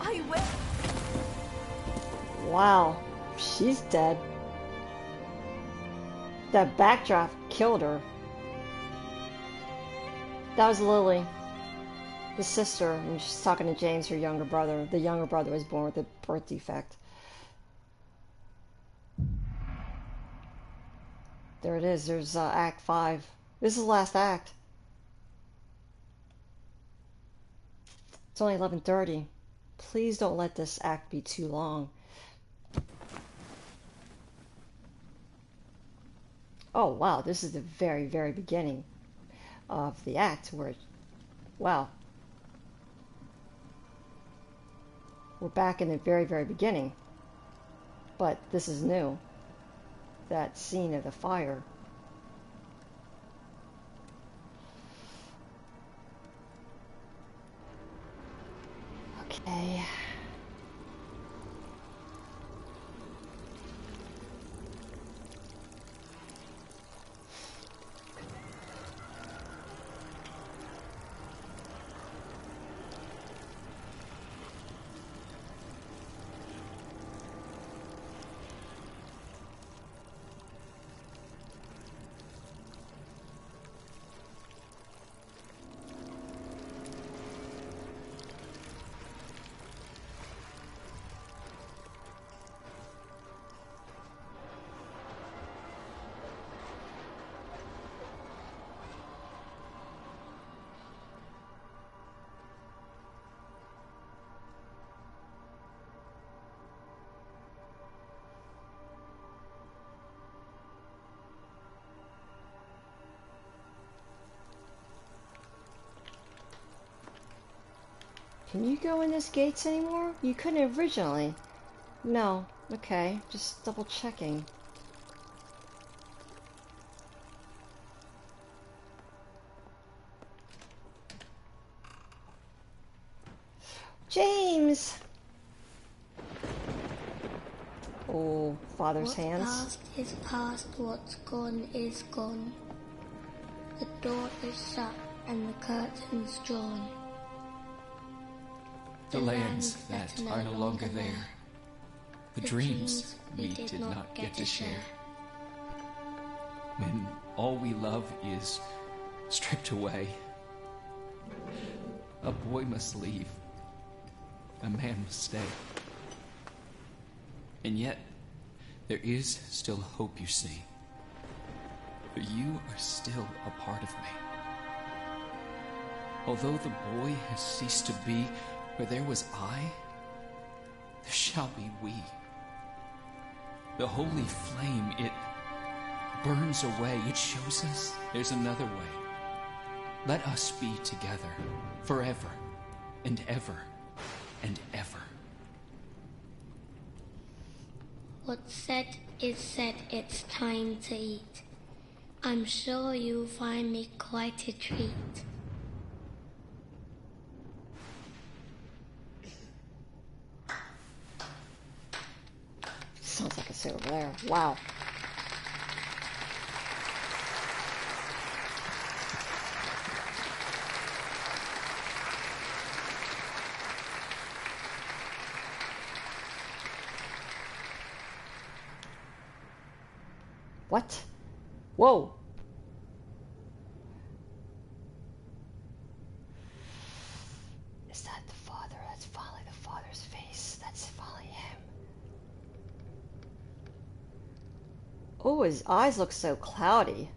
I will! Wow. She's dead. That backdraft killed her. That was Lily, the sister, and she's talking to James, her younger brother. The younger brother was born with a birth defect. There it is. There's Act 5. This is the last act. It's only 11:30. Please don't let this act be too long. Oh wow, this is the very, very beginning of the act where, wow. We're back in the very, very beginning. But this is new. That scene of the fire. Okay. Can you go in this gates anymore? You couldn't originally. No. Okay. Just double checking. James! Oh, father's hands. What's past is past, what's gone is gone. The door is shut and the curtain's drawn. The lands that are no longer there. The dreams we did not get to share. When all we love is stripped away. A boy must leave. A man must stay. And yet, there is still hope, you see. For you are still a part of me. Although the boy has ceased to be, where there was I, there shall be we. The holy flame, it burns away. It shows us there's another way. Let us be together forever and ever and ever. What's said is said, it's time to eat. I'm sure you'll find me quite a treat. Sounds like a sit over there. Wow. What? Whoa. Is that the father? That's finally the father's face. That's finally him. Oh, his eyes look so cloudy.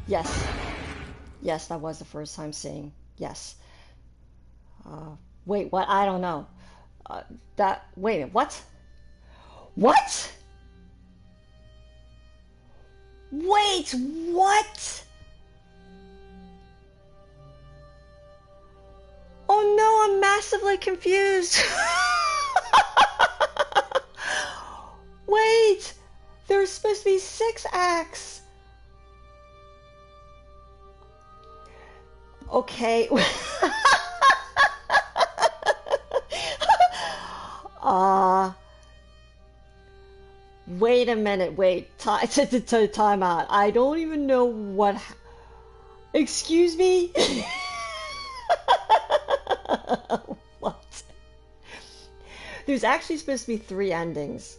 Yes. Yes, that was the first time seeing. Yes. Wait, what? I don't know. Wait a minute, what? What? Wait, what? Oh no, I'm massively confused. Wait, there's supposed to be 6 acts. Okay. Wait a minute, wait. Time out. I don't even know what. Excuse me? What? There's actually supposed to be 3 endings.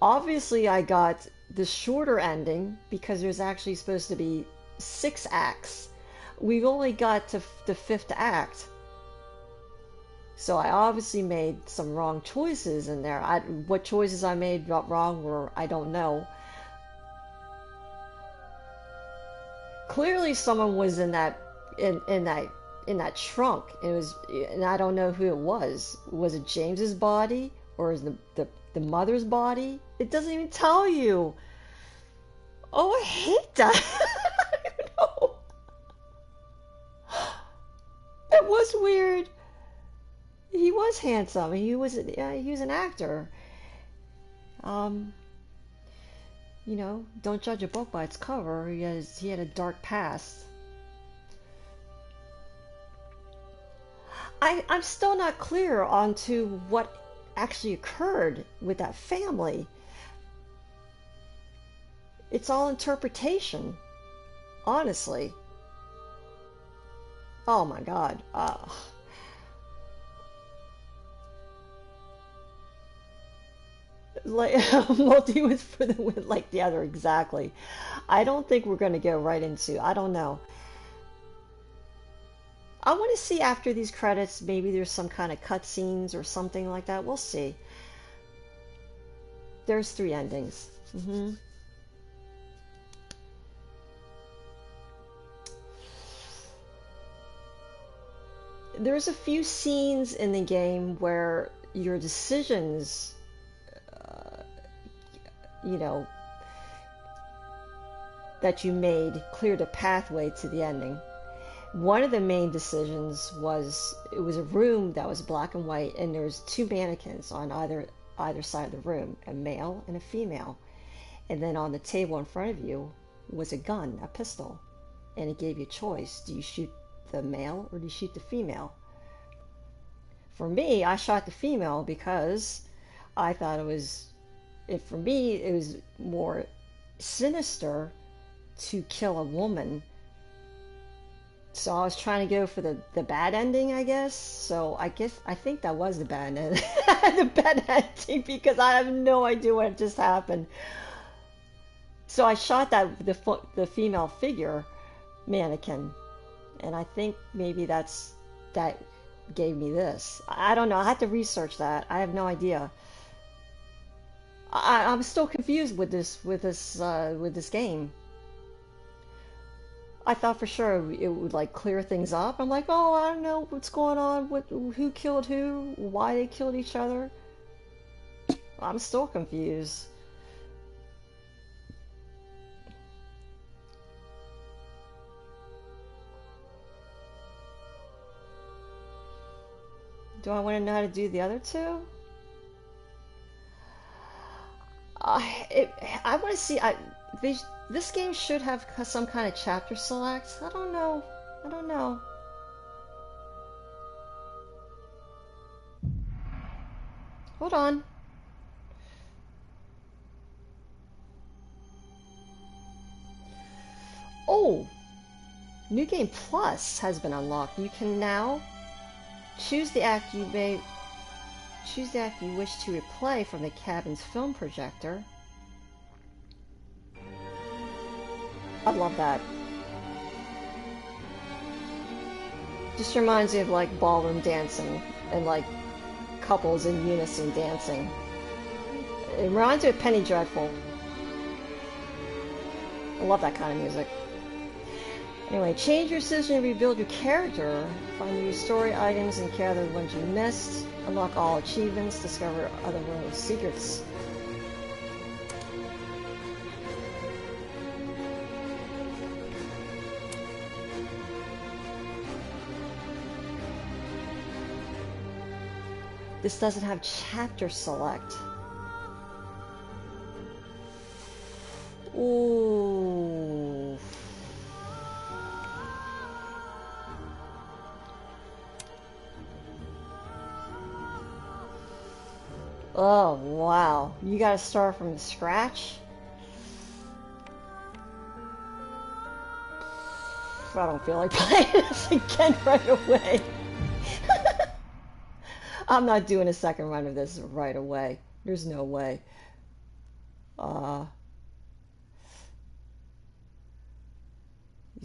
Obviously, I got the shorter ending because there's actually supposed to be 6 acts. We've only got to the 5th act. So I obviously made some wrong choices in there. What choices I made wrong were, I don't know. Clearly someone was in that trunk. And I don't know who it was. Was it James's body or is the mother's body? It doesn't even tell you. Oh, I hate that. I don't know. That was weird. He was handsome. He was an actor. You know, don't judge a book by its cover. He had a dark past. I'm still not clear onto what actually occurred with that family. It's all interpretation, honestly. Oh my God. Like multi was for the win, like the other, exactly. I don't think we're going to go right into. I don't know. I want to see after these credits. Maybe there's some kind of cutscenes or something like that. We'll see. There's 3 endings. there's a few scenes in the game where your decisions, you know, that you made cleared a pathway to the ending. One of the main decisions was, it was a room that was black and white, and there was two mannequins on either side of the room, a male and a female. And then on the table in front of you was a gun, a pistol, and it gave you a choice. Do you shoot the male or do you shoot the female? For me, I shot the female because I thought it was, for me, it was more sinister to kill a woman. So I was trying to go for the bad ending, I guess. So I think that was the bad end, the bad ending, because I have no idea what just happened. So I shot the female figure mannequin, and I think maybe that gave me this. I don't know. I have to research that. I have no idea. I'm still confused with this game. I thought for sure it would like clear things up. I'm like, oh, I don't know what's going on. Who killed who? Why they killed each other? I'm still confused. Do I want to know how to do the other two? I want to see. This game should have some kind of chapter select. I don't know. I don't know. Hold on. Oh! New Game Plus has been unlocked. You can now choose the act you wish to replay from the cabin's film projector. I love that. Just reminds me of like ballroom dancing and like couples in unison dancing. It reminds me of Penny Dreadful. I love that kind of music. Anyway, change your decision to rebuild your character. Find new story items and gather the ones you missed. Unlock all achievements. Discover other world secrets. This doesn't have chapter select. Ooh. Oh, wow. You gotta start from scratch? I don't feel like playing this again right away. I'm not doing a second run of this right away. There's no way.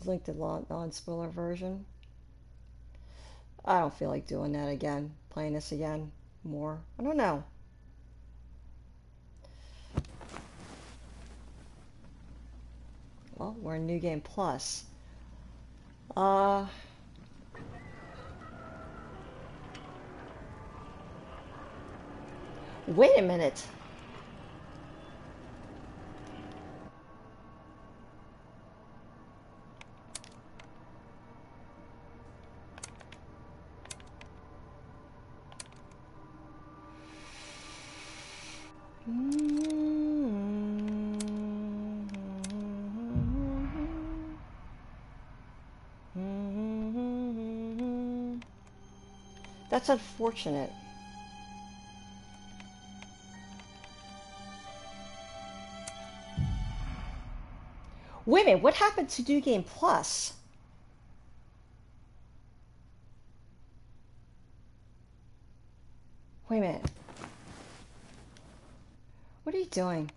Link the non-spoiler version. I don't feel like doing that again. Playing this again. More. I don't know. Well, we're in New Game Plus. Wait a minute. That's unfortunate. Wait a minute, what happened to New Game Plus? Wait a minute. What are you doing?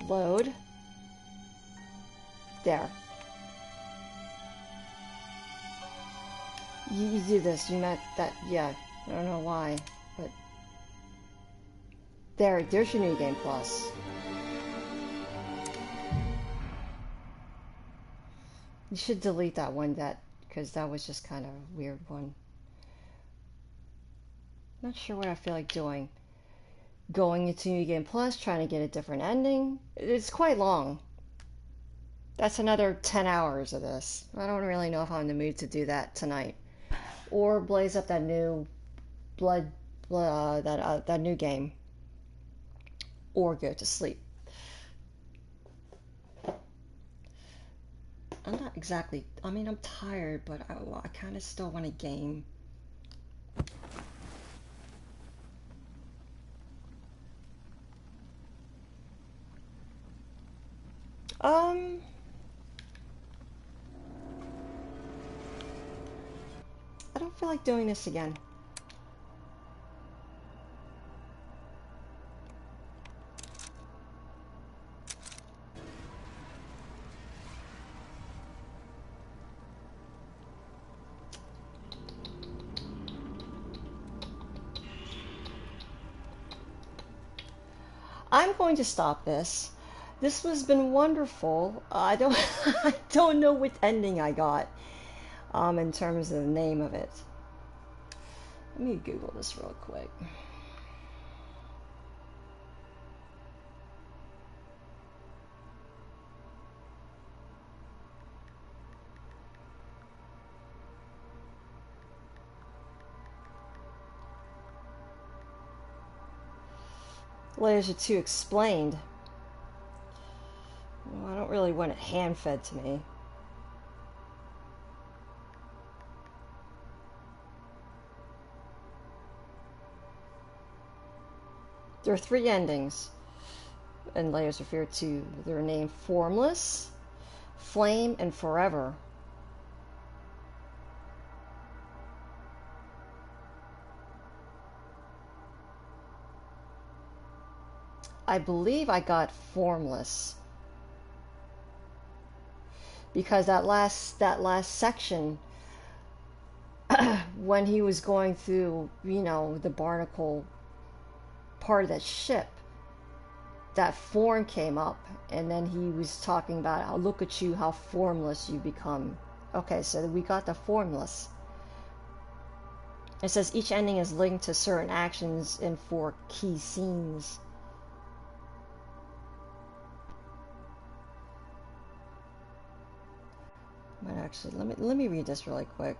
Load. There. You do this. You met that. Yeah. I don't know why, but there's your New Game Plus. You should delete that one, because that was just kind of a weird one. Not sure what I feel like doing. Going into New Game Plus, trying to get a different ending. It's quite long. That's another 10 hours of this. I don't really know if I'm in the mood to do that tonight. Or blaze up that new that new game. Or go to sleep. I'm not exactly, I mean, I'm tired, but I kind of still want a game. I don't feel like doing this again. I'm going to stop this. This has been wonderful. I don't I don't know what ending I got in terms of the name of it. Let me Google this real quick. Layers of 2 explained. Well, I don't really want it hand-fed to me. There are 3 endings, and Layers of Fear 2. They're named Formless, Flame, and Forever. I believe I got Formless because that last section when he was going through, you know, the barnacle part of that ship, that form came up, and then he was talking about, oh, look at you, how formless you become. Okay, so we got the Formless. It says each ending is linked to certain actions in 4 key scenes. But actually, let me read this really quick.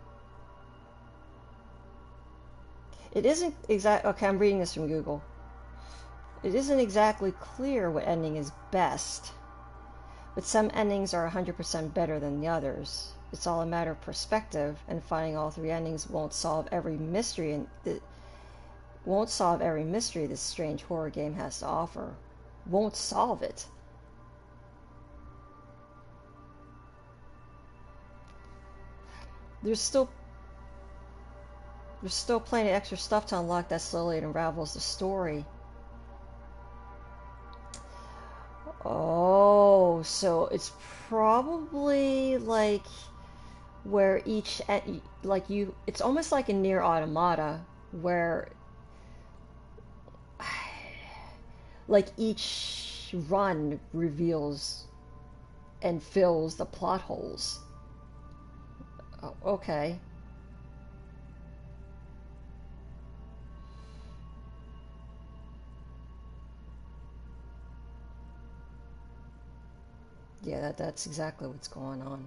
It isn't exact. Okay, I'm reading this from Google. It isn't exactly clear what ending is best, but some endings are 100% better than the others. It's all a matter of perspective, and finding all 3 endings won't solve every mystery, and won't solve every mystery this strange horror game has to offer. Won't solve it. There's still plenty of extra stuff to unlock that slowly unravels the story. Oh, so it's probably like where each, like you, it's almost like a Nier Automata, where like each run reveals and fills the plot holes. Oh, okay. Yeah, that's exactly what's going on.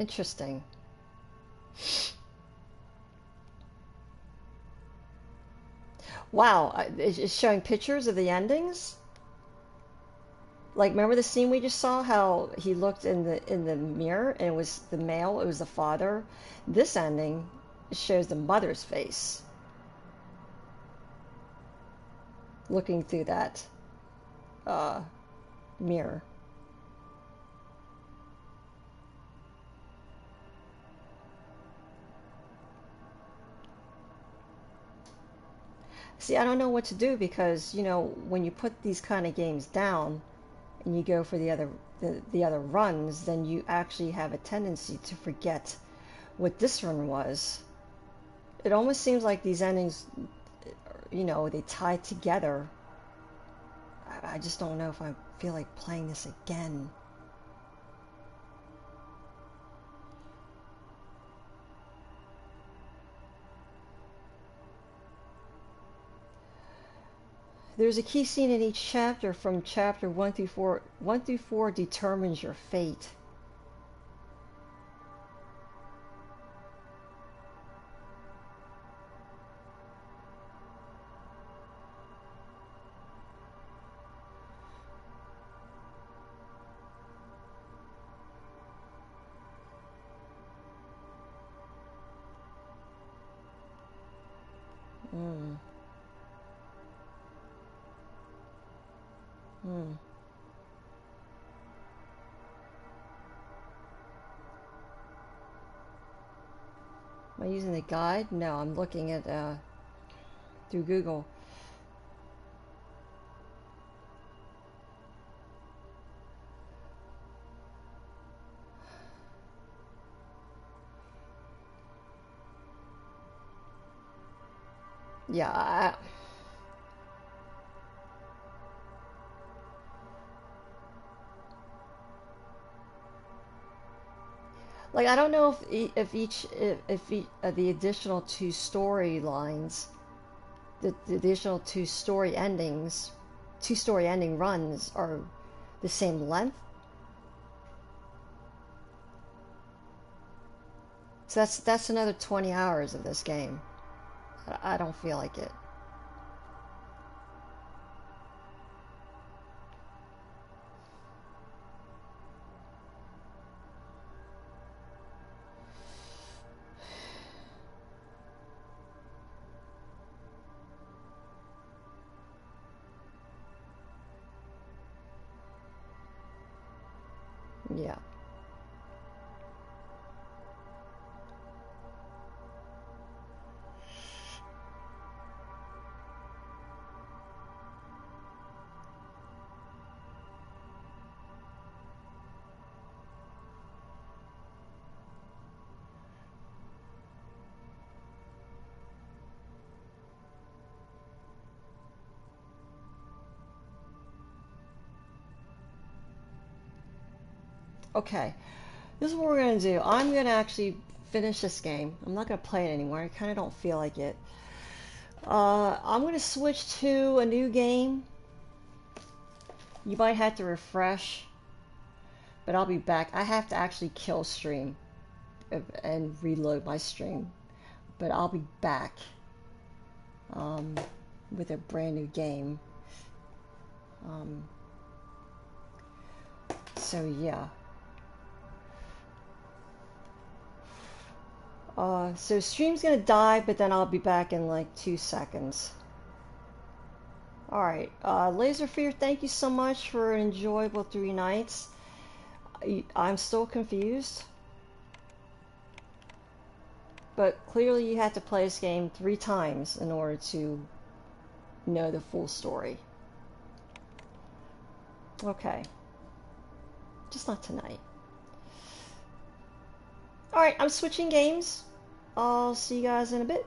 Interesting. Wow, it's showing pictures of the endings? Like, remember the scene we just saw, how he looked in the mirror and it was the male, it was the father? This ending shows the mother's face looking through that mirror. See, I don't know what to do because, you know, when you put these kind of games down and you go for the other runs, then you actually have a tendency to forget what this run was. it almost seems like these endings, you know, they tie together. I just don't know if I feel like playing this again. There's a key scene in each chapter from chapter 1 through 4. 1 through 4 determines your fate. Hmm. Hmm. Am I using the guide? No, I'm looking at through Google. Yeah, like I don't know if the additional two storylines, the additional two story ending runs are the same length. So that's another 20 hours of this game. I don't feel like it. Yeah. Okay. This is what we're going to do. I'm going to actually finish this game. I'm not going to play it anymore. I kind of don't feel like it. I'm going to switch to a new game. You might have to refresh, but I'll be back. I have to actually kill stream and reload my stream, but I'll be back with a brand new game. So yeah. So stream's gonna die, but then I'll be back in like 2 seconds. Alright, Laserfear, thank you so much for an enjoyable 3 nights. I'm still confused. But clearly you had to play this game 3 times in order to know the full story. Okay. Just not tonight. Alright, I'm switching games. I'll see you guys in a bit.